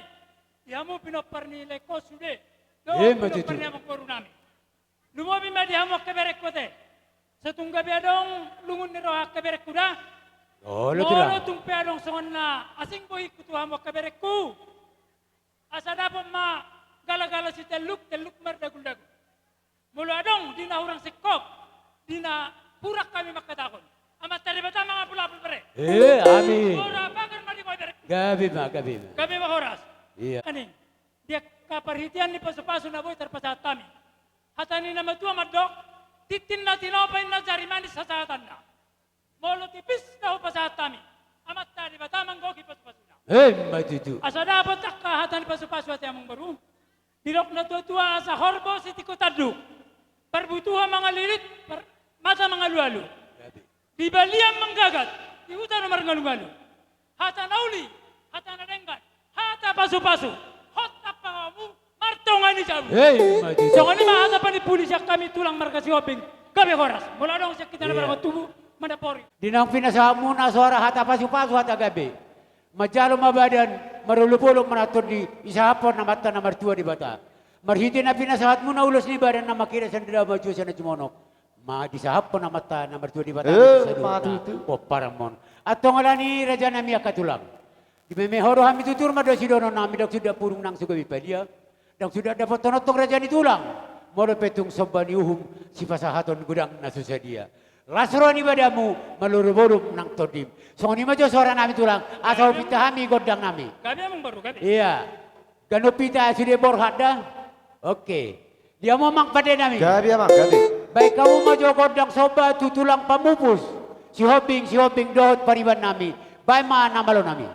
Dihamu pinopar ni leko sude. Do pinopar ni amok baru nami. Lumobi ma dihamu keberek kote. Setungga biadong lungun ni roha keberek kuda. Molo tung piadong songon na asing bohi kutu hamu keberek ku. Asa dapat ma gala-gala si teluk merdagul-dagul. Mulu adong dina urang sekok. Dina purak kami makatakon. Amat tadi bata mga pula-pul pare. Amin. Ora bagan mali ko berek. Gabi ma. Gabi ma horas. Iya. Kaning dia kaparhitian ni pasu-pasu na boy terpasat kami. Hatani na matua madok. Titin na tinopay na jarimani sa satan na. Molo tipis na upasat kami. Amat tadi bata manggoki pasu-pasu na. Matutu. Asa dapat tak hatani pasu-pasu at among baru. Dilok na tua sa horbo si tikutaduk. Perbutuhan mga lilit, mata mga lualu. Di baliang menggagat, di hutan nomor ngalu-ngalu. Hata nauli, hata nadenggat, hata pasu-pasu, hota pangamu, martongan ni jabu. Jangan ni mahata pa ni pulis yang kami tulang markasi hoping. Kami horas, mula dong siya kita na barang tubuh, mandapori. Dinang pinasamu na suara hata pasu-pasu hata gabi. Majalo mabadan, marulupulong manatur di isahapon na mata na martua di bata. Marhiti na pinasahat mo na ulos ni badan na makira sa nila maju sa na jumonok. Ma disahapon na mata na martua di bata. Paramon. At tongala ni Raja nami akatulang. Di memehoro kami tutur mado si dono nami dak sudah purung nang sugawi padia. Dak sudah dapat tonotong Raja ni tulang. Moro petung sobani uhum si pasahaton gudang na susadia. Lasro ni badamu maluru-buru nang todim. So ni majo suara nami tulang asal pita kami godang nami. Gabi among baru gabi. Iya. Gano pita sudah borhada. Oke. Dia mau mang pada nami. Gabi amang gabi. Baik kamu majo godang soba tutulang pamupus. Si hoping dohot pariban nami. Baik mana malo nami.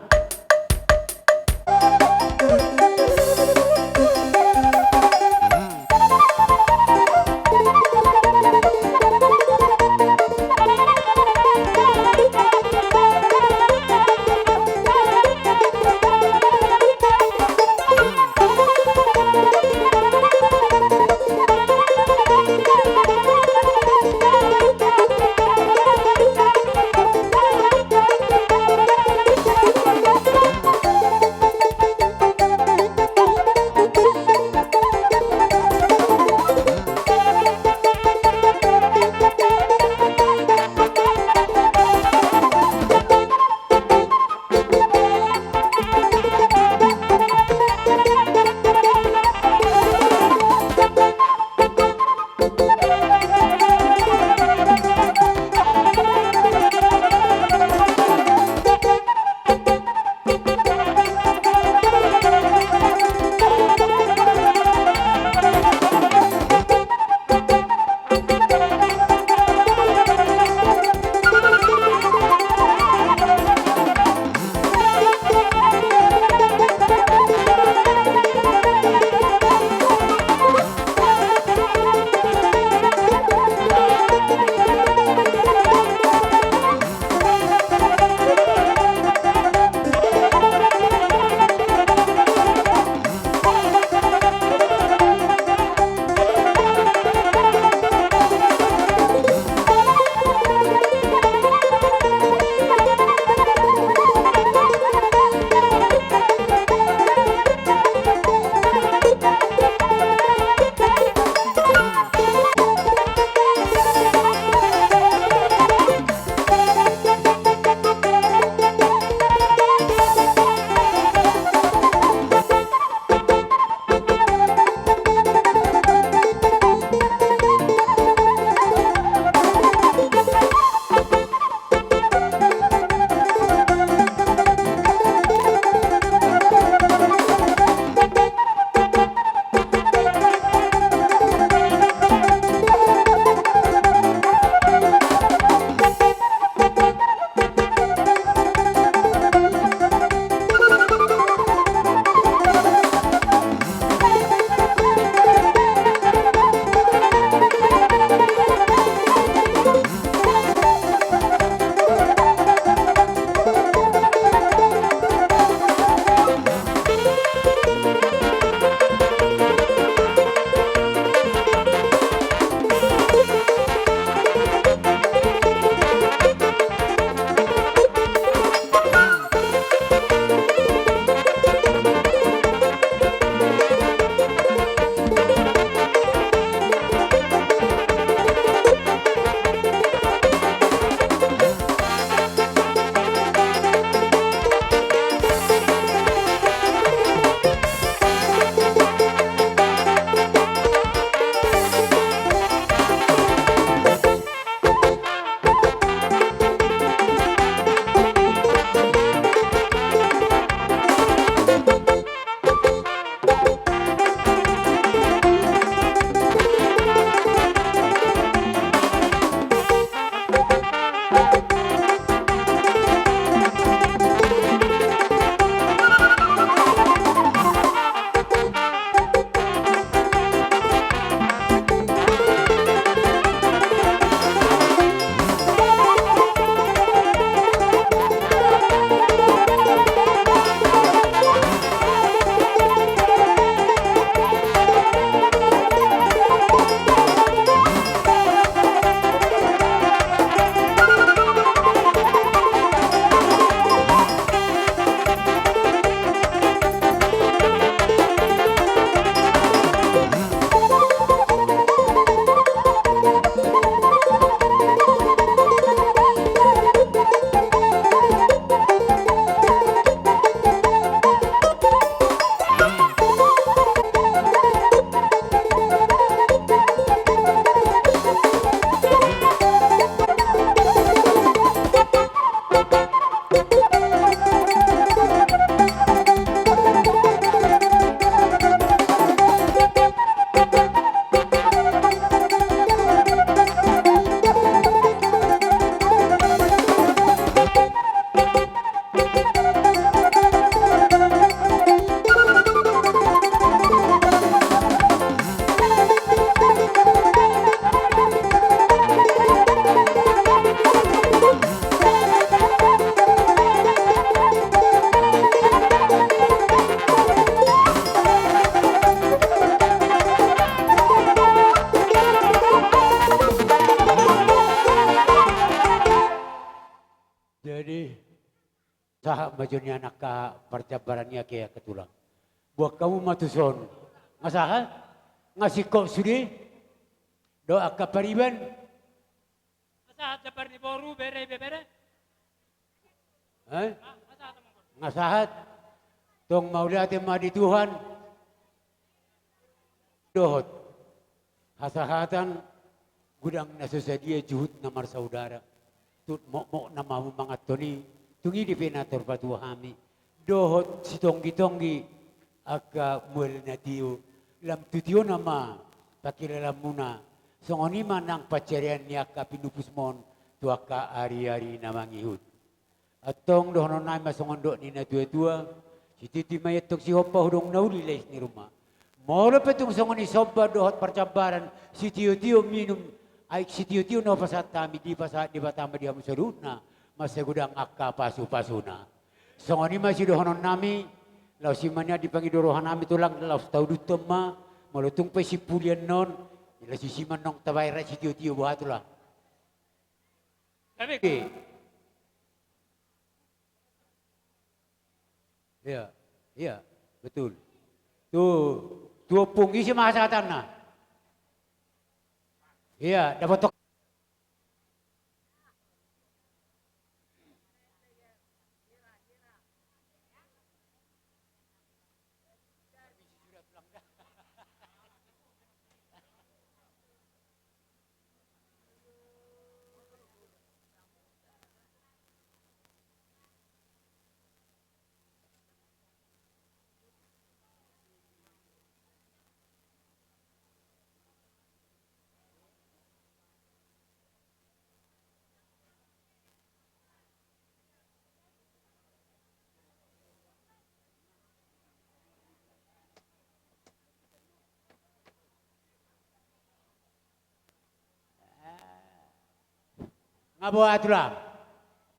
majunya anak ka percabarannya kaya ketulang. Buat kamu matuson. Ngasahan? Ngasih kok sudi? Doa kapariban? Masahat dapat di boru bere. Ngasahat? Tong maulati madi Tuhan. Dohot. Hasahatan gudang nasasadia juhud namar saudara. Tut mok na mau mangat toni. Tungi di penator patuha kami. Dohot si tonggi aga muel na tiyo. Lam tutyo nama pakilalam muna. Songoni manang pacarian niya ka pinupus mon. Tua ka ari-ari na mangihud. Atong dohonon na masongondo ni na tua-tua. Si titi mayat tong si hopa hudong naulilays ni rumah. Mula pa itong songoni soba dohot percabaran. Si tiyo-tiyo minum. Ay si tiyo-tiyo no pasat kami di pasat di batama di hamusadut na. Masagudang akka pasu-pasuna. Songoni masih dohonon nami. Lau si manya dipangidorohan nami tulang. Lau setau dutom ma. Malutung pa si pulian non. Ila si siman nong tabayra si tiyo-tiyo buhat tulang. Tapi Iya, betul. Tuh punggi si mahasatan na. Iya, dapat tok. Ngabuhat tulang.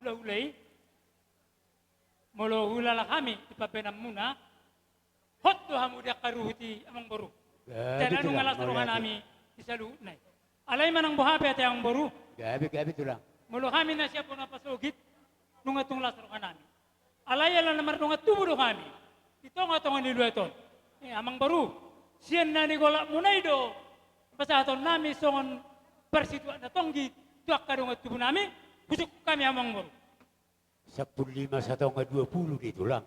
ulay, molo hulala kami, ipapenam muna, hot do hamu dia karuhuti amang baru. Dan anu ngalas turungan kami, isalu nai. Alay manang buhape at ang baru. Gabi tulang. Molo kami na siya po napasugit, nung atong las turungan kami. Alay ala namar nung atubo do kami. Ito nga itong anilueton. Amang baru, siyan na ni golak munay do. Basta aton nami songon persituan na tonggi, tuak kadong atubo nami, busuk kami amang baru. 15 sa taong 20 dito lang.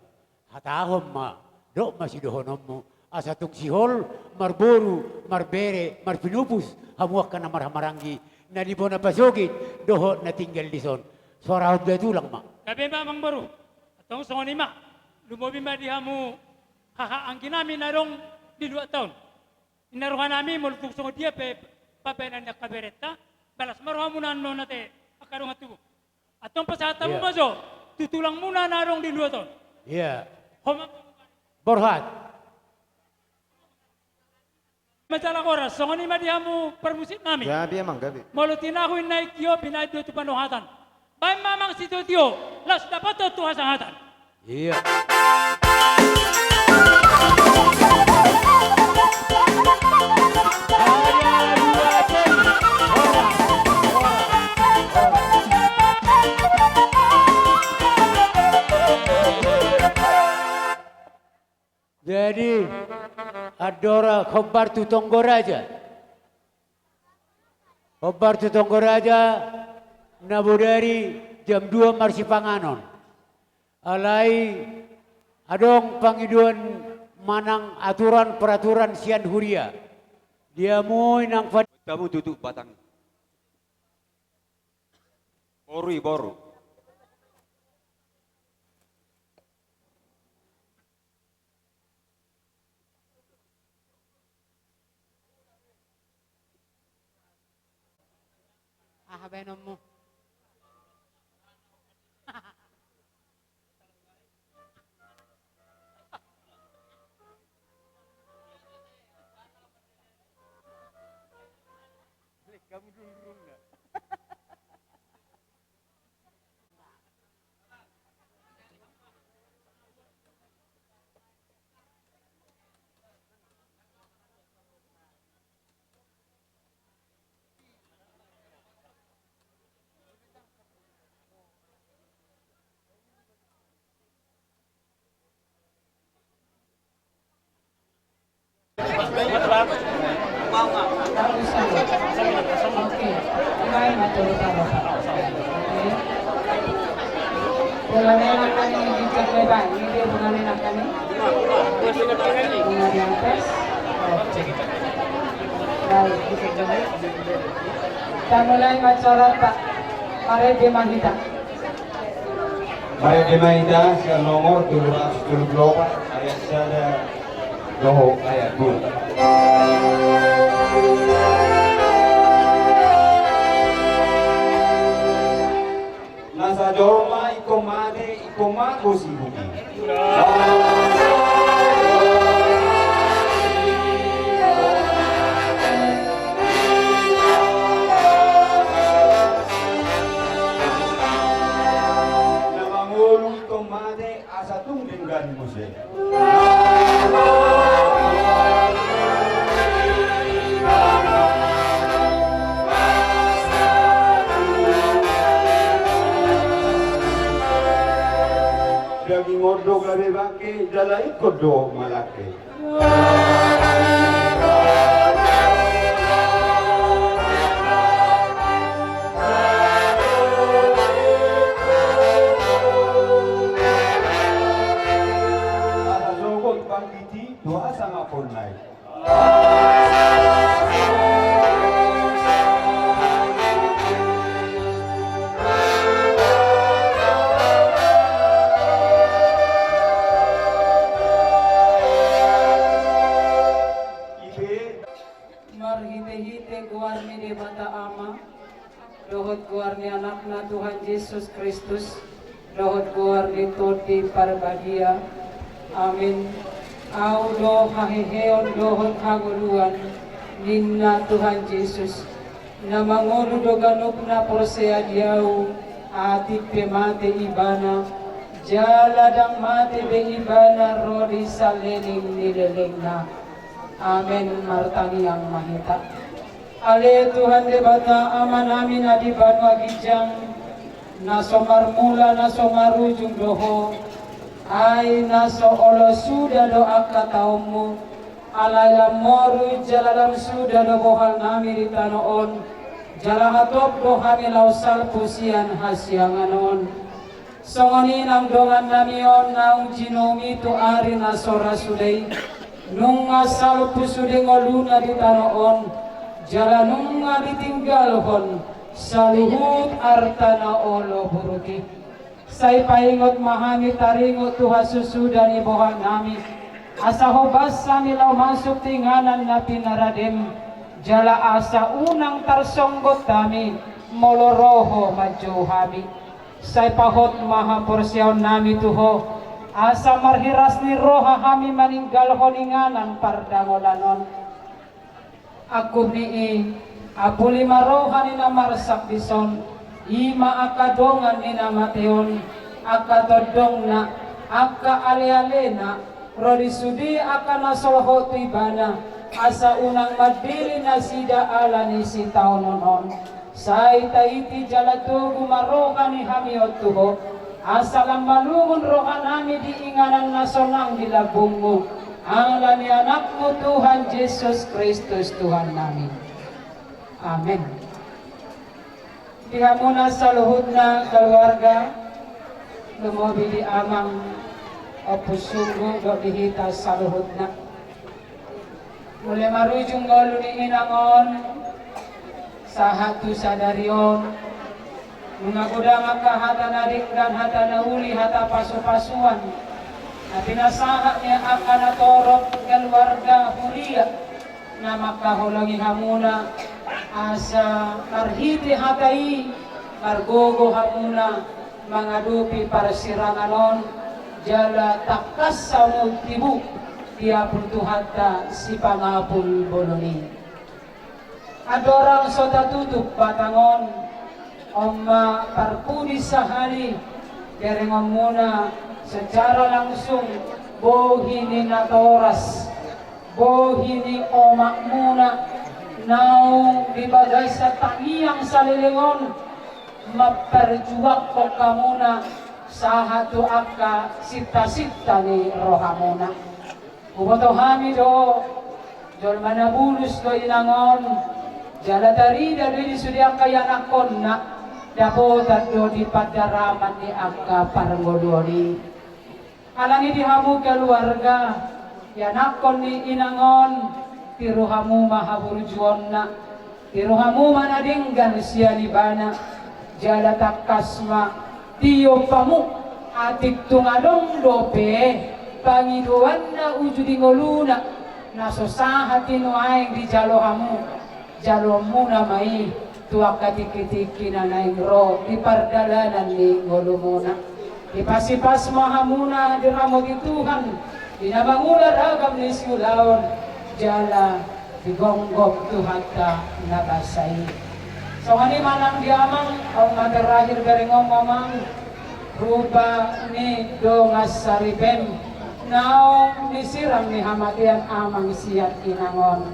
Hatahom ma, do masih dohonom mo. Asa tong sihol, marboru, marbere, marpinupus, hamuak ka na marhamaranggi, na di po napasugit, doho na tinggal dison. Sorahod na lang ma. Gabi ba amang baru? Atong songon ima, lumobi ba di hamu hahaangkin namin narong di 2 taon. Inaruhan namin, mulutong songon dia papenan niya kabereta, balas maruhan muna no nate, akarong atubo. Atong pasata mo maso, tutulang muna narong di 2 taon. Iya. Borhat. Masalah oras, songon ima di hamu permusik namin. Gabi emang gabi. Mulutin ako yung naik tiyo, pinay do tu panuhatan. Bay mamang si tiyo, las dapat to tuha sangatan. Iya. Jadi adora khobar tu Tonggoraja. Khobar tu Tonggoraja nabudari jam 2 marsi panganon. Alai adong pangiduan manang aturan peraturan sian huria. Dia moy nang Kamu duduk batang. Boru. Ah, benom mo. Kamu dulu enggak? Tak usah. Okey. Baik, matur utama. Bunga kami dicek lebar. Ini dia bunga kami. Bunga di atas. Baik, kita mulai acara Pak. Mari Demahita. Mari Demahita, sa nomor 224, ayat sada loho ayat 2. Nasa Joma ikomade ikomago sibuki. Namangulu ikomade asatung dengan musik. Daging ordog labe bangke, dala ikut do malake. Asa sogo ipangkiti, doa sama ponai. Marhite-hite guarni di bata ama, dohot guarni anakna Tuhan Yesus Kristus, dohot guarni toti parbagia, amin. Au do haheheon dohot haguluan, ninna Tuhan Yesus, namangolu doganupna porsea diau, ati pemate ibana, jaladang mate be ibana rodi saleling nilelengna. Amin martani yang mahita. Ale Tuhan debata aman amin adi banwa gijang naso marmula naso marujung doho ai naso olo sudah doa kataumu alailam moru jalalam sudah do bohal nami di tanoon jalahatop dohami lausal pusian hasyanganon songoni nang dongan namion naung jinomi tu ari naso rasudai nung asal pusude ngoluna di tanoon jala nunga ditinggalhon saluhut artana olo buruki say paingot mahami taringot tuha susudani bohang nami asa hobas sami law masuk tinganan na pinaradem jala asa unang tarsonggot kami moloroho majuhami say pahot maha porsyaon nami tuho asa marhiras ni roha kami maninggal honinganan pardangolanon aku nii apuli maroha ni namarsak bison ima akadongan ni namateon akatodong na aka ale-alena rodi sudi aka nasolho tibana asa unang madiri na sida ala ni si taononon say taiti jalatugu maroha ni hamiot tuho asalam malungun roha nami diinganan nasonang dilabungmu ala ni anakmu Tuhan Yesus Kristus Tuhan nami. Amin. Dihamuna sa luhod na keluarga lumobi di amang opusunggo do dihita sa luhod na muli marujung ngolu ni inangon sa hatu sa darion mga gudang ka hata nadik dan hata nauli hata pasu-pasuan na pinasaha niya akan natorok keluarga huria na makahulungi hamuna asa marhiti hatai margogo hamuna mangadupi para siranganon jala takas sa multibu dia puntuhata si pangapul boloni adorang sota tutup patangon Oma parpudi sahali kerengong muna secara langsung bohini natoras bohini omak muna naung dibagay sa tangiyang salilingon maperjuak ko kamuna sa hatu akka sita-sita ni rohamuna uboto hami do Jol mana bulus do inangon. Jala tarida do di sudia kaya nakon na. Dapotan do di padaraman ni angka parngodori. Alangi dihamu keluarga. Ya nakon ni inangon. Tiruhamu mahaburjuon na. Tiruhamu manadinggan siya libana. Jala takasma. Tiyo pamu. Atik tungalong dope. Panginuan na ujudi ngoluna nasosaha tinuaing di jalohamu jalomu na mai tuak katikitiki na naing ro di pardalanan ni ngolumuna di pasipas mahamuna di ramo di Tuhan di nabangula ragam ni siulaon jala di gonggong Tuhan ka nabasay so hani manang diamang ang materahir dari ngomong rupa ni dongas sariben naong disiram ni hamatian amang siyat inangon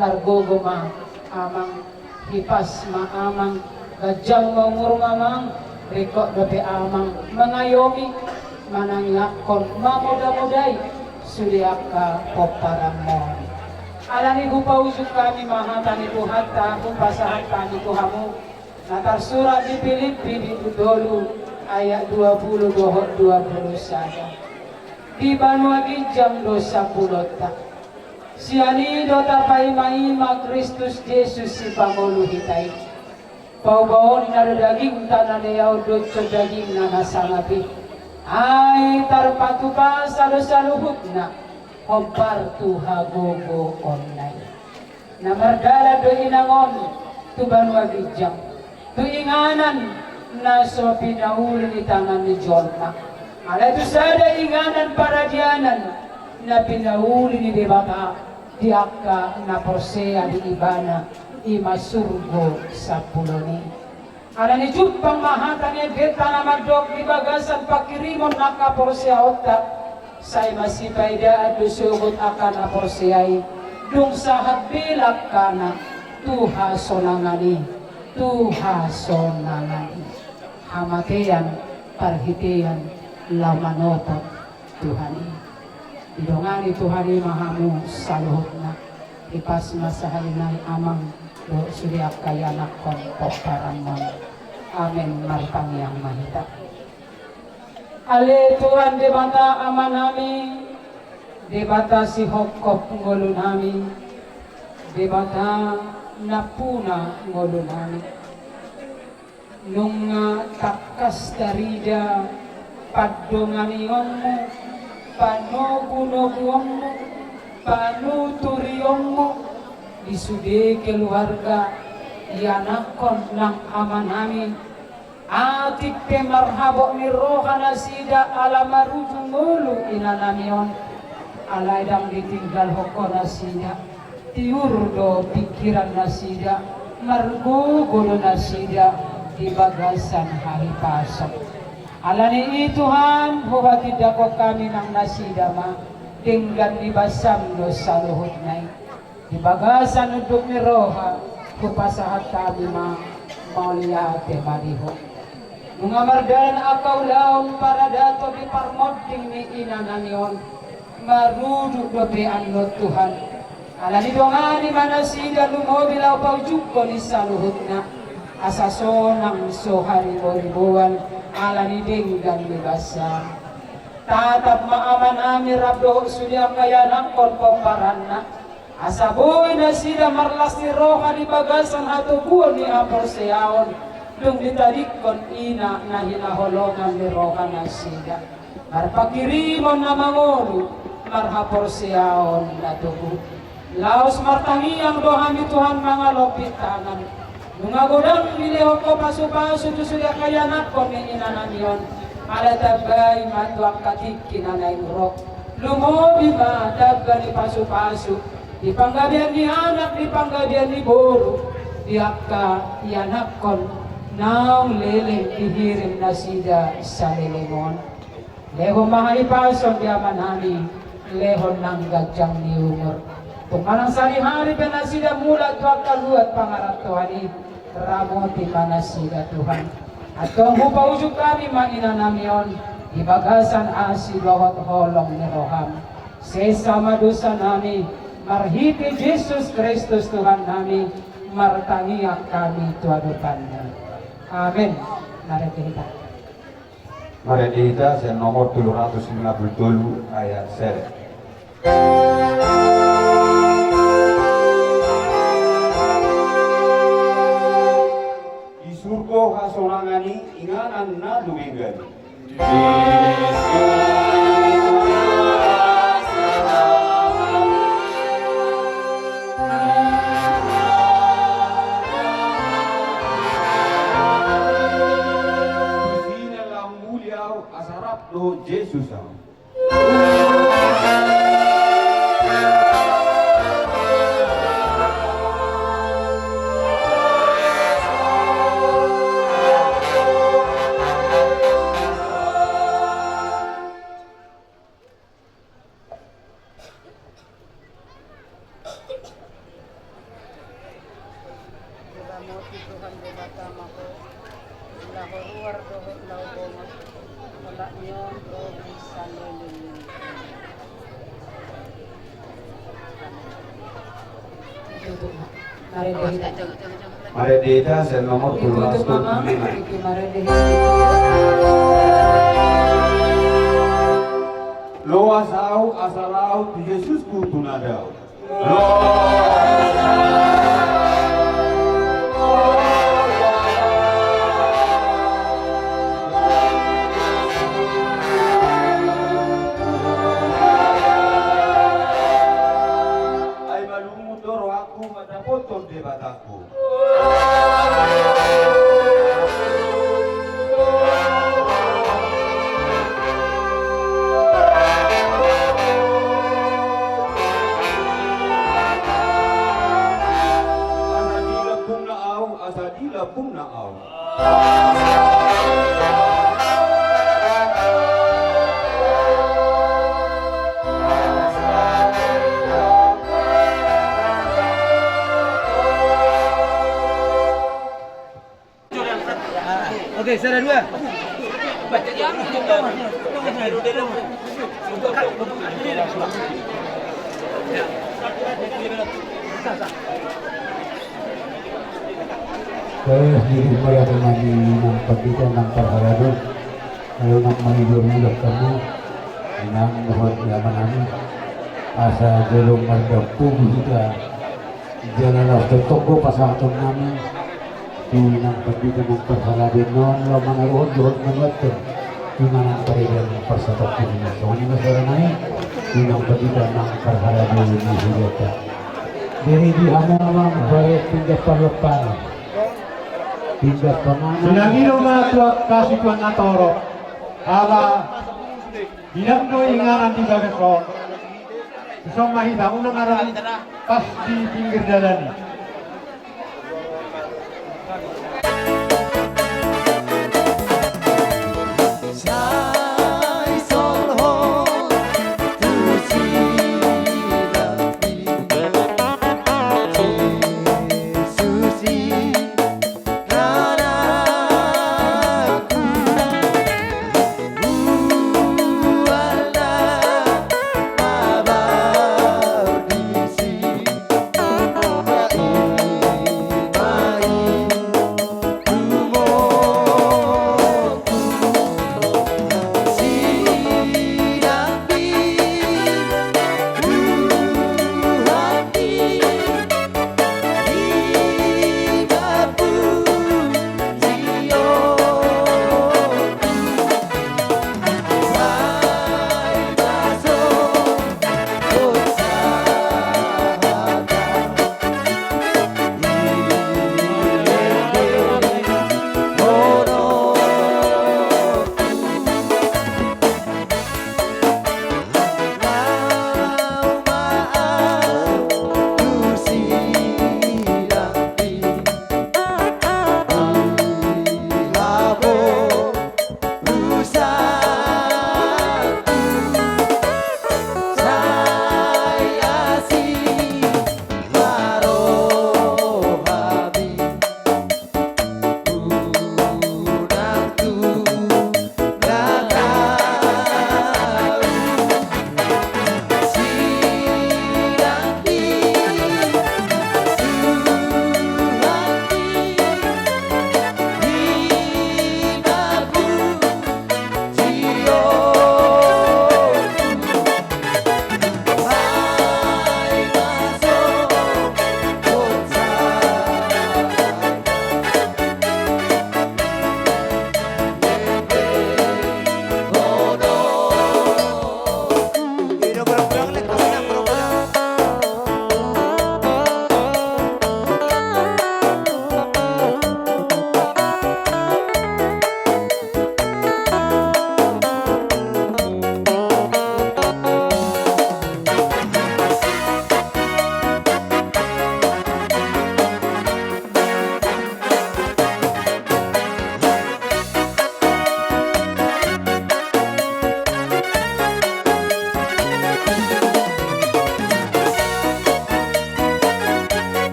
largogoma amang hipas maamang gajang maumur mamang rikok dope amang mengayomi mananglakon mamuda-muday sudiaka poparamon alani gupausuk kami mahatani Tuhatta kumpasahatani Tuhamu natar surat di Filipi di Udolu ayat 20 21 di Banuagi jam dosa pulota. Siani dota paima Kristus Yesus si pangulu hitai. Pau-baon na daging tanah leau doco daging na nasangapi. Ay tarpatupa sa luhuk na kompar tuha gogo online. Namardala do inangon tu Banuagi jam. Tu inganan na so pinahuli ni tangan ni Jonna. Ada itu sada inganan para dianan na pinahuli ni debata diaka na porsea di ibana ima surgo sa puloni. Ada ni jupang mahatan ni beta na magdok di bagasan pakirimon naka porsea otak say masipay da at sugot akan na porseay dung sahat bilak kana tuha sonangani hamatian parhitian lamanotot Tuhani idongani Tuhani mahamu saluhut na ipas masahalinay amang do suriak kaya nakon poparamon amin martang yang mahita ale Tuhan debata aman nami debata si hokop ngolun nami debata napuna ngolun nami nung takas darida padonganiyongmu panogunoguongmu panuturiyongmu disude keluarga yanakon ng ama namin atik te marhabok ni rohana sida alamarujung mulu inanamion alaydang ditinggal hoko na sida tiurdo pikiran na sida margugulo na sida di bagasan hari pasok alani Tuhan huwag dako kami ng nasidama tinggan ni basam no sa luhod na di bagasan udok ni roha kupasahat kami mauliate mariho mga mardalan akaw laong para dato di parmoding ni inananion maruduk dobe anot Tuhan alani dongani manasida lumobilaw paujuk ko ni sa luhod na asasonang sohari boribuan alani dinggan libasa tatap maaman ami rabdo sudia kaya nangkon poparanna asaboy na sida marlas ni roha di bagasan ato buwan ni apor seaon dung ditadikon ina na hinaholongan ni roha na sida marpakirimon na mangolu marhapor seaon na tuku laos martangiang dohami Tuhan mga lopit tangan mga godang miliho ko pasu-pasu tu sudah kaya nakon ni inananion ala tabay matuak katik kinanay urok lumobi ba tabga ni pasu-pasu di panggabian ni anak di panggabian ni boro di akka yanakon naong leleng ihirim na sida sa lelengon leho mahaipason di amanani lehon ng gadyang ni umur tumanang sari-hari penasida mula tuak kaluat pangarap Tuhan ramoti manasida Tuhan atong hupaujuk kami mainanamion ibagasan asi bawat holong ni roham sesama dosa nami Marhiti Yesus Kristus Tuhan kami, martangiak kami Tuhan depannya. Amin. Mari kita. Mari kita saya nomor 757 ayat 1. Di surga hasolangani inganan na duminggani. Asarap Jesus. Mari dita saya nomor 775. Lo asau asalau di Yesus ku tunadau. Lo ay malumut doro aku madapotol de bataku. Asadila pun naau. Oke, saya ada dua. Saya sendiri mulai temani nang pagkita ng parhaladon. Ngayon ang mangidur mulak kami nang buhat yaman namin. Asa jalong magdampu kita jalan toko pasaton namin. Di nang pagkita ng parhaladon noon lo mangaroon doon manwatan. Di nang paridan ng pasatok kita. So ano na sa ranay? Di nang pagkita ng parhaladon ni Hideta. Diri di hamo naman balik pindah parlepan. Sinangino na tuwag kasituan na toro. Ala, bilang do ingaran di bagason. Isong mahita, unang araw pas di pinggir jalan.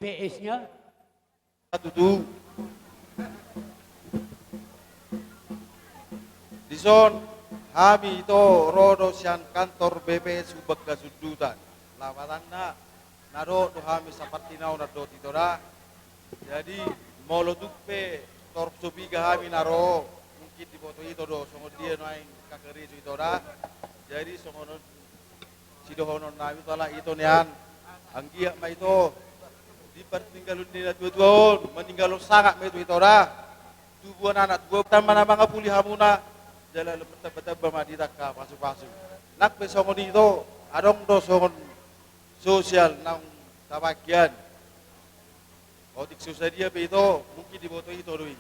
BPS-nya Tutu. Dison, kami itu rodosian kantor BPS Subagga Sudutan. Lawatanna nado do kami seperti nau nado titora. Jadi molo tukpe torp subiga kami naro mungkin di foto itu do songo dia naik kakeri itu titora. Jadi songo sidohonon nami tola itu nian anggia ma itu di pertinggalun nila tuon meninggalun sangat me itu itora tubuhan anak dua tambah nama ngapuli hamuna jalan lemet bermadita ka pasu-pasu nak besongon itu adong do songon sosial nang tabagian otik susah dia pe itu mungkin di foto itu doi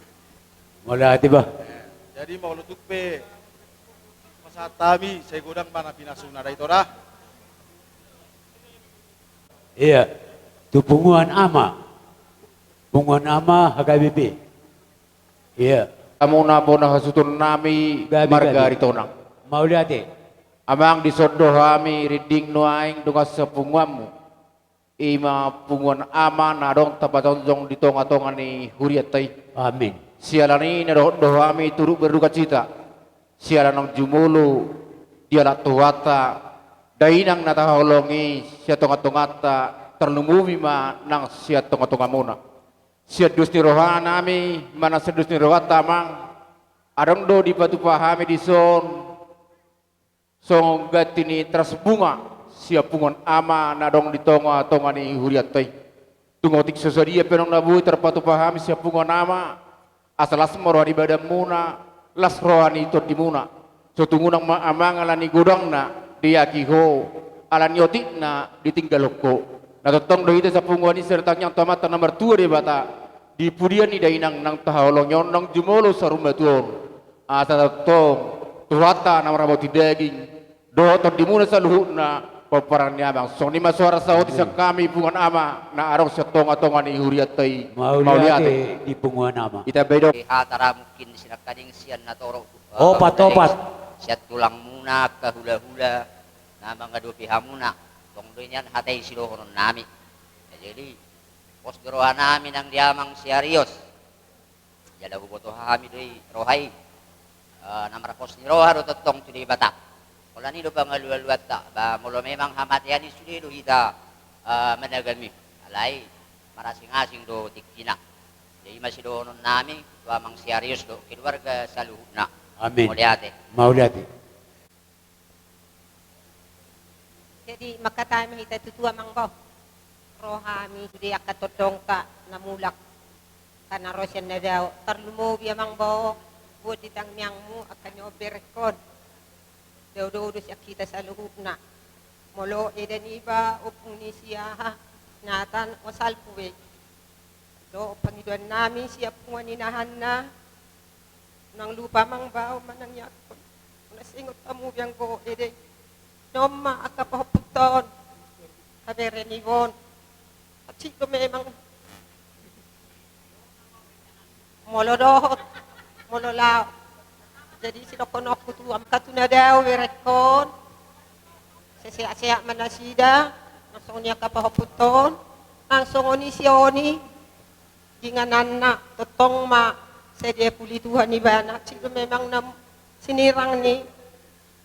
mulai tiba jadi mau lutuk pe masatami saya godang mana pinasuna da itora iya tu punguan ama HKBP iya kamu napona hasutun nami margaritonang mau lihat amang disodoh kami riding nuaing dunga sepunguamu ima punguan ama nadong tapatonjong di tonga-tonga ni huriatai amin sialani nadong doh kami turut berduka cita sialanang jumulu dialah tuwata dainang nataholongi sia tonga-tongata terlumumi ma nang sia tonga-tonga muna sia dusni rohana nami mana sedusni rohata mang adong do di batu pahami di son song gatini teras bunga sia pungon ama nadong di tonga-tonga ni huriatai tungotik sesadia penong nabui terpatu pahami sia pungon ama asalas moro di badan muna las rohani to di muna so tungunang ma amang alani godang na diakiho alani otik na ditinggaloko natotong do ite sa punguani serta yang tamat nomor 2 di bata di pudian ni dainang nang taholong yon nang jumolo sa rumbatuon asa totong tuwata nang raboti daging do to dimuna sa luhuna paparan ni abang song ni masuara sa oti sa kami pungan ama na arong sa tonga-tonga ni huriatay mauliate di punguan ama ita bedo atara mungkin sinakaning sian na toro opat siat tulang muna kahula-hula na mga dupi hamuna tong niyan hatay silohonon nami jadi pos gerohan namin ang diamang siarios jada buboto kami doy rohay namara pos ni roha ro totong tudi bata wala ni do pangalualuat ta ba molo memang hamatian isudi do hita managalmi alay marasing-asing do tikina jadi masih dohonon nami diamang siarios do keluarga saluhuna amin mauliate jadi makatami hita tutua mangbo rohami sudi akatotong ka namulak kana rosyan na daw tarlumo biya mangbo buat ditang miyangmu akan nyoberekod daw siya kita sa luhub na molo edan iba upung ni siya natan wasal puwe do pangiduan namin siya punganinahan na nang lupa mangbaw manang yakon nasingot tamu biyang ko edan Noma akapahuputon kabere ni Von at siko memang molodohot mololaw jadi sinokonok kutu am katuna daw werekon sesea manasida langsung niya kapahuputon langsung oni sioni ginganan na totong ma sedya pulituhan ni bana siko memang sinirang ni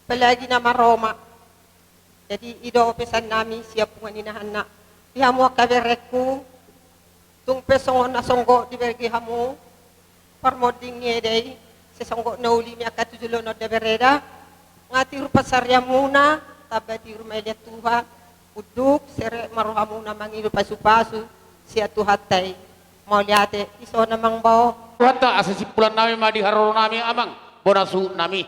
palagi na maroma jadi ido pesan nami siap punganinahan na ihamu kabereku tung pesongon na songgo dibergi hamu parmoding ngedey sesonggo na uli mi akatujulo no debereda ngatiru pasarya muna tabatiru mailet tuha uduk sere maruhamu na mangilu pasu-pasu siya tuhatay mauliate iso namang bao Wata asa sipulan nami madi haroro nami amang bonasu nami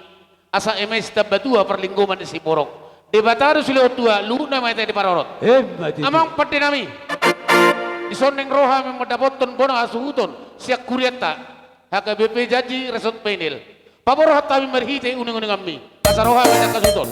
asa emes tabatua perlingkuman si borok di bataru silo tua lu na mai di parorot amang pati nami di soneng roha memadapoton bona asuhuton siak kurieta haka BP jaji resort penil pabor hatta mi merhite uning-uning ammi asaroha medak kasuton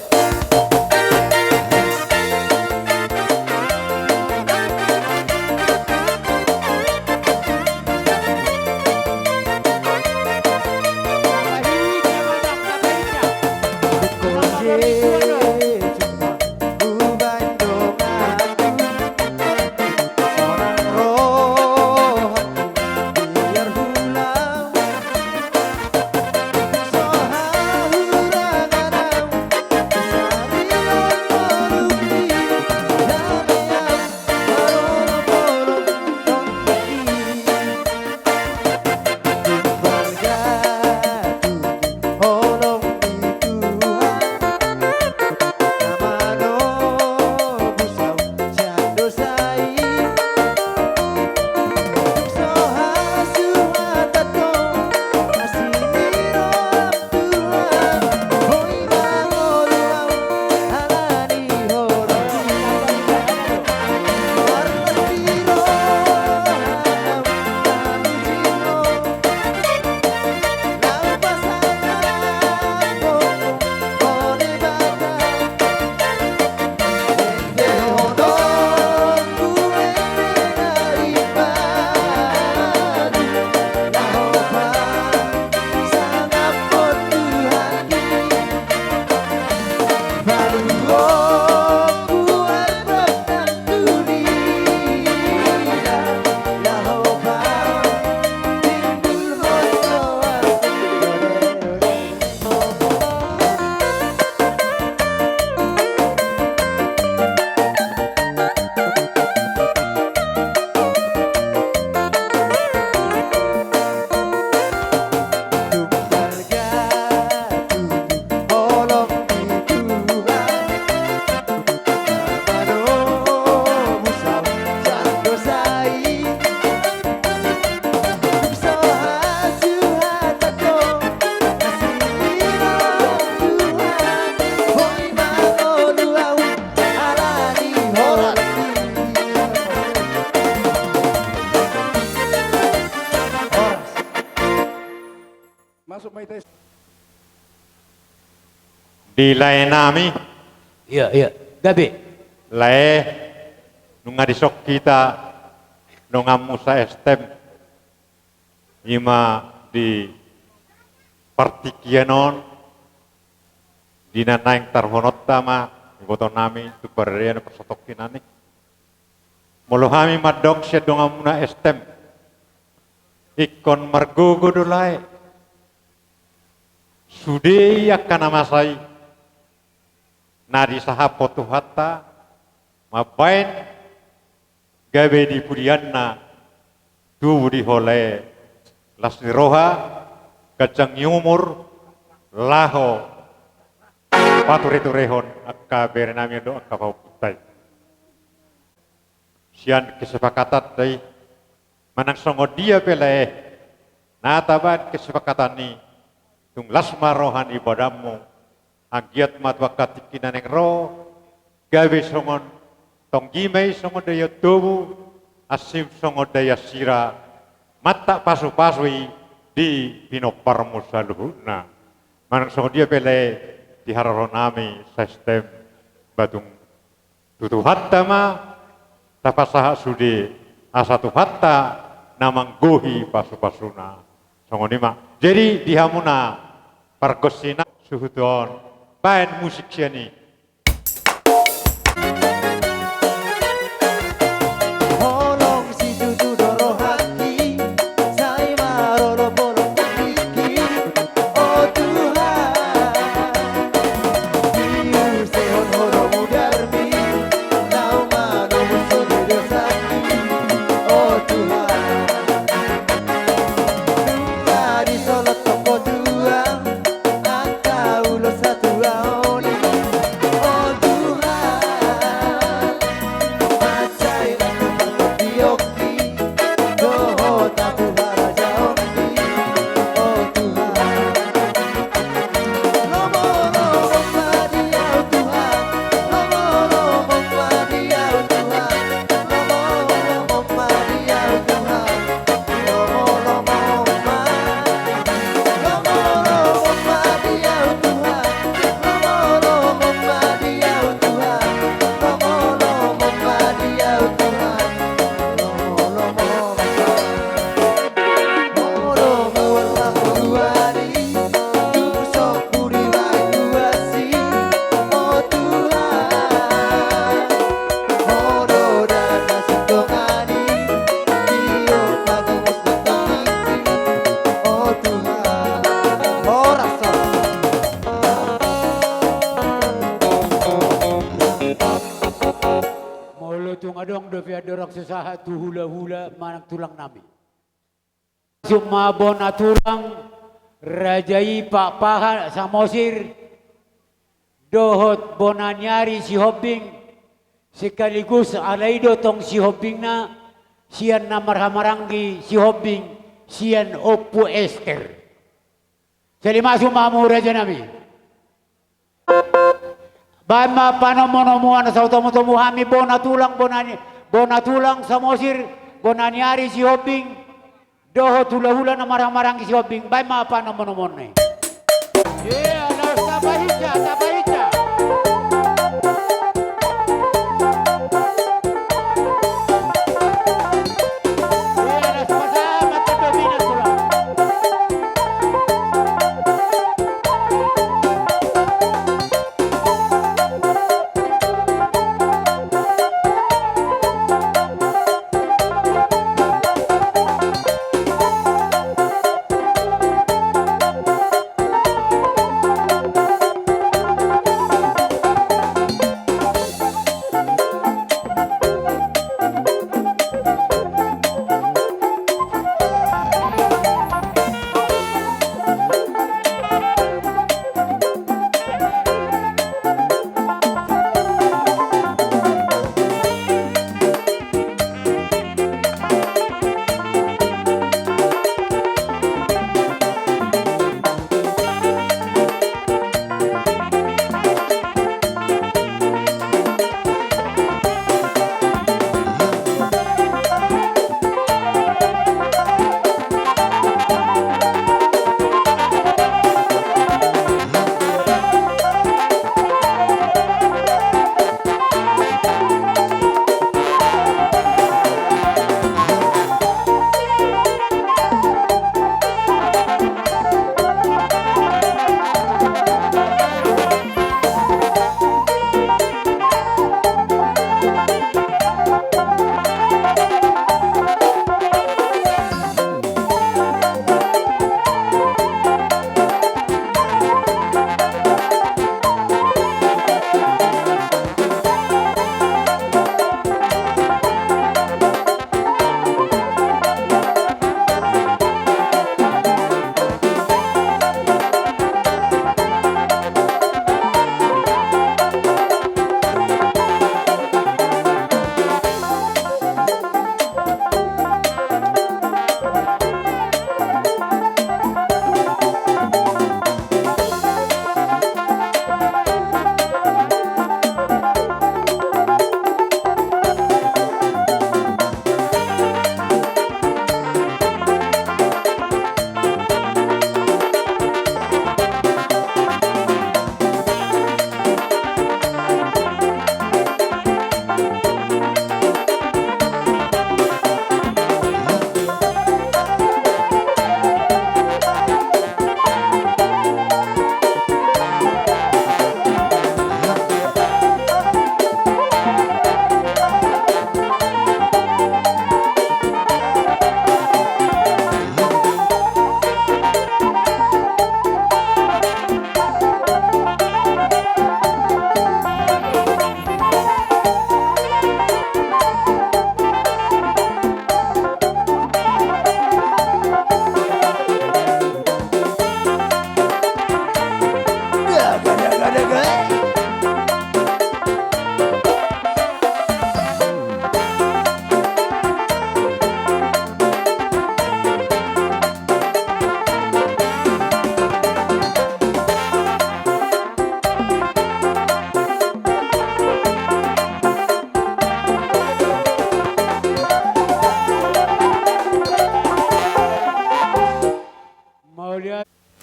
di lain nami iya gabe lae nunga disok kita nunga musa estem ima di partikianon di nanaing tarhonot tama iboto nami tu berdaya persotokinani molohami madok siya nunga muna estem ikon margogo dolai sudei akan namasai nadi sahapo tuhata mabain gawe di pudianna tu di hole lasni roha kacang yumur laho paturitu rehon akka berenami do akka pautai sian kesepakatan dari manang songo dia pele nataban kesepakatan ni tung lasma rohan ibadahmu agiat matwakat kinaneng ro gawe songon tong gimei songo daya tubu asim songo daya sira mata pasu-pasui di pinoparmu saluhuna manang songo dia pele di hararonami sistem batung tutu hatta ma tapasaha sudi asatu hatta namang gohi pasu-pasuna songo nima jadi dihamuna pargosina suhuton bain musik siani Holong si tutu doro hati saya maroro bolong memiliki oh Tuhan biu sehon horo mudarmi nau mano musuh dosaki oh Tuhan dari solot toko dua angka ulo satu aoni madong do via dorang sesaha tu hula-hula manak tulang nami. Cuma bona tulang rajai Pak Paha Samosir dohot bona nyari si Hobing sekaligus alaido tong si Hobing na sian na marhamaranggi si Hobing sian Oppo Esther. Jadi masuk mamu raja nami. Bama panomonomuan sa utomo-tomo hami bona tulang Samosir bona nyari si Hobing doho tula-hula na marang-marang si Hobing bama panomonomon ni. Yeah, alas tabahica.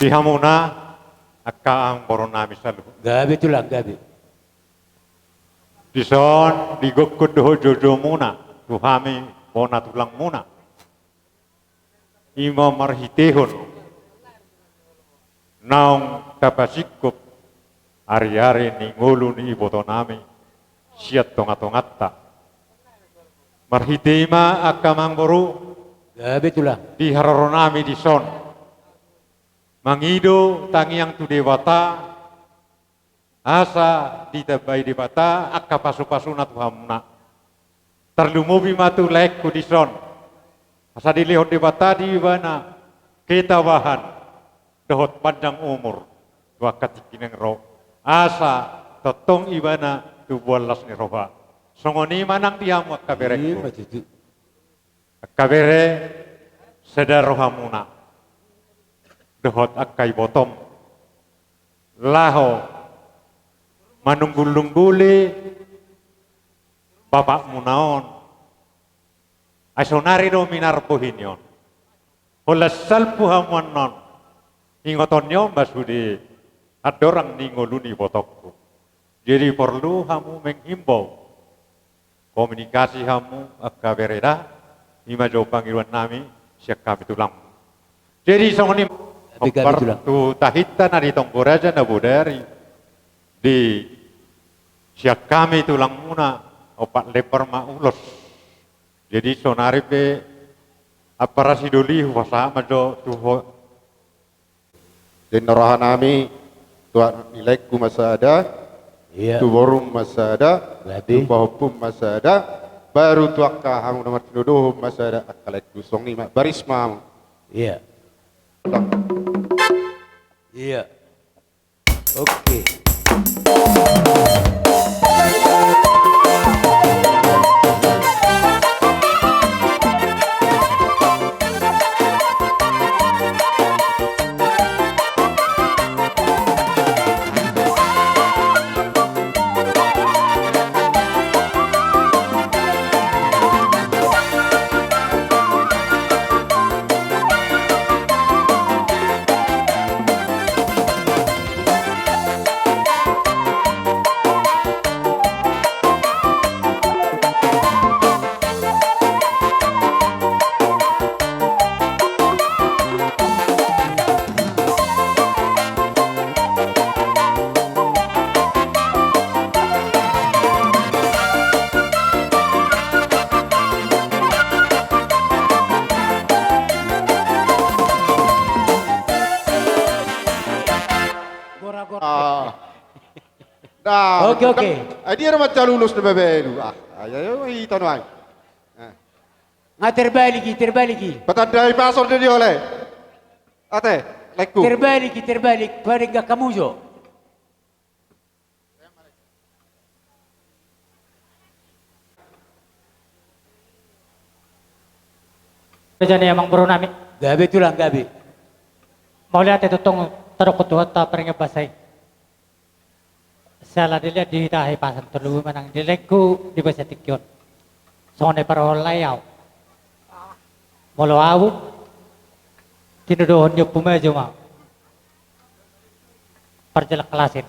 Dihamuna akaang boronami salu. Gabi tulang gabi. Dison digokod ho jojo muna tuhami bona tulang muna. Imo marhitehon naong tapasikup ari-ari ni ngulu ni ibotonami siat tongat-tongatta. Marhitema akamang boru gabi tulang diharoronami dison. Mangido tangiang tu dewata asa ditabai dewata akka pasu-pasuna tuhamna terlumubi matu lek kudison asa dilihon di batadi bana kita bahan dohot panjang umur dua katikineng ro asa totong ibana tu bolas ni roha songoni manang diamu kabereku kabere sedar rohamuna dohot akai botom laho manunggul-ungguli bapak munaon asonari do minar pohinyon holasal puhamuan non ingotonyo masudi adorang ningoluni botokku jadi perlu hamu menghimbau komunikasi hamu akabereda ima jo panggilan nami siak kami tulang jadi songoni tu tahita na di tonggoraja na budari di siak kami tulang muna opat lepar maulos jadi sonari pe aparasi doli wasa majo tuho dan narahan nami tuan nilaiku masada tu borum masada tu bahupum masada baru tuakka hamu nomor tuduh masada akalaiku songi barisma iya iya oke Oke. Dia macam lulus na bebelu. Ayo ito nuai. Terbalik. Patadai pasor dia oleh. Ate, lekku. Terbalik. Pada enggak kamu jo. Jadi emang baru nami. Gabi tulang gabi. Mau lihat itu tong teruk kutuhat tak pernah basai. Salah dilihat di tahi pasan terlalu menang dilekku di bahasa tikyon. Sone para layau. Molo awu. Tinuduhon niyo pumejo ma. Perjelak kelasin.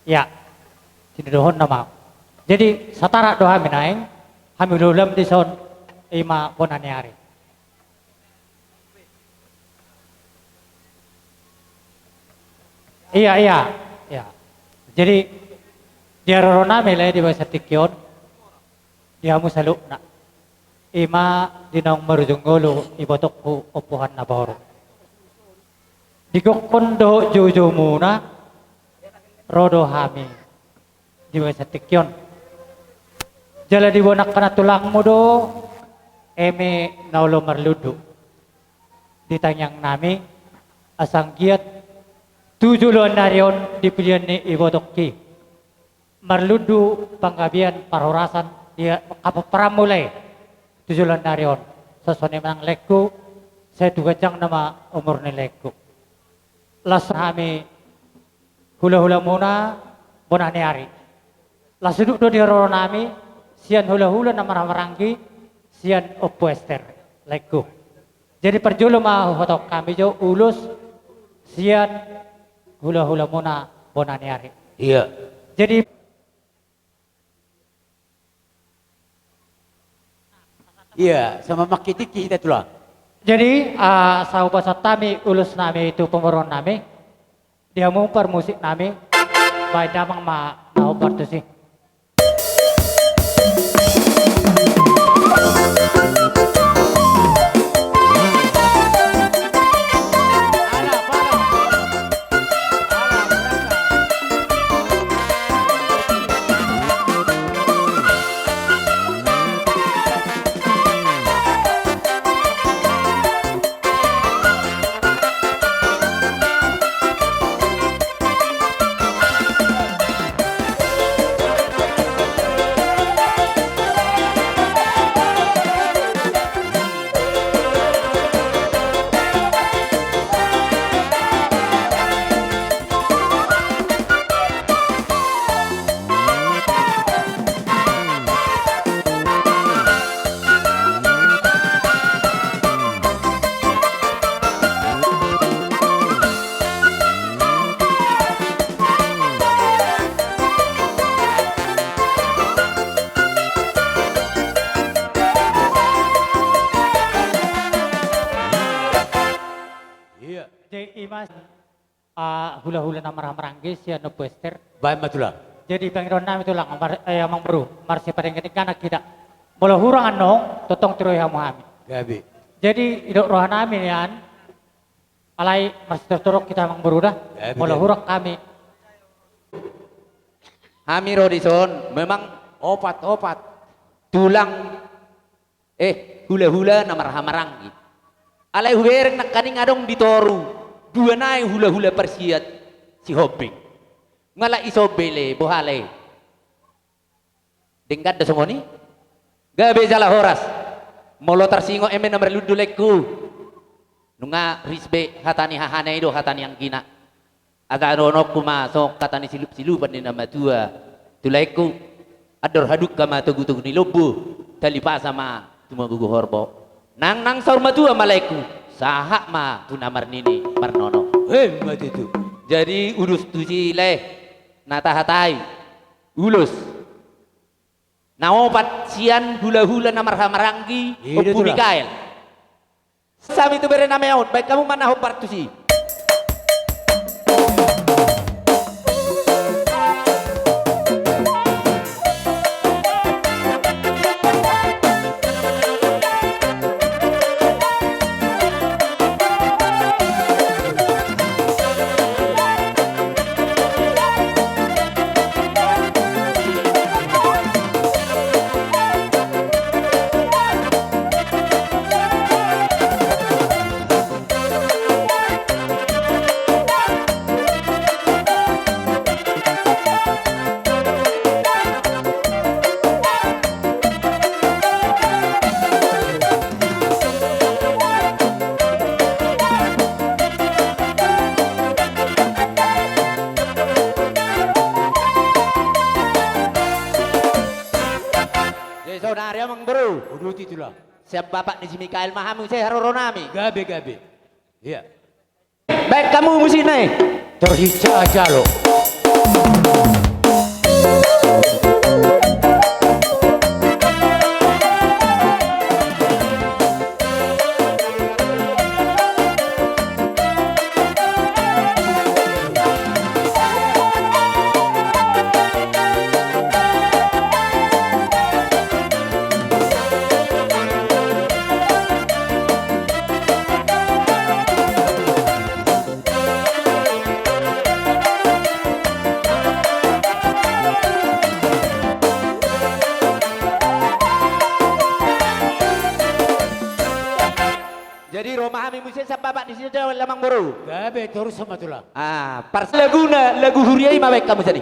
Ya. Tinuduhon nama. Jadi satara doa minaing. Hamilulam di son ima bonaniari. Iya. Jadi dia rorona mele di bahasa tikyon dia musaluk na ima dinang marujunggolo ibotokku opuhan na baro dikokondo jojo muna rodo hami di bahasa tikyon jala dibonak kana tulang mo do eme naulo marludu ditanyang nami asang giat 7 narion dipilihan ni ibodokki marludu panggabian parorasan dia kapapramulay 7 narion sasone mang lekku saya tugajang nama umur ni lekku las kami hula-hula muna bonani ari las duduk do di nami sian hula-hula nama maranggi sian opuester lekku jadi perjulu mah foto kami jo ulus sian hula-hula muna bonani ari. Iya. Jadi iya, sama makitiki kita tulang. Jadi sahabat kami ulus nami itu pemeron nami dia mau musik nami baik damang ma tahu partu sih. hula-hula na marang-maranggi siya no pwester. Baik matula. Jadi Panginoon namin ito lang, amang bro, marsi pa rin kanak kita. Mula hurang anong, totong tiroy hamuhami. Gabi. Jadi idok rohan namin yan, alay marsi terturok kita amang bro dah. Mula hurang kami. Kami Rodison, memang opat-opat tulang hula-hula na marang-maranggi. Alay huwereng nakaning adong ditoru. Dua naay hula-hula persiat si Hobing. Ngala isobele bohale. Dengkat da songoni. Gabe jala horas. Molo tarsingo emen na merludulekku. Nunga risbe hatani hahanay do hatani ang gina. Aga ronok kumasok katani silup-silupan ni nama tua. Tulaiku ador haduk kama tugu-tugu ni lobu. Talipasa ma tumagugu horbo. Nang saur matua malaiku. Sahak ma tunamar nini parnono. Mati itu. Jadi urus tuji leh nata hatai ulus. Naopat sian hula-hula namar hamaranggi opu Mikael. Sami itu bere nameon baik kamu mana hopar tusi. Saudara mang bro, urut itulah. Siap bapak di sini Mikael mahamu saya haroronami. Gabe. Iya. Baik kamu mesti naik. Terhicca aja lo. Jadi Roma kami mesti siap bapak di sini jauh lamang baru. Gabe terus sama tulah. Pars lagu huriai ma baik kamu jadi.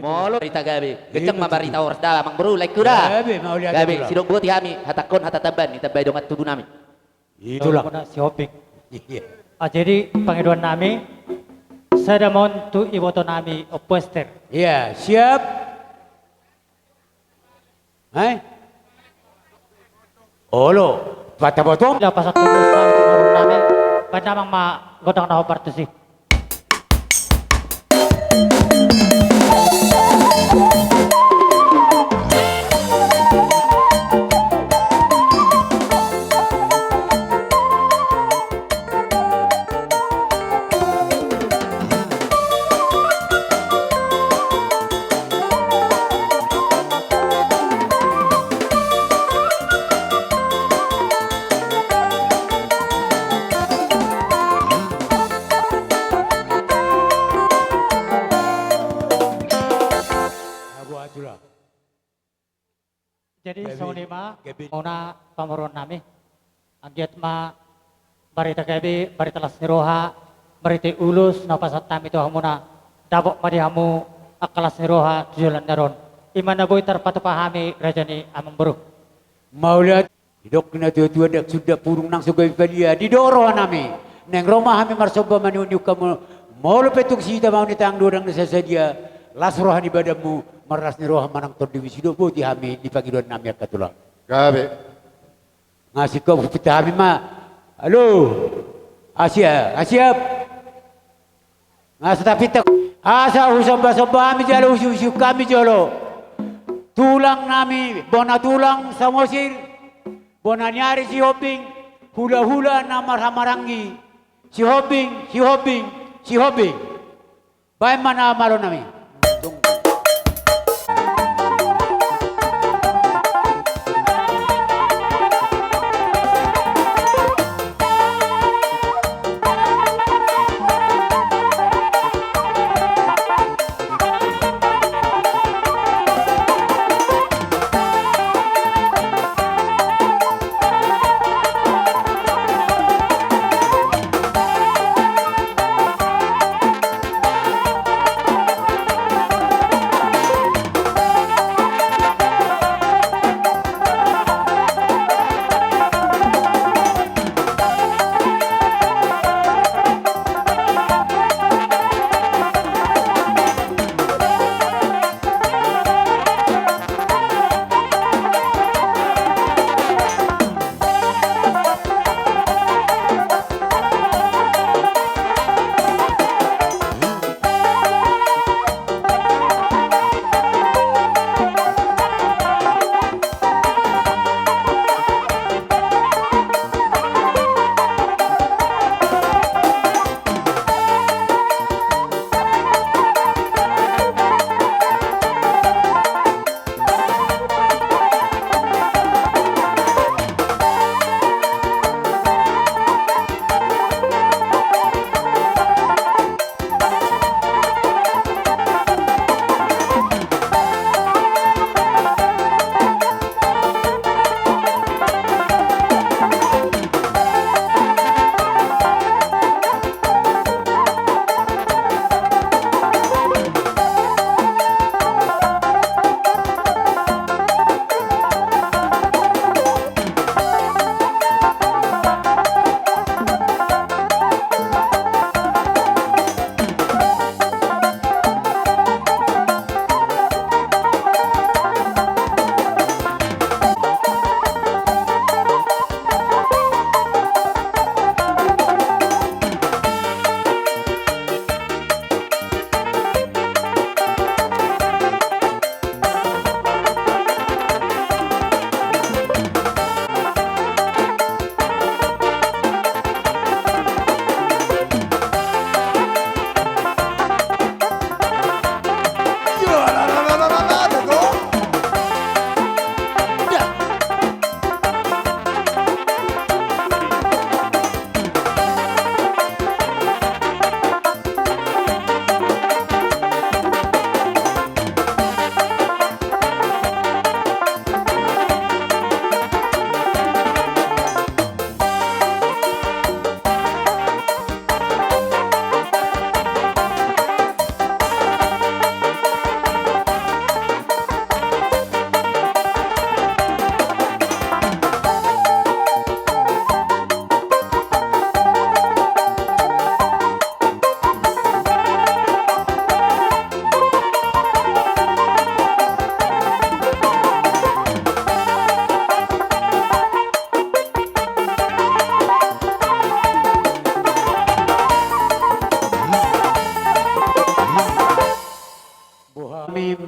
Molo berita gabe, geceng ma barita orda mang bro like kuda. Gabe mau lihat. Gabe sidok buat kami hatakon hatataban itabai dongat tubuh nami. Itulah si Hobing. Jadi Panginoon nami sada mon tu iboto nami opwester. Iya, siap. Hai. Olo, pata botong. Dapat satu tahun nami pada mang ma godang na hopar tu sih. Jadi song lima, muna pamoron nami, anggiat ma barita gabi, barita las niroha, barita ulus, napasat tami to hamuna, dabok madihamu, akalas niroha, tujulan naron. Iman na boy terpatupahami rajani amang buru. Maulat, hidok na tua dak sudah purung nang sugay palia, didoro nami. Neng Roma kami marsoba manunyuk kamu, mau lepetuk sida mau nitang dorang nasa saja, las rohan ibadamu, maras ni rohan manang terdiwi sidok bo di kami di pagi doan nami akatulang. Gabe. Ngasih kau kita kami ma, halo, Asia, Asia, ngasih tapi tak, asa usamba kami jalo usu kami jalo, tulang nami, bona tulang samosir, bona nyari si hoping, hula namar hamarangi, si hoping, baik mana malo nami.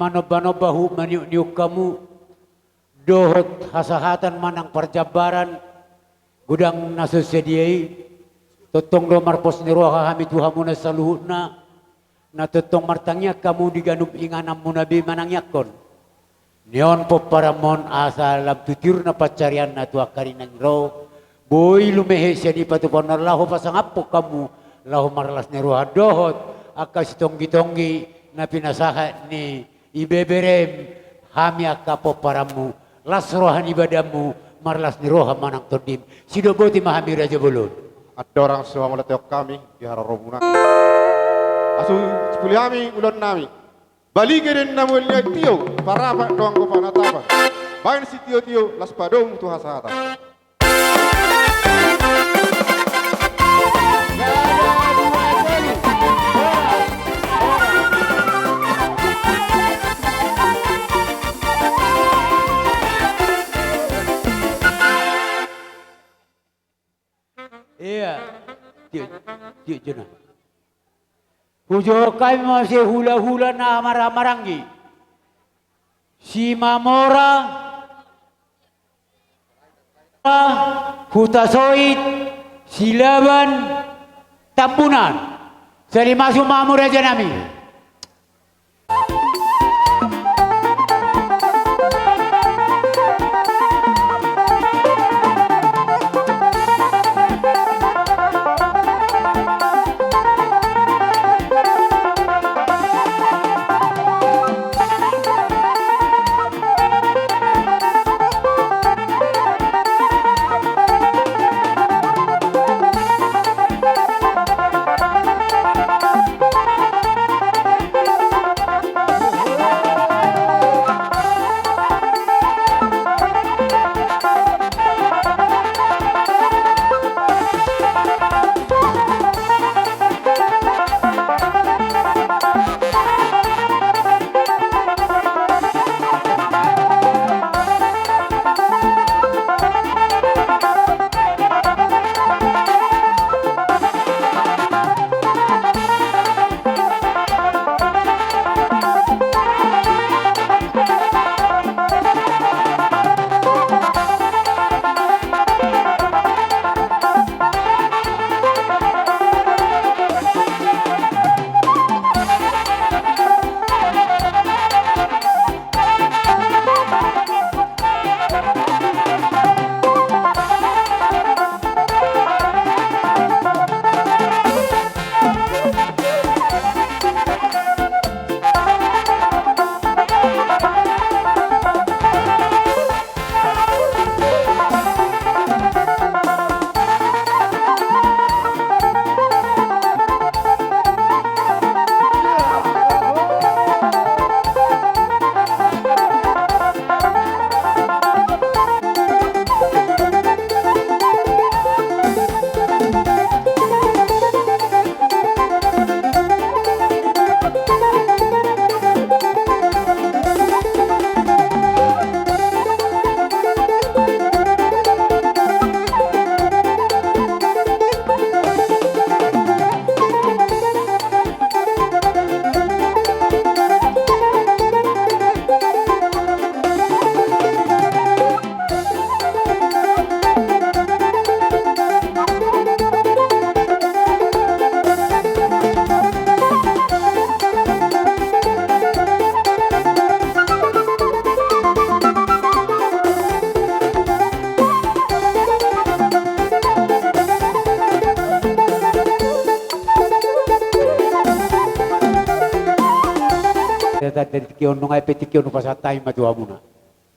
manoba-nobahu maniuk-niuk kamu dohot hasahatan manang perjabaran gudang nasosediai totong do marpos niroha hami tuhamu nasaluhna na totong martangnya kamu diganup inganam munabi manangyakon neon po paramon asa lam tutir na pacarian na tua karinan ro boy lumehe siya di patupon na laho pasangapo kamu laho marlas niroha dohot akas tonggi-tonggi na pinasahat ni ibeberem hami akapo paramu las rohan ibadamu marlas ni roha manang todim sidoboti mahami raja bulun ada orang sewa meleteok kami di harorobuna. Asu sepuluh kami ulon nami. Bali geden namu lihat tio para apa doang ko panatapa. Bain si tio las padom tu hasata. Iya, dia jenah. Pujo kami masih hula-hula na maranggi. Si Mamora, Hutasoid, Silaban, Tampunan. Seri masuk Mamur aja nami. Dari kion nungai peti kion pasatai matu amuna.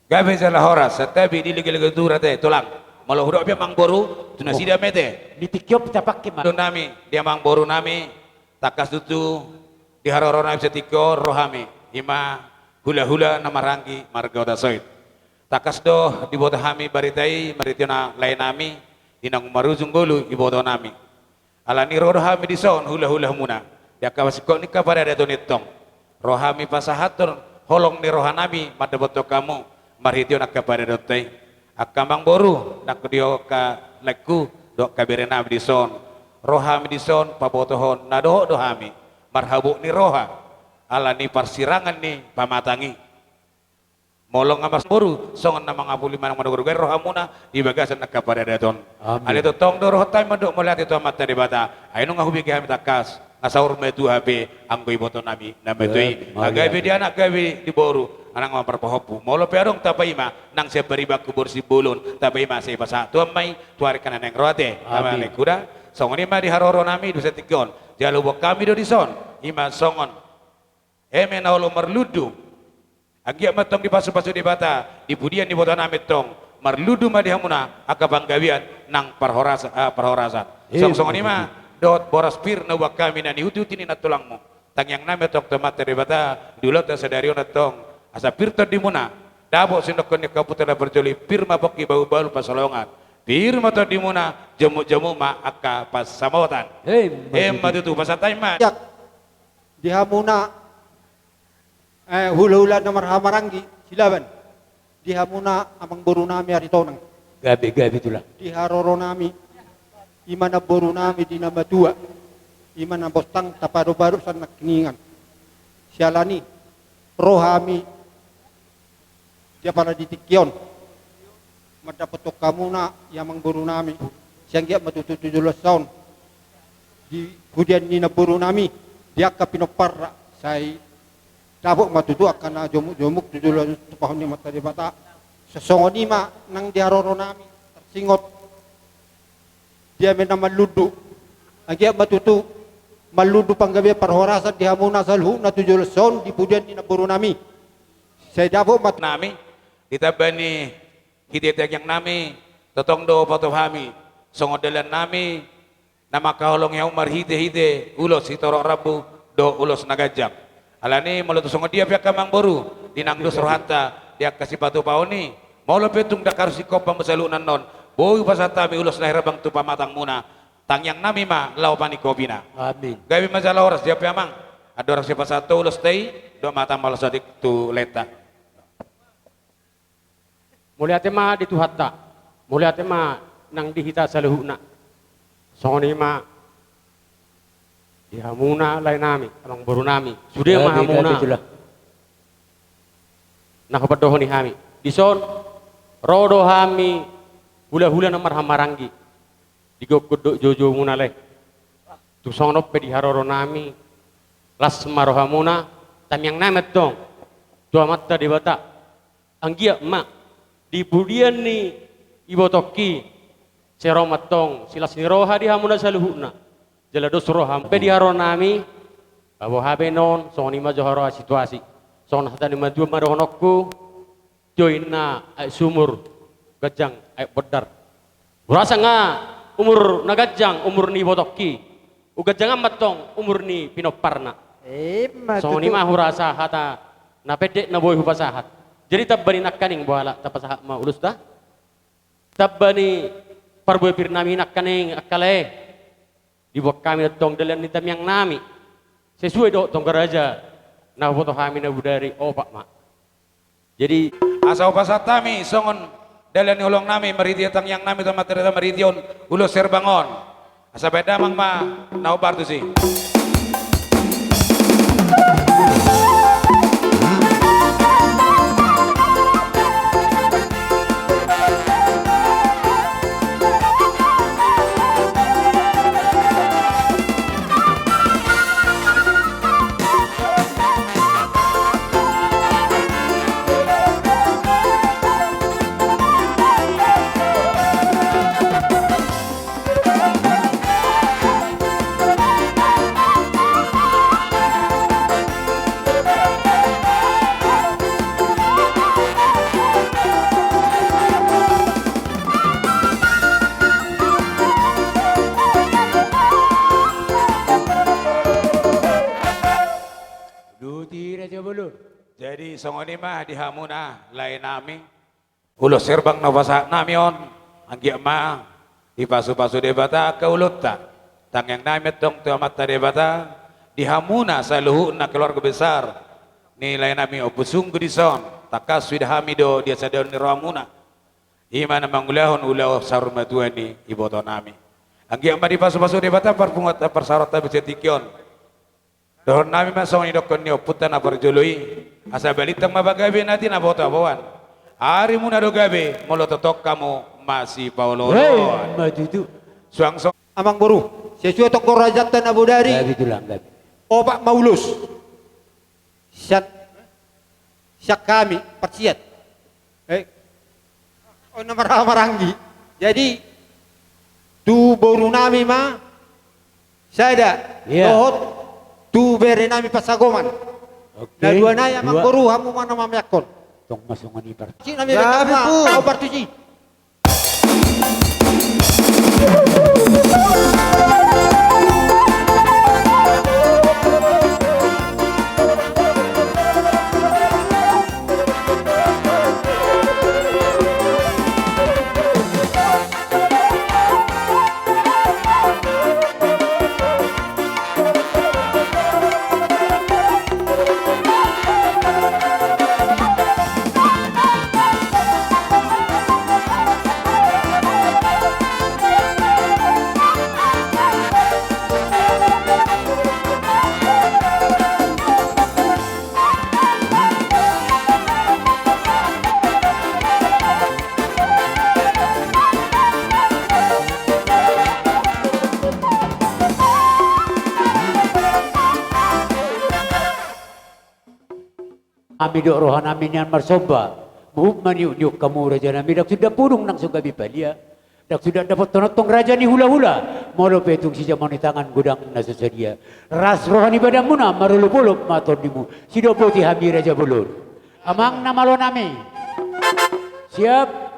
Gabe sa lahora sa tabi dili-gili dura te tulang. Malah hudok pia mangboru tuna sida mete. Ditikiop tapak kema. Nami dia mangboru nami takas tutu di haroro nami setiko rohami ima hula-hula nama ranggi marga odasoid. Takas do di bota hami baritai maritiona lain nami dinang marujung golu di bota nami. Alani rohami di son hula-hula muna. Dia kawasikok nikah pada ada donitong. Rohami pasahatur holong ni rohanami madaboto kamu marhitio nak kepada dotai akamang boru nak dio ka leku dok kabirena di son rohami di son pabotohon nadoh dohami marhabu ni roha ala ni parsirangan ni pamatangi molong amas boru songon namang apuli manang madogorugai rohamuna di bagasan nak kepada daton ali to tong do rohotai madok melihat itu amat dari bata ayo ngahubi kami takas ngasaur metu HP anggo iboto nami nametui agabe dia anak gawe di boru anang maparpahopu molo perong tapaima nang se beriba kubur si bulun tapaima se pasa tuamai tuarikan nang roate amale kuda songon ima di haroro nami dusa tigon jalubo kami do di son ima songon eme naulo merludu agia matong di pasu-pasu di bata di budian di boto nami tong merludu madihamuna akabanggawian nang parhorasan Song ni ma dot boras pir na wa kami na nihuti ni natulangmu. Tang yang nami tok tomat bata dulot sadari ona tong asa pirta di muna. Dabo sinokon ni kaputra berjoli pir mabok bau-bau pasolongan. Pir mata di muna jamu-jamu ma akka pas samawatan. Matutu pasatay ma. Di hamuna hula-hula na marhamaranggi silaban. Di hamuna amang buru nami aritonang. Gabi-gabi itulah. Di haroro nami imana buru nami di nama dua. Imana bostang tapado baru san nakningan. Sialani rohami dia para ditikyon. Madapat kamu na yamang buru nami. Siyang giat matututu 17 tahun. Di hudian ni na buru nami dia ka pinoparra say dabok matutu akan na jomuk 17 tahun ni mata di bata. Sesongoni ma nang diaroro nami tersingot. Dia menaman ludu. Agiat matutu maludu panggabi parhorasa di hamuna salhu na 17 tahun di hudian ni na buru nami. Saya dabok mat nami ditabani hidayat yang nami totong do patuh hami songodelan nami nama kaholong yang umar hide ulos hitorok rabu do ulos nagajak alani molotu songo dia pihak kamang boru dinangdus rohata dia kasih patu paoni molo petung dakar sikop pambesalunan non boy pasatami ulos lahir bang tu pamatang muna tang yang nami ma lau panikobina amin gawi masalah oras dia piamang ada orang siapa satu ulos tei do matang malas sadik tu leta. Mulia tema di tuhatta, mulia tema nang dihita saluhuna. Songoni ma dihamuna lain nami, amang buru nami. Sudah mahamuna. Nah kepadoh ni hami. Dison rodo hami hula-hula namar hamarangi. Digok jojo muna leh. Tu sonop pe diharoro nami. Las marohamuna tamyang namet dong. Tua mata di bata. Anggia mak di budian ni ibotoki seromatong silas ni roha di hamuna saluhuna jalados roha pe di haro nami abo habe non soni ma johoro situasi son hata ni madu marohonokku joina ay sumur gajang ay bedar rasa nga umur nagajang umur ni ibotoki ugajang amatong umur ni pinoparna soni ma hurasa hata na pedek na boy hupasahat. Jadi tabbani nakkaning buhala tapasaha ma ulus dah. Tabbani parboy pirnami nakkaning akale. Dibuat kami tong dalan ni tamyang nami. Sesuai do tong garaja. Nah foto kami na budari opak mak. Jadi asau pasatami songon dalan ni ulong nami meridian tang yang nami tama tereta meridion ulus serbangon. Asa beda mang ma naubar tu sih. Jadi songoni mah di hamuna lain nami ulos serbang nafasa namion anggi mah di pasu-pasu debata ke ulut tak tang yang nami tong tu amat debata di hamuna saluhu na keluarga besar nilai nami opusung gudison takas sudah hamido dia sadon ni ramuna imana mangulahon ulah sarur matuani iboto nami anggi mah di pasu-pasu debata perpungat persarata becetikion dohon nami masong idokon ni oputan apar joloi asa balitang mabagabe natin na boto abawan hari muna do gabe molototok kamu masih Paulo matutu suang song amang buru sesuai tok korajatan Abu Dari opak maulus syak kami persiat maranggi jadi tu boru nami ma sada dohot tu bere nami pasagoman. Na dua na yang mangkuru hamu mana mamyakon. Tong masongan ibar. Si nami betama, au partuji. Kami do rohan amin yan marsoba. Muhub maniunyuk kamu raja nami. Dak sudah purung nang sugabi palia. Dak sudah dapat tonotong raja ni hula-hula. Molo petung si jaman di tangan gudang nasusadia. Ras rohani badamuna marulupuluk matonimu. Sido poti hami raja bulur. Amang namalo nami. Siap.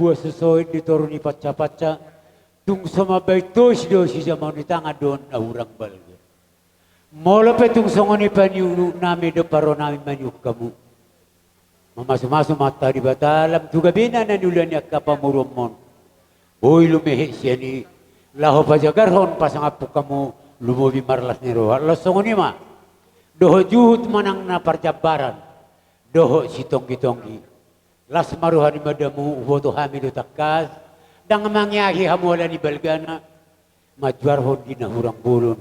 buah sesuai dituruni paca-paca tung sama baitos do si zaman di tanga don urang balga molo petung songoni paniu nami do paro nami maniuk kamu mamasu-masu mata di batalam juga bina na nulanya kapamurumon boy lumehe siani laho pajagarhon pasangapu kamu lumobi marlas ni roha lo songoni ma doho juhut manang na parjabaran doho sitonggi-tonggi las maruhani madamu foto hamidu takas dang mangyahi hamuala ni balgana majuar hodina hurang bulun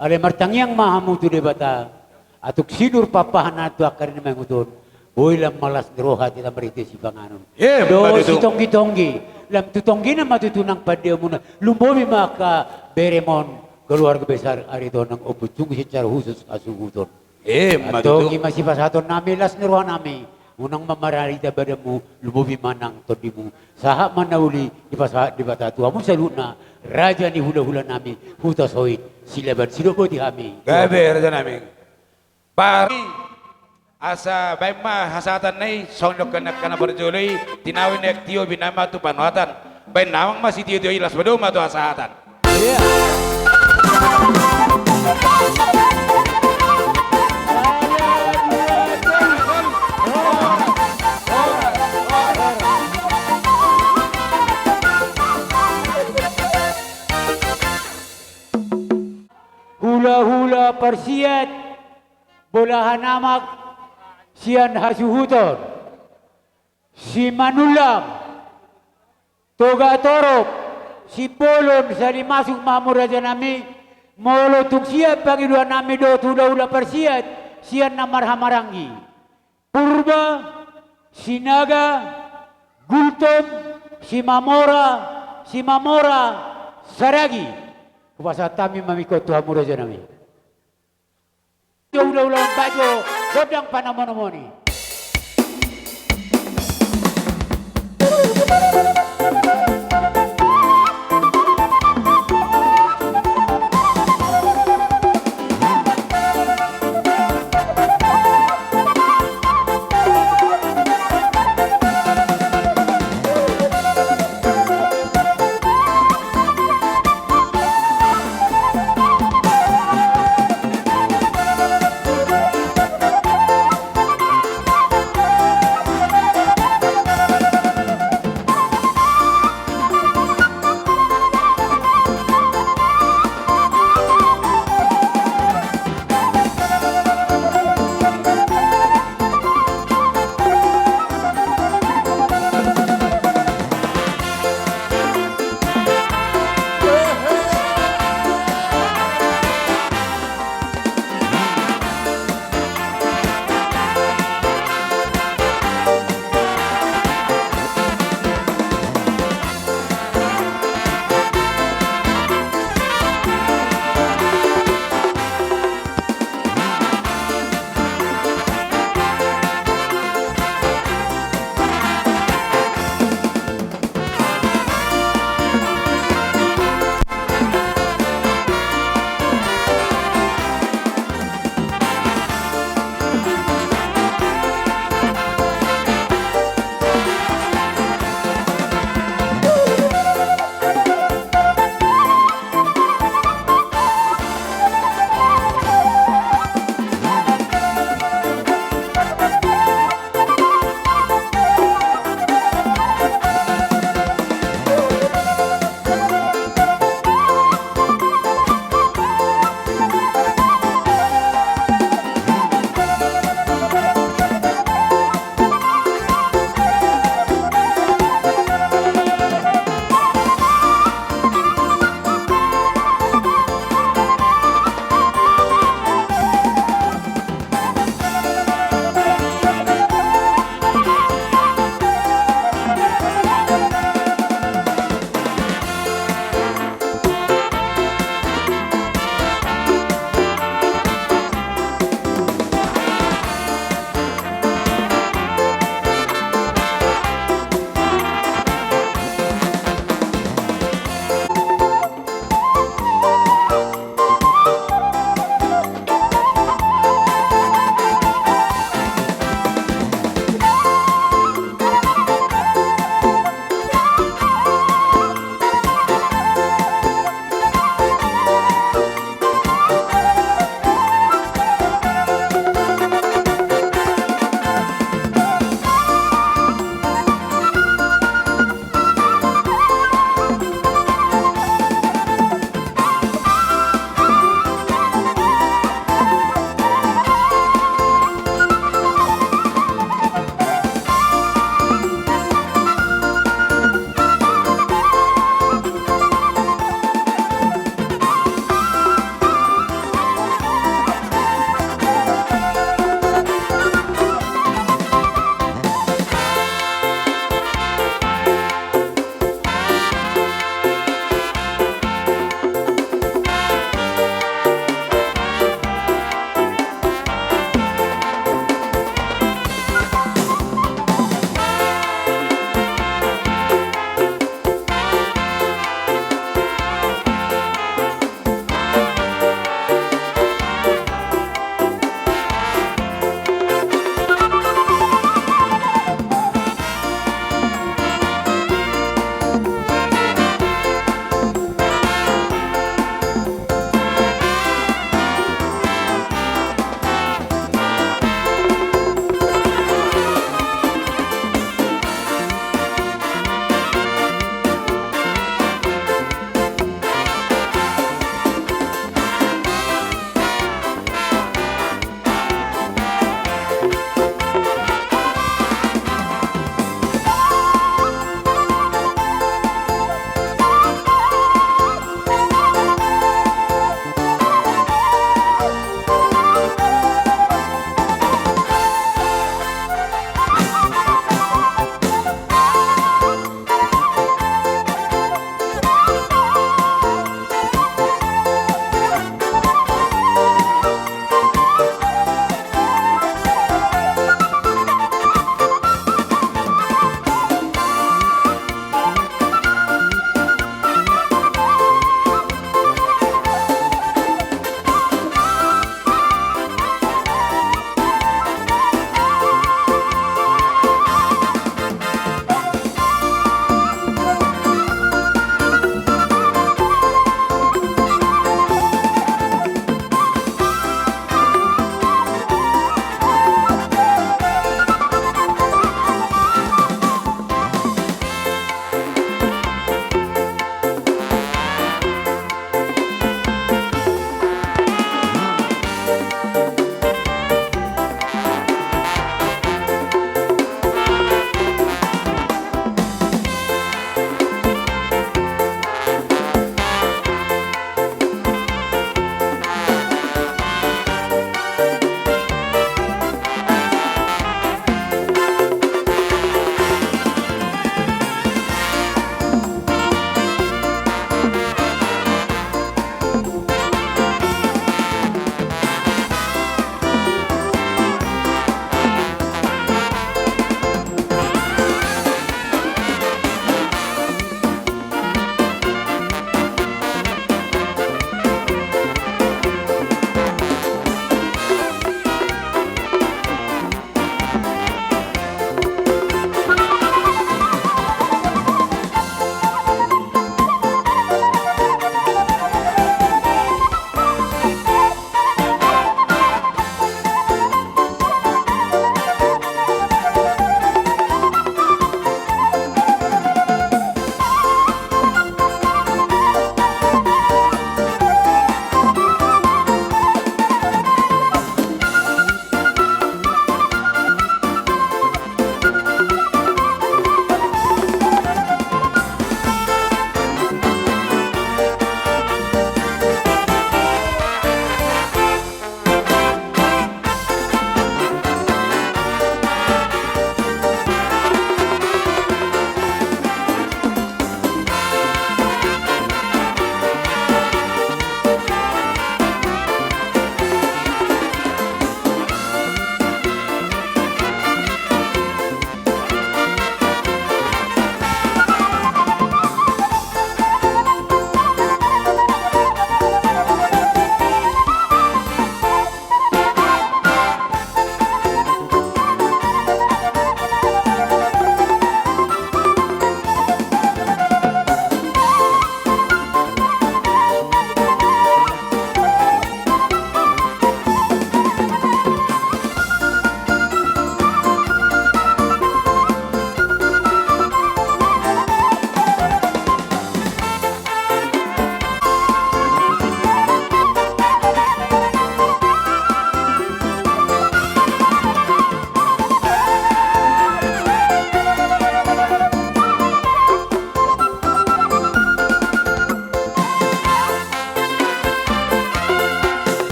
ale martangyang mahamu tu debata atuk sidur papahan atu akarin mengutun boy lam malas roha tita merite si panganon do sitonggi-tonggi lam tutonggi na matutunang padeo muna lumbobi maka beremon keluarga besar Ariton ng Obujung secara khusus asuhuton. Matuto. Atong masih pasaton nami las niruhan nami. Unang mamararita badamu lumubi manang todimu. Sahak manauli di batatu amun saluna raja ni hula-hula nami huta soit silaban silobo di kami. Gabe raja nami. Pari asa baik mah hasatan nai sondok kana berjoloi tinawin nek tio binama tu panuatan. Baik nawang masih tio ilas bedoma tu hasatan. Hula-hula persiat bolahan amak sian hasuhuton si manulang toga torok si polon sali masuk mamur raja nami molo tung siap bagi dua nami do hula-hula persiat sian namar hamarangi purba sinaga gultom si mamora saragi kuasa kami memikut Tuhan muraja nami. Udah baju godang panamonomoni.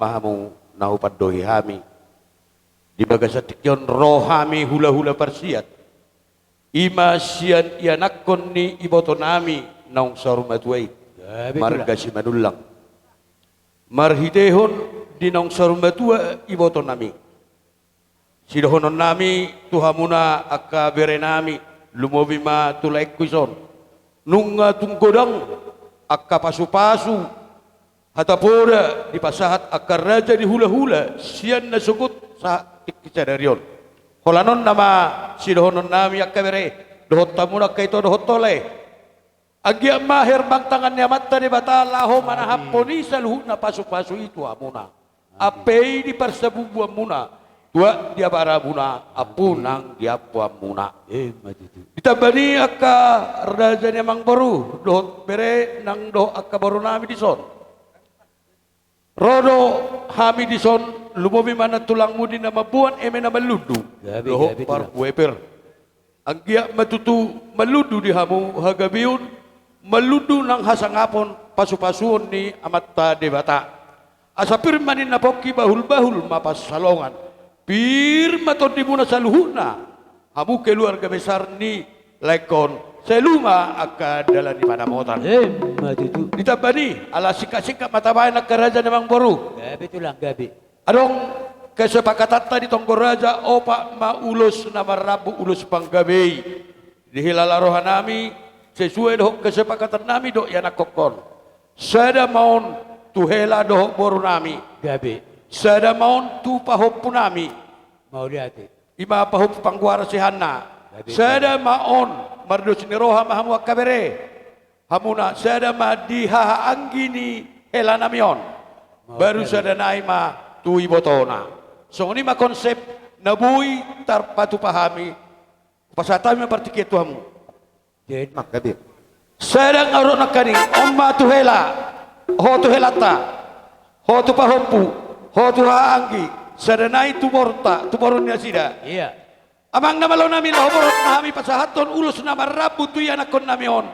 mahamu nahu paddohi hami di bagasatikyon rohami hula-hula parsiat ima sian ianakkon ni iboto nami naung sarumatuay marga si manulang marhidehon di naung sarumatua iboto nami sidohonon nami tuhamuna akka bere nami lumobi ma tulay kuison nunga tunggodang akka pasu-pasu hatapora di pasahat akka raja di hula-hula sian na sugut sa kisadarion holanon nama sidohonon nami akka bere dohot tamuna kaito dohot tole agi mahir bang tangan ni amatta di batala ho manahaponi sa luhut na pasu-pasu itu amuna apei di parsabubuan muna tua dia bara muna apunang dia puam muna ditabani akka raja ni mang baru dohot bere nang doh akka baru nami dison rodo hami dison lumobi mana tulang mudi nama buan eme nama ludu doh par weper anggia matutu maludu di hamu hagabiun maludu nang hasangapon pasu-pasuon ni amatta debata asa pirmanin na poki bahul-bahul mapas salongan pirma to di muna saluhuna hamu keluarga besar ni lekon seluma akka dalan di mana motor ditabani ala sika-sika matabayan nak raja namang boru gabi tulang gabi adong kesepakatan tadi tonggo raja opa maulus nama rabu ulus panggabei dihilala rohanami sesuai doh kesepakatan nami dok yana kokon sada maun tuhela doh boru nami gabi sada maun tu pahop punami mau lihat ima pahop pangguara sihana sada maun mardos ni roha mahamu akabere hamuna sada ma diha anggini hela namion baru sada naima tu ibotona so ini ma konsep nabui tarpatu pahami pasatami partiket tuamu makabir sedang arok nakaning omma tuhela ho tuhelata ho tu pahopu ho tu haanggi sedanai tu borta tu borunnya sida iya amang nama lo nami lo borot nami pasahaton ulus nama rabu tu yana kon nami on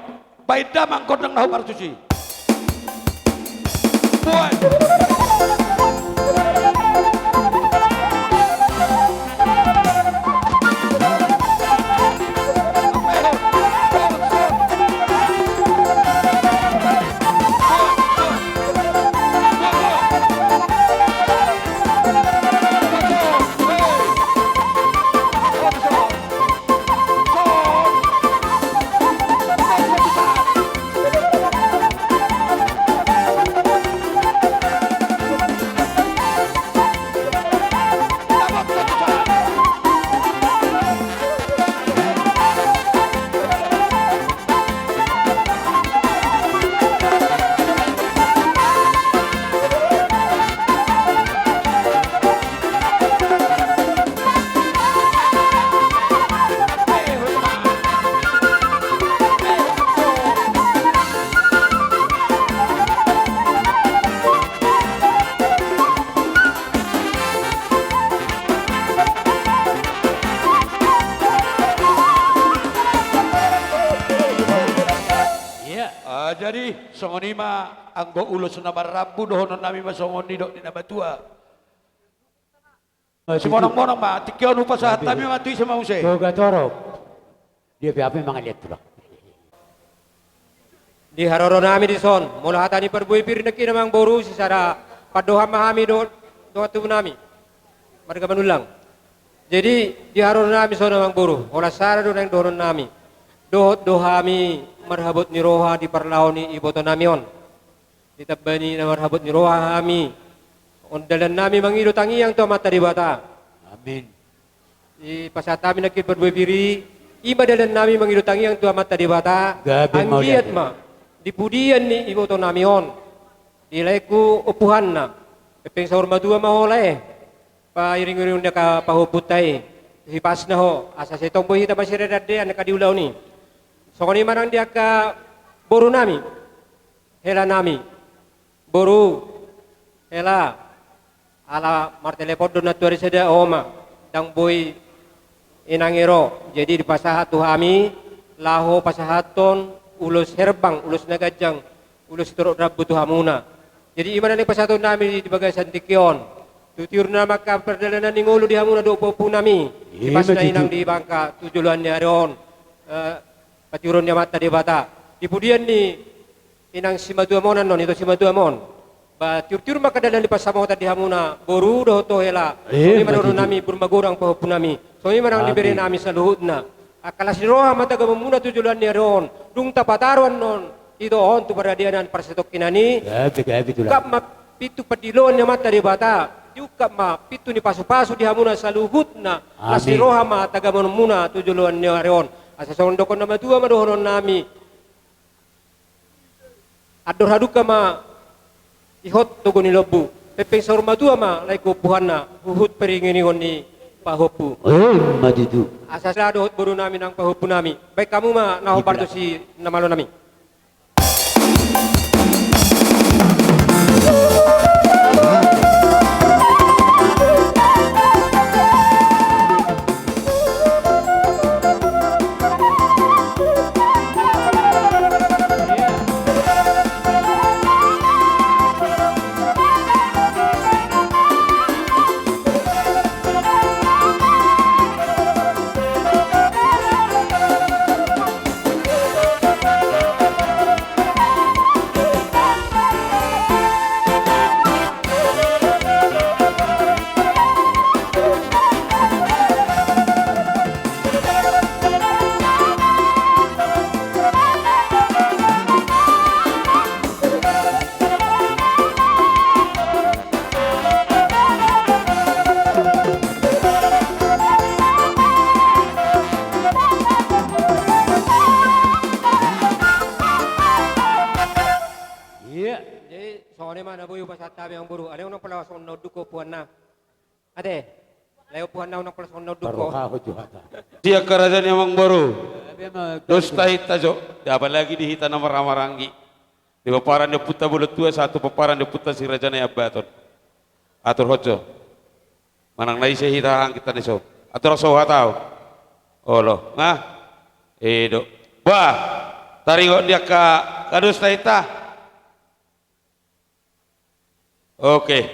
baik damang kodang nahu partusi buat jadi songoni ma anggo ulus nama rabu dohonon nami ma songoni dok di nabatua si monong-monong ma tikyo nupa sahat kami matui sama use toga torok dia apa memang lihat tuh di haroro nami di son mula hatani perbui pirneki namang boru sisara padoha mahami do tu nami mereka menulang jadi di haroro nami son namang boru olah sara do nang doron nami dohami marhabut ni roha di parlaoni iboto namion ditabani na marhabut ni roha hami ondalan nami mangido tangiang to mata di bata amin di pasatami nakit berbebiri ima dalan nami mangido tangiang to mata di bata anggiat ma dipudian ni iboto namion dilaiku upuhan na pepeng sahur madua mahole pa iring-iring na ka pahuputai hipas na ho asa setong boy hita masirerade anak kadiulaw ni so kani manang dia ka boru nami hela nami boru hela ala martelepod do natuari sada oma dang boy inangiro jadi di pasahat tu hami laho pasahaton ulus herbang ulus nagajang ulus turok rabu tu hamuna Jadi iman ni pasatu nami di bagai santikion. Tutiur nama ka perjalanan ni ngulu di hamuna do popu nami. Di pasna inang di bangka tujuan ni aron. Patiurun ni mata di bata. Di pudian ni inang simaduamonan non itu simaduamon. Ba tiur-tiur maka dalam di pasamota di hamuna boru do to hela. So menurut nami bermagurang popu nami. So manang diberi nami saluhutna. Akala siroha mata gamumuna tujuan ni aron. Dung tapataron non. Ito on tu peradianan persetok kinani. Kap ma pitu padilon ni mata di bata. Juga ma pitu ni pasu-pasu di hamuna saluhutna. Lasiroha ma tagamumuna tujuan ni aron. Asa sondokon nama tua madohonon nami. Ador haduka ma ihot tugon ni lobu. Pepeng sorma tua ma laiku puhana huhut peringini ni pahopu. Madidu. Asas dohot boru nami nang pahopu nami. Baik kamu ma naho parto si namalo nami. Yang buru, ada orang pelawas on duko puan na, ade, leo puan na orang pelawas on duko. Dia kerajaan yang baru, dosta hita jo, dapat lagi dihita nama ramarangi. Di paparan dia puta bulat tua, satu paparan dia puta si raja na abaton. Atur hojo, manang lagi saya hita hang kita niso. Atur so hatau, olo, ngah, edo, wah, taringot dia ka dosta hita. Oke.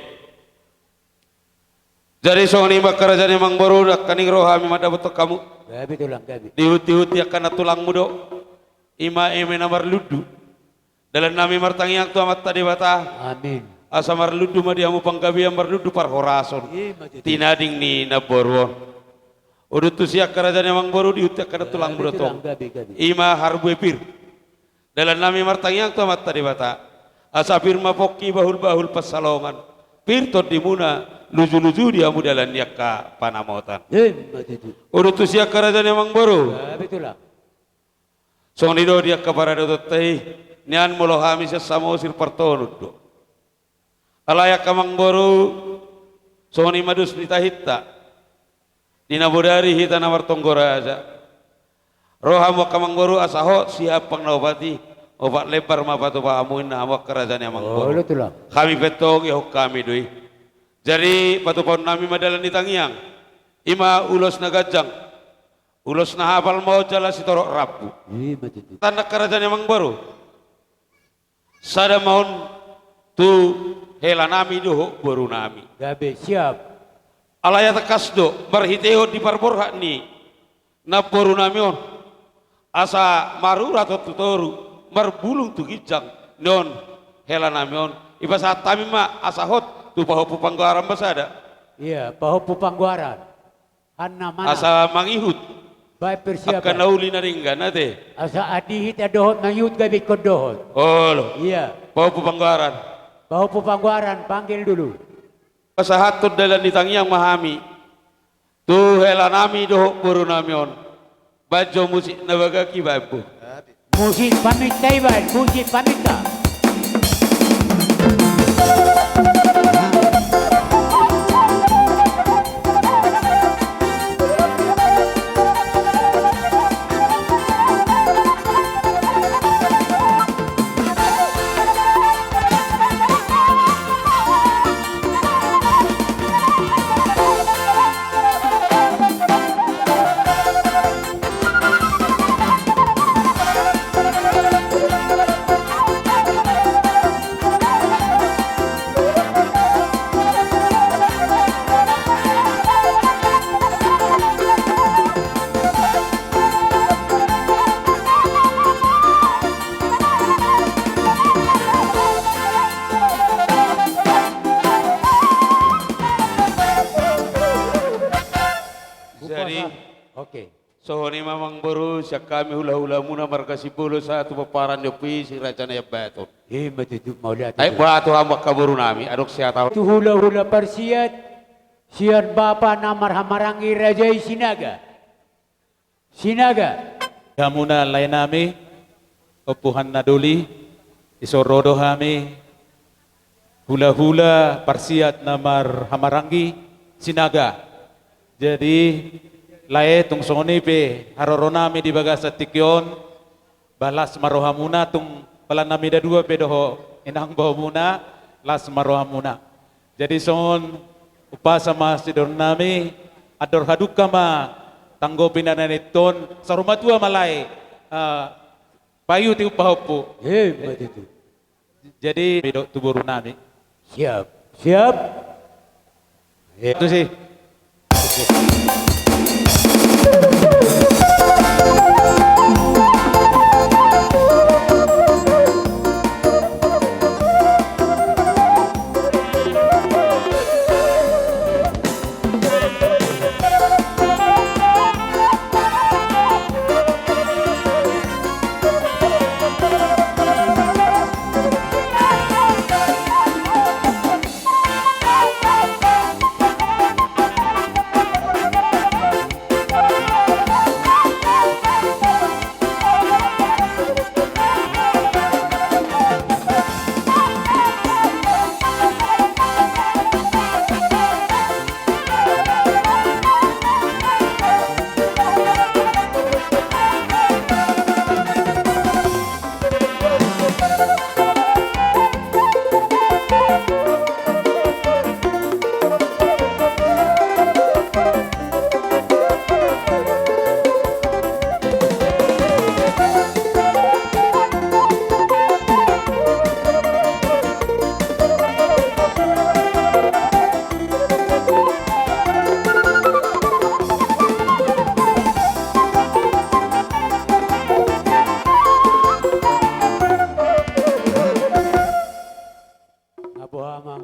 Jadi soal ini kerajaan yang baru dak kaning rohami mada betul kamu. Gabi tulang gabi. Dihuti-huti akan tulang mudo. Ima eme namar ludu. Dalam nami martangi yang tua mata debata. Amin. Asa marludu madiamu panggabi yang marludu par horason. Tinading ni naborwon. Udah tu siak kerajaan yang baru dihuti akan tulang mudo tong. Ima harbu epir. Dalam nami martangi yang tua mata debata. Asa firma poki bahul-bahul pasalongan. Pirtot dimuna luju-luju dia mudalan dia ka panamotan. Udah tu siak kerajaan yang baru. Betul. Song nido dia ka parado tei nian molohami sesamo sir partonudo. Alaya kamang baru song ni madus nita hitta. Dina bodari hita nawar tonggoraja. Rohamo kamang baru asaho siap pangnobati. Obat lebar ma batu pahamuin awak kerajaan yang mangkor. Kami betong ya kami doi. Jadi batu pohon nami madalan di tangiang. Ima ulos na gajang. Ulos na hafal mau jala si torok rapu. Tanda kerajaan yang mangbaru. Sada maun tu hela nami doho baru nami. Gabe siap. Alaya takasdo berhiteo di parborha ni. Na baru nami on. Asa maru atau tutoru. Marbulung tu gijang non hela namion iba saat kami ma asahot tu pahopu panggaran basada iya pahopu panggaran hanna mana asa mangihut baik persiapan akan nauli na ringgan nate asa adihit adohot mangihut gabi kodohot oh iya pahopu panggaran panggil dulu pasahatot dalam ditangiang mahami tu hela nami dohok buru namion bajo musik nabaga kibabu musik pamit Taiwan, musik pamit ka. Oke. Sohoni mamang baru siak kami hula-hula muna markasi bulu satu paparan yopi si raja na batu. Matutup mau lihat. Ay batu hambak kaburu nami aduk siya tahu. Tu hula-hula parsiat siat bapa namar hamarangi Raja Sinaga. Sinaga. Hamuna lain nami opuhan naduli isorodo hami hula-hula parsiat namar hamarangi Sinaga. Jadi lae tung songoni pe haroronami di bagasa tikyon balas marohamuna tung palanami da dua pe doho inang bahumuna las marohamuna. Jadi songon upasa ma sidor nami ador haduka ma tanggopin na niton sarumatua malay payu ti upahopo. Matitu. Jadi bedok tuburu nami. Siap. Siap. Itu sih.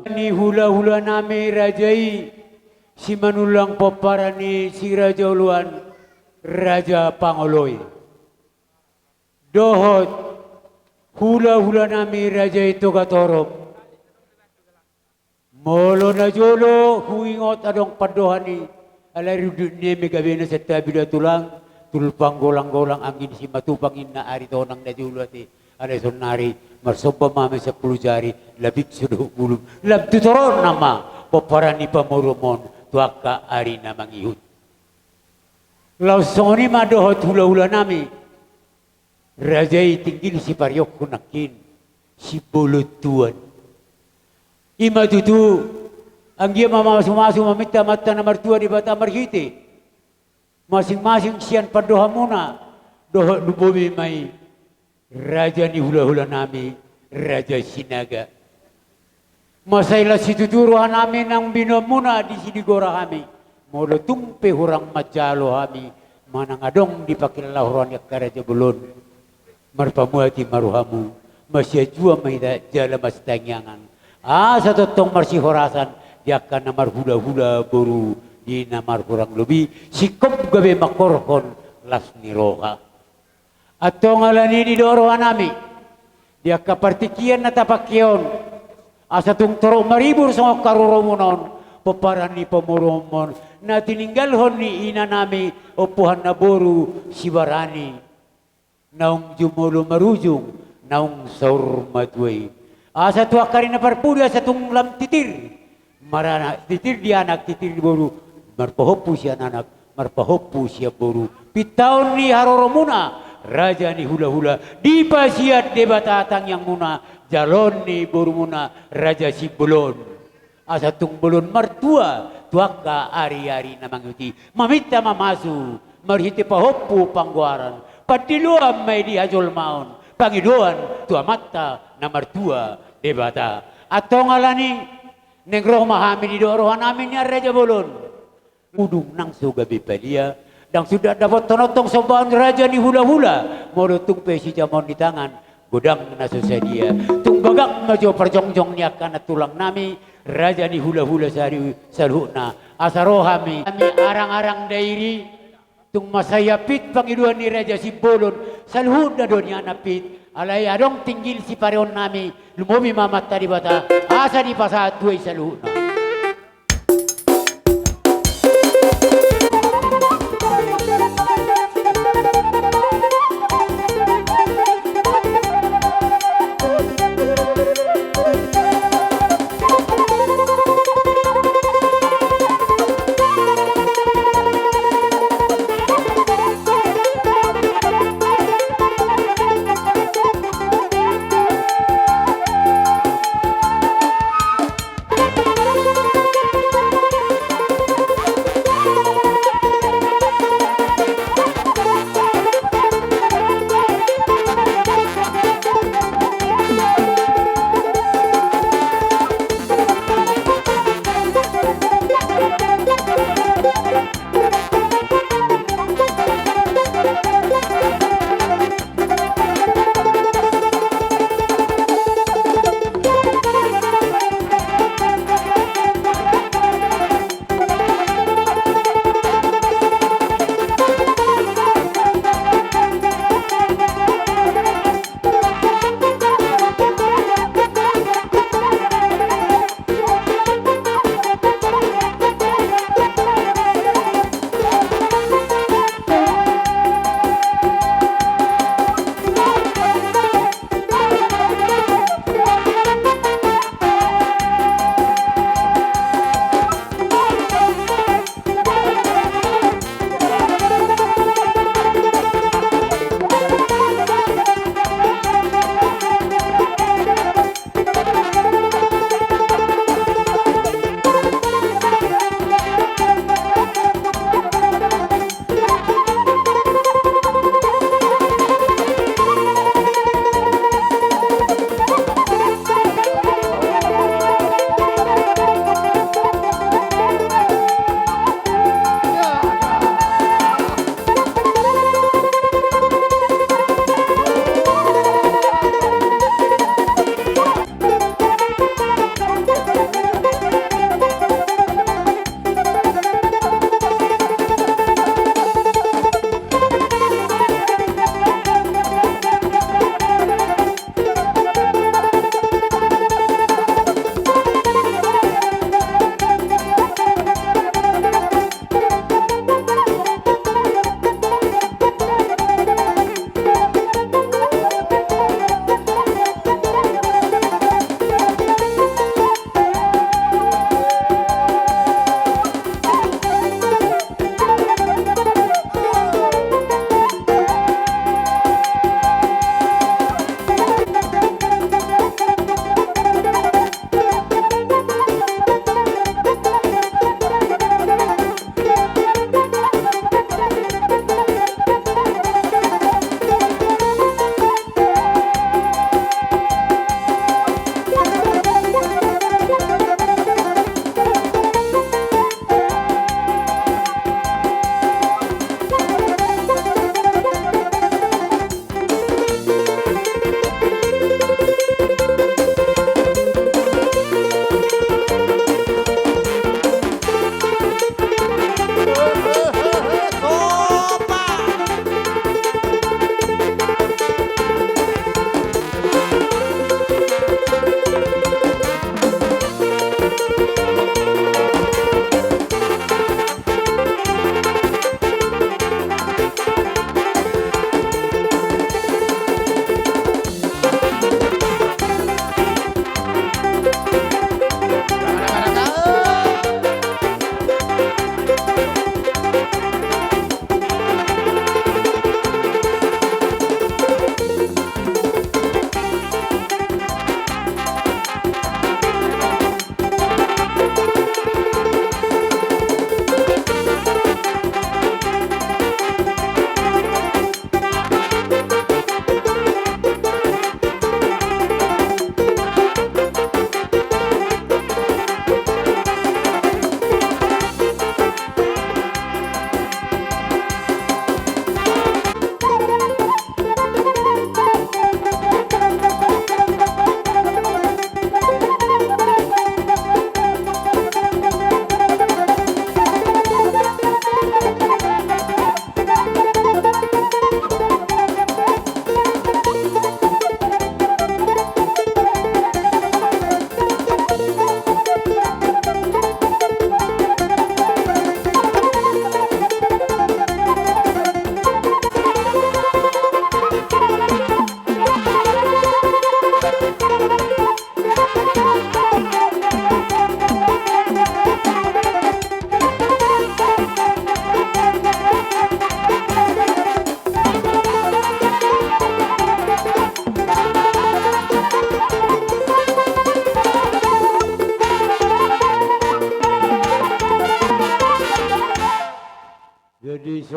Ni hula-hula nami rajai si manulang paparani si Raja Uluan Raja Pangoloy. Dohot hula-hula nami rajai Togatorop. Molo na jolo huingot adong padohani alay dunia megabena sa tabi na tulang tulpang golang-golang angin si matupangin na ari tonang na jolo ati alay sonari marsoba mame sa pulujari labik suduh ulum lab tutoron nama paparani pamoromon tuaka ari na mangihut lausoni madohot hula-hula nami rajai tinggil si paryok kunakin si bulutuan ima tutu ang dia mamasu-masu mamita mata na martua di bata marhiti masing-masing siyan padoha muna dohot lubomi mai Raja ni hula-hula nami, Raja Sinaga. Masailah si tuturuhan namin ang binamuna di sinigora kami. Molo tumpe hurang macalo kami, manangadong di pakilahuran yak Raja Bulon. Marpamuati maruhamu, masya jua maida jala mas tangyangan. Sa totong marsi horasan, diakan namar hula-hula boru di namar hurang lubi, sikop gabe makorhon las niroha. Atau ngalani di dorohan nami dia kapartikian na tapakyon asa tung torok maribur sa karuromunon paparani pamuromon na tininggalhon ni ina nami opuhan na boru sibarani naung jumulo marujung naung saur madway asa tuwa karin na parpuli asa tung lam titir marana titir di anak titir di boru marpahopu siya anak marpahopu siya boru pitaon ni haroromuna Raja ni hula-hula di pasiat debatatang yang muna jalon ni boru muna Raja si Bulon asa tung Bulon martua tuaka ari-ari na manguti mamita mamasu marhiti pahopu pangguaran patiluam may di hajol maon pangiduan tua mata na martua debata atau ngalani negro mahami di dorohan amin ya Raja Bulon udung nang sugabi palia dan sudah dapat tonotong sobahan raja ni hula-hula mau tung pesi jamon di tangan godang na sedia tung bagak maju perjongjong ni akan tulang nami raja ni hula-hula sari salhuna asarohami kami arang-arang dairi tung masayapit pangiluan ni Raja Sibolon saluhod na doon niya napit alay adong tinggil si pareon nami lumobi mamata di bata asa di pasahat tuway saluhod na.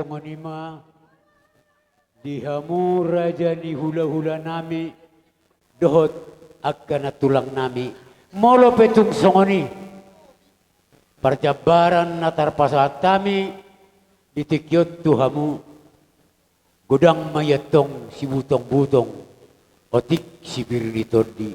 songonima dihamu raja ni hula-hula nami dohot akan tulang nami molo petung songoni perjabaran natar pasat kami ditikyot tuhamu godang mayatong si butong-butong otik si birritodi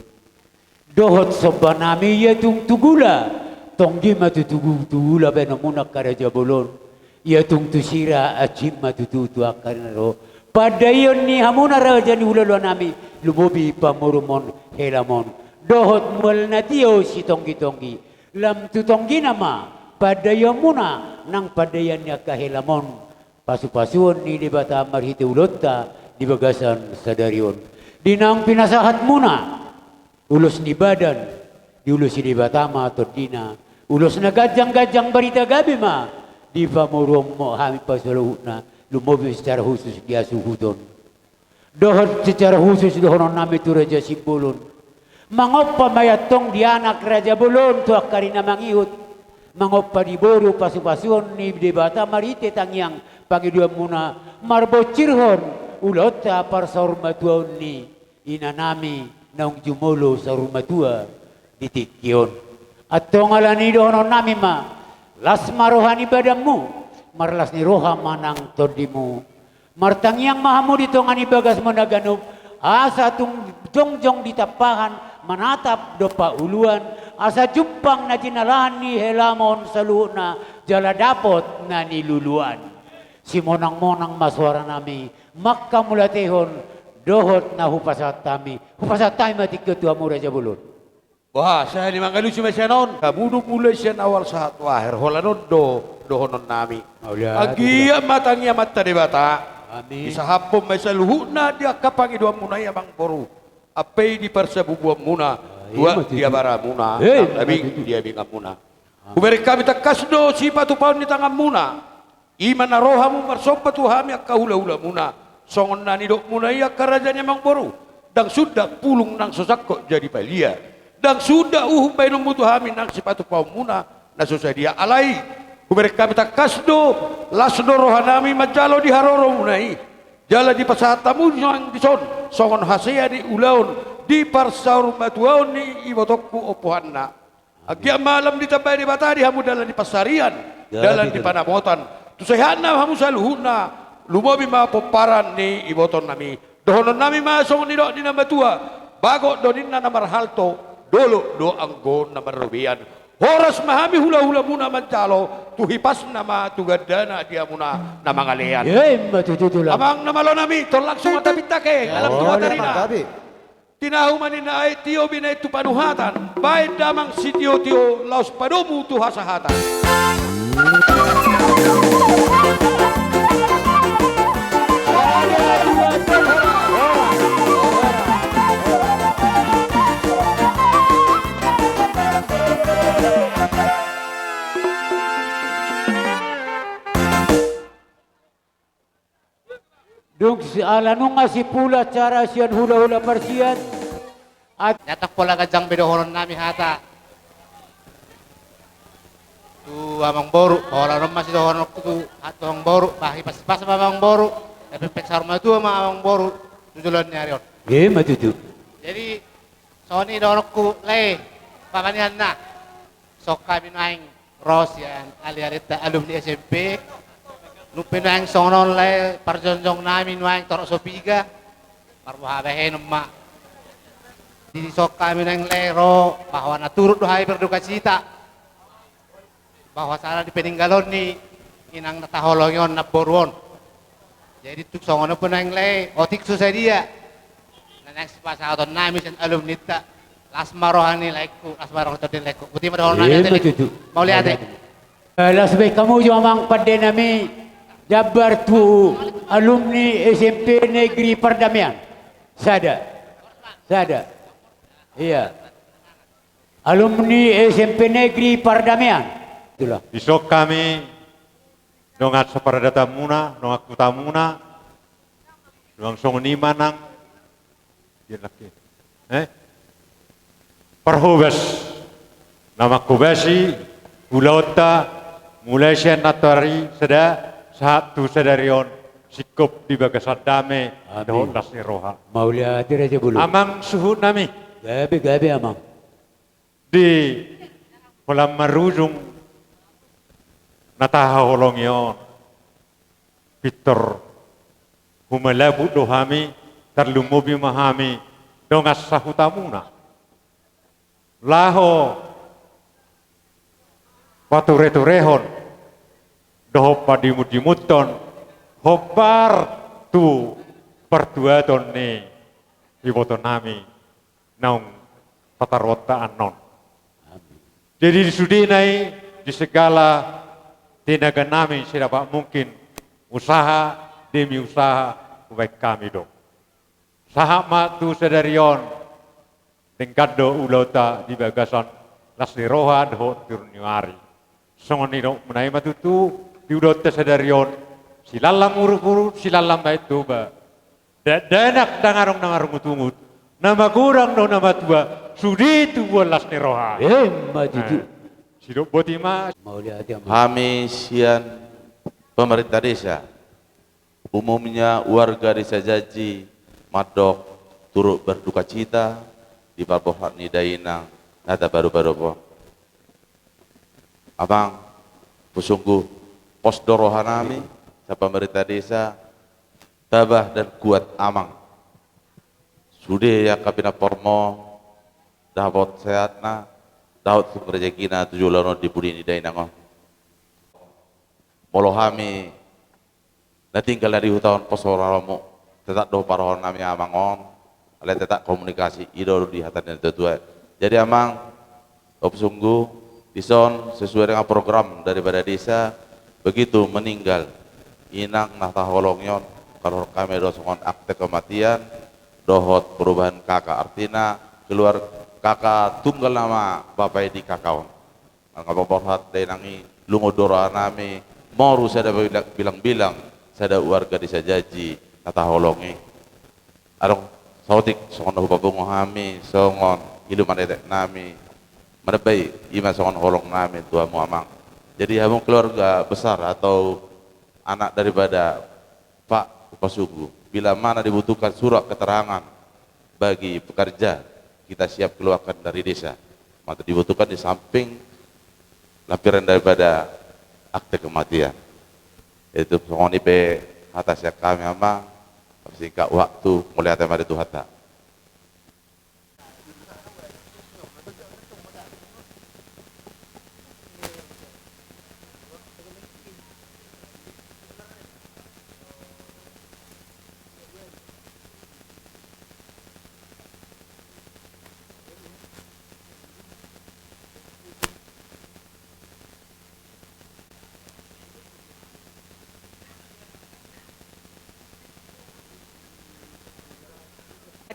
dohot soba nami yatung tugula tonggi matutugula benamunak karaja bolon yatung tusira acim matututu akanaro padayon ni hamuna raja ni ulalo nami lumobi pamurumon helamon dohot mual natio si tonggi-tonggi lam tutonggi nama padayon muna nang padayan niya kahelamon pasu-pasuon ni di bata marhiti ulota di bagasan sadarion dinang pinasahat muna ulos ni badan di ulos di batama atau dina ulos na gajang-gajang barita gabi ma di pamurong mo hami pasuluh na lumobi secara khusus dia suhudon dohot secara khusus dohonon nami tu raja Sipulun mangoppa mayatong di anak raja Bulun tu akarina mangiut mangoppa di boru pasu-pasuon ni di bata marite tangyang pagi dua muna marbo cirhon ulota par saurmatuon ni inanami naung jumulo saurmatua ditikyon atong alani dohonon nami ma las marohani badamu marlas ni roha manang todimu martangyang mahamu ditongani bagas managanub asa tung jongjong ditapahan manatap dopa uluan asa jumpang na jinalahan ni helamon saluna jala dapot na niluluan si monang-monang maswara nami makka mulatehon dohot na hupasat tami matik ketua Raja Bulun. Wah, saya ni mangalu cuma senon. Kamu mulai sen awal saat wahir holanon dohonon nami. Agia matangnya mata debata. Amin. Isa hapom mesa luhuna dia kapangi dua muna ya bang boru. Apai di persebu buah muna. Dua dia bara muna. Tapi dia binga muna. Uberi kami tak kasdo si patu paun di tangan muna. Iman rohamu marsopa tuhami akka hula-hula muna. Songon nani dok muna ya kerajanya bang boru. Dan sudah pulung nang sosak kok jadi palia. Dan sudah bainum butuhami nang si patu paun muna. Nasusah dia alai. Uberi kami tak kasdo lasdo rohanami majalo di haroro munai jala di pasatamu yang dison songon hasea di ulaun di parsaur matuaun ni ibotokku opohanna agia malam di tabai di batari hamu dalam di pasarian dalam di panamotan tu sehana hamu saluhuna lumobi ma poparan ni iboton nami dohonon nami ma songon nidok di nama tua bagok doninna namar halto dolo do anggon namar rubian horas mahami hula-hula muna mancalo tuhipas nama tugadana dia muna nama ngalean amang nama lo nami tolak semua tapitake alam tua tarina tinahu manina ay tio binay tu panuhatan baik damang si tio laos padomu tu hasahatan Dung si alanung nga si pula cara sian hula-hula persian at nyatak pola gajang bedohoron nami hata tu amang boru pola rom masih dohoron tu atau amang boru bahi pas amang boru tapi peksar matu ama amang boru tujulan nyarion matutu jadi soni doronku le pamanihan na sok kami naing ros yan aliarita alumni SMP Lupin na yung sonon lay, parjonjong namin na yung torok sopiga. Marbuhabahin ma. Disok kami na yung lero, bahwa naturut dohay berduka cita. Bahwa sana di peninggalon ni inang nataholong yon na boruon. Jadi tuk songon po na yung lay, otik susah dia. Nanang si pasakoton namin sa alumni ta. Lasmarohan ni laiku, lasmarohan to din laiku. Buti madahol namin ito. Mau lihat deh. Lasbay kamu jo amang pade nami. Jabar tu alumni SMP Negeri Perdamaian. Sada. Iya. Alumni SMP Negeri Perdamaian. Itulah. Besok kami dongat sapardata muna, dongat kuta muna, doang songoni manang, dia laki. Perhubes, nama kubasi, ulauta, mulai sian natari seda. satu sedarion sikop di bagasan dame doh lasni roha. Maulia aja bulu. Amang suhu nami. Gabi amang. Di kolam marujung nataha holong yon. Peter humalabu dohami terlumubi mahami dongas sahutamuna. Laho pature-turehon doho padimudimuton hobar tu perduadon ni iboton nami naung patarwata anon. Jadi di sudinai di segala tenaga nami siapa mungkin usaha demi usaha baik kami do. Sahamat tu sedarion dengkado ulota di bagasan lasni roha doho turniari. Songoni do menai matutu di ulota sedarion silalam uru silalam baik tu ba. Danak dangarong utungut. Nama kurang do nama tua sudi tu lasni roha. Maju. Sidok botima. Kami sian pemerintah desa, umumnya warga desa Jaji, Madok, turut berduka cita di babohat ni dainang, nada baru-baru po. Abang, pusunggu pos dorohanami, sa pemerintah desa, tabah dan kuat amang. Sudah ya kapina pormo, dapat sehatna, dapat sumber rezekina tujuh lano di budi ni dainang. Molohami na tinggal dari hutan posoralamu tetap do parohon nami amangon ale tetap komunikasi idol di hatan yang tua. Jadi amang sungguh dison sesuai dengan program daripada desa begitu meninggal inang nah taholongyon kalau kami dosongon akte kematian dohot perubahan kakak artina keluar kakak tunggal nama bapak di kakaon ngapaporhat dainangi lungodora nami moru saya bilang-bilang saya warga desa Jaji kata holongi arong sautik songon hubabung hami songon hidupan etek nami menebai ima songon holong nami tuamu amang. Jadi hamung keluarga besar atau anak daripada Pak Upasugu bila mana dibutuhkan surat keterangan bagi pekerja kita siap keluarkan dari desa. Maka dibutuhkan di samping lampiran daripada akte kematian. Itu songoni pe atasnya kami ama singkat waktu mulai hati mari Tuhata.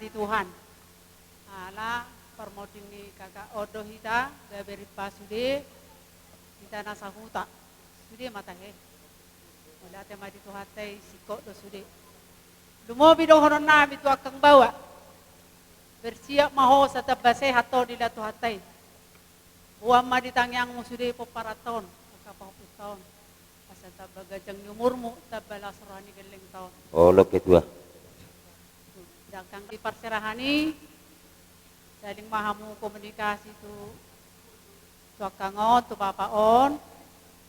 Di Tuhan. Ala permoding ni kakak odoh hita beberi pasude kita nasa huta. Sude mata he. Mula tema di Tuhan tei sikok do sude. Lumobi do honon nami tu akang bawa. Bersiap maho sa tabase hato di la Tuhan tei. Uama ditangyang mo sude po para taon. Kapapus taon. Asa tabagajang nyumurmo tabalas rohani galing taon. Oh lo ketua. Dagang di parserahani saling mahamu komunikasi tu tuakangon tu papaon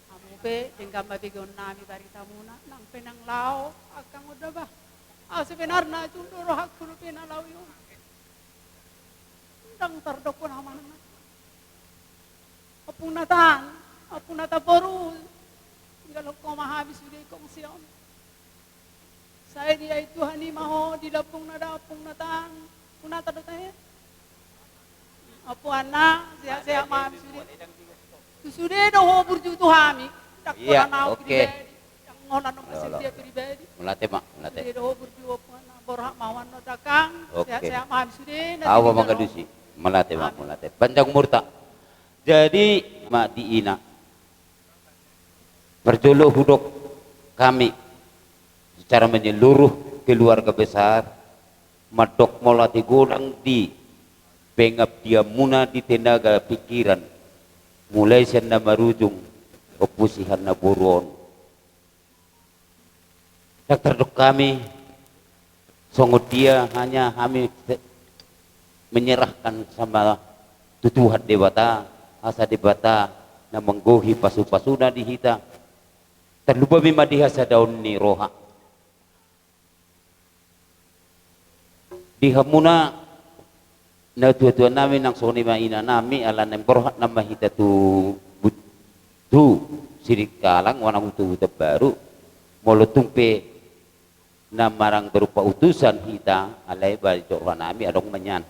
amupe dengan mabigon nami barita muna nang penang lao akang udah bah sebenarnya cundoro hak kuno penalau yun ndang tardoko naman na apung nata boru tinggal ko mahabis udah kong siyon. Saya dia itu hani maho di lapung nada apung natang punata do tahe. Apu ana sehat mam sude do ho burju tu hami. Iya, oke. Ngonan no masih dia pribadi. Mulate mak, mulate. Do ho burju apu ana borha mawan no dakang sehat mam sude. Awa mangkadusi. Mulate mak, mulate. Panjang murta. Jadi mak diina. Berjolo hudok kami secara menyeluruh keluarga besar Madok mola digorang di pengap dia muna di tenaga pikiran mulai siya na marujung opusihan na buron Dokter dok kami, songot dia hanya kami menyerahkan sama tutuhat dewata, asa dewata na menggohi pasu-pasuna di hita. Terlupa mima dihasa daun ni roha. Dihamuna na tua-tua nami nang soni maina nami ala nang borhat nama hita tu butu sirik kalang wanang utu baru molotung pe na marang berupa utusan hita alai bari jorwa nami adong manyan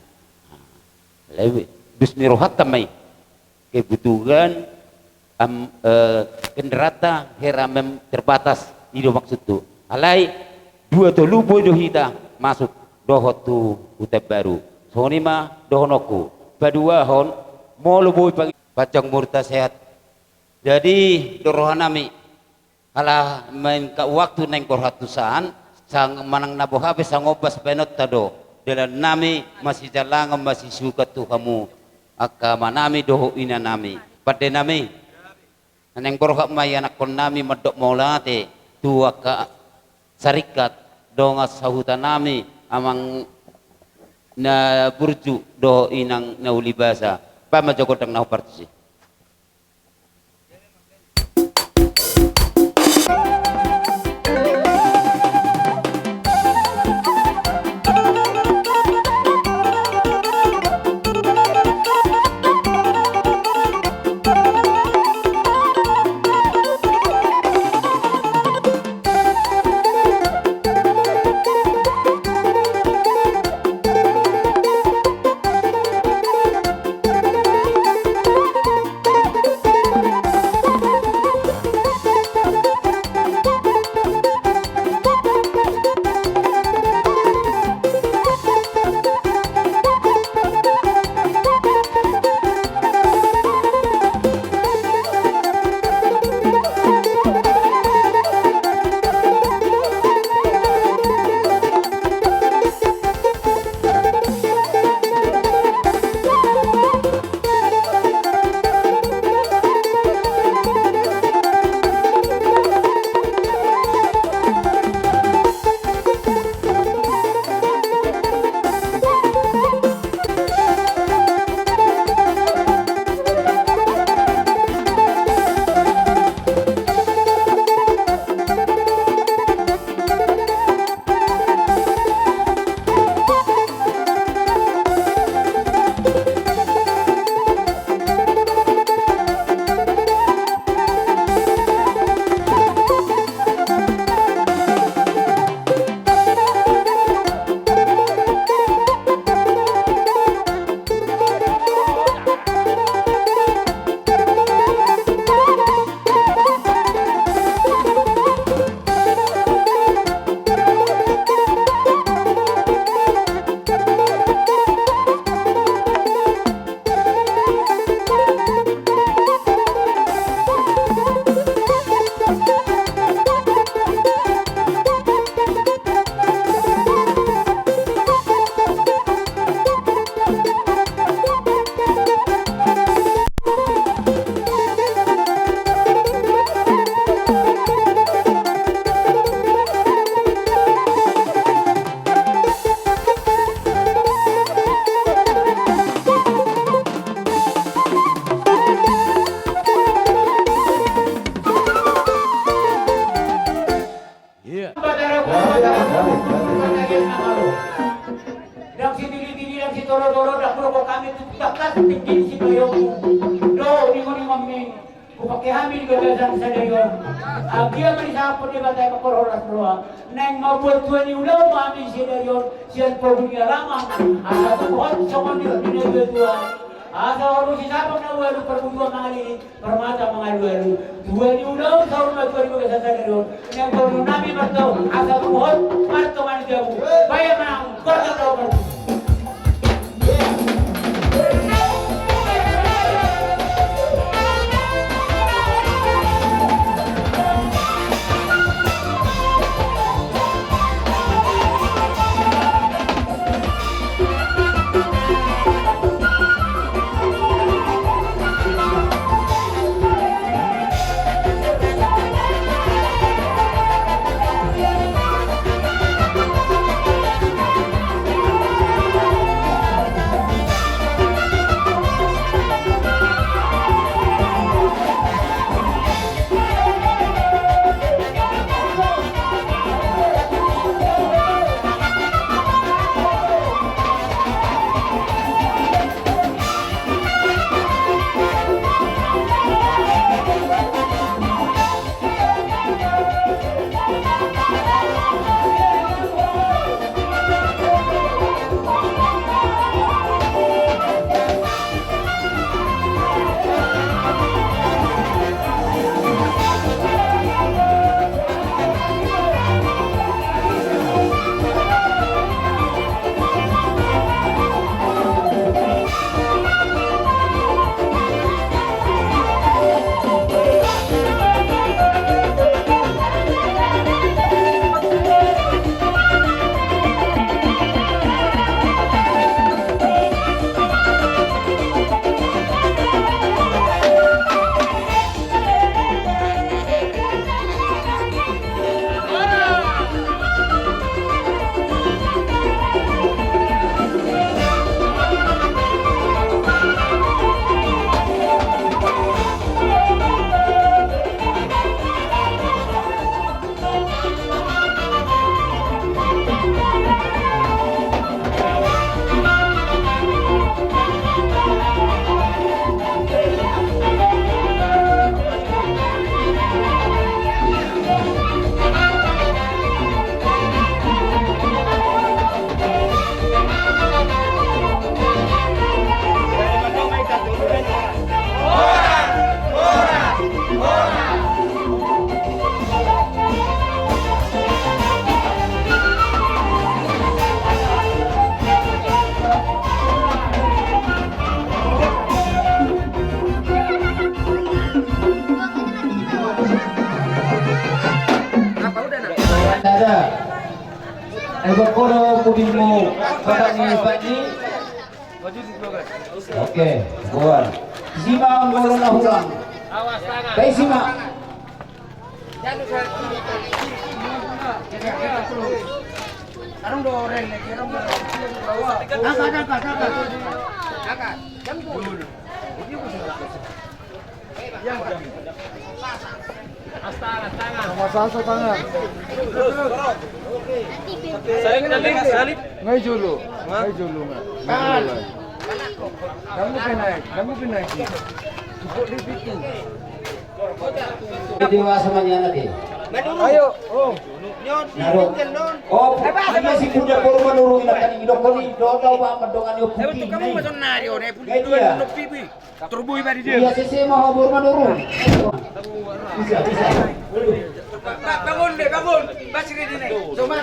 alai bismi rohat tamai kebutuhan kenderata heramem terbatas itu maksud tu alai dua tolu boy hita masuk dohot tu utai baru soni ma dohonoku badua hon molo boy pagi pacang murta sehat jadi dorohanami ala main ka waktu neng korhatusan sang manang nabo habis sang obas penot tado dalam nami masih jalangan masih suka tu kamu akama nami doho ina nami pada nami neng korhat may anak kon nami medok maulate tua ka sarikat dongas sahutan nami amang na burju do inang naulibasa pama jokot ang nahupartisi. Dak si tili-tili dak si toro-toro dak pro kami tu takat tinggi si doyo. Do ni ngoni mami. Ku pakai hamil ke dalam sadayo. Agia mari sapo di batai ke kororas doa. Neng mau buat tuan ni ulah mami si dayo. Sian po dunia lama. Asa tu hot somon di dunia dua. Asa orang si sapo na walu perbuduan mangali permata mangalu. Dua ni ulah saur na tuan ni ke sadayo. Neng po nami marto asa tu hot marto mani jabu. Bayar menang. Korta tau marto. Boro budimu barani bani. Oke, buat. Sima boro na hulang. Kay sima. Ngai julu, ngai julu ngai. Kamu naik. Cukup di situ. Dewa semuanya nanti. Ayo, oh. Naro. Oh, kami si kuda poro manurung na kani idokoni dodo ba madongan yo puki. Kamu mason nario ne puki dua no pipi. Turbui ba di dia. Iya sese mau poro manurung. Bisa. Bangun. Basri di nih. Coba.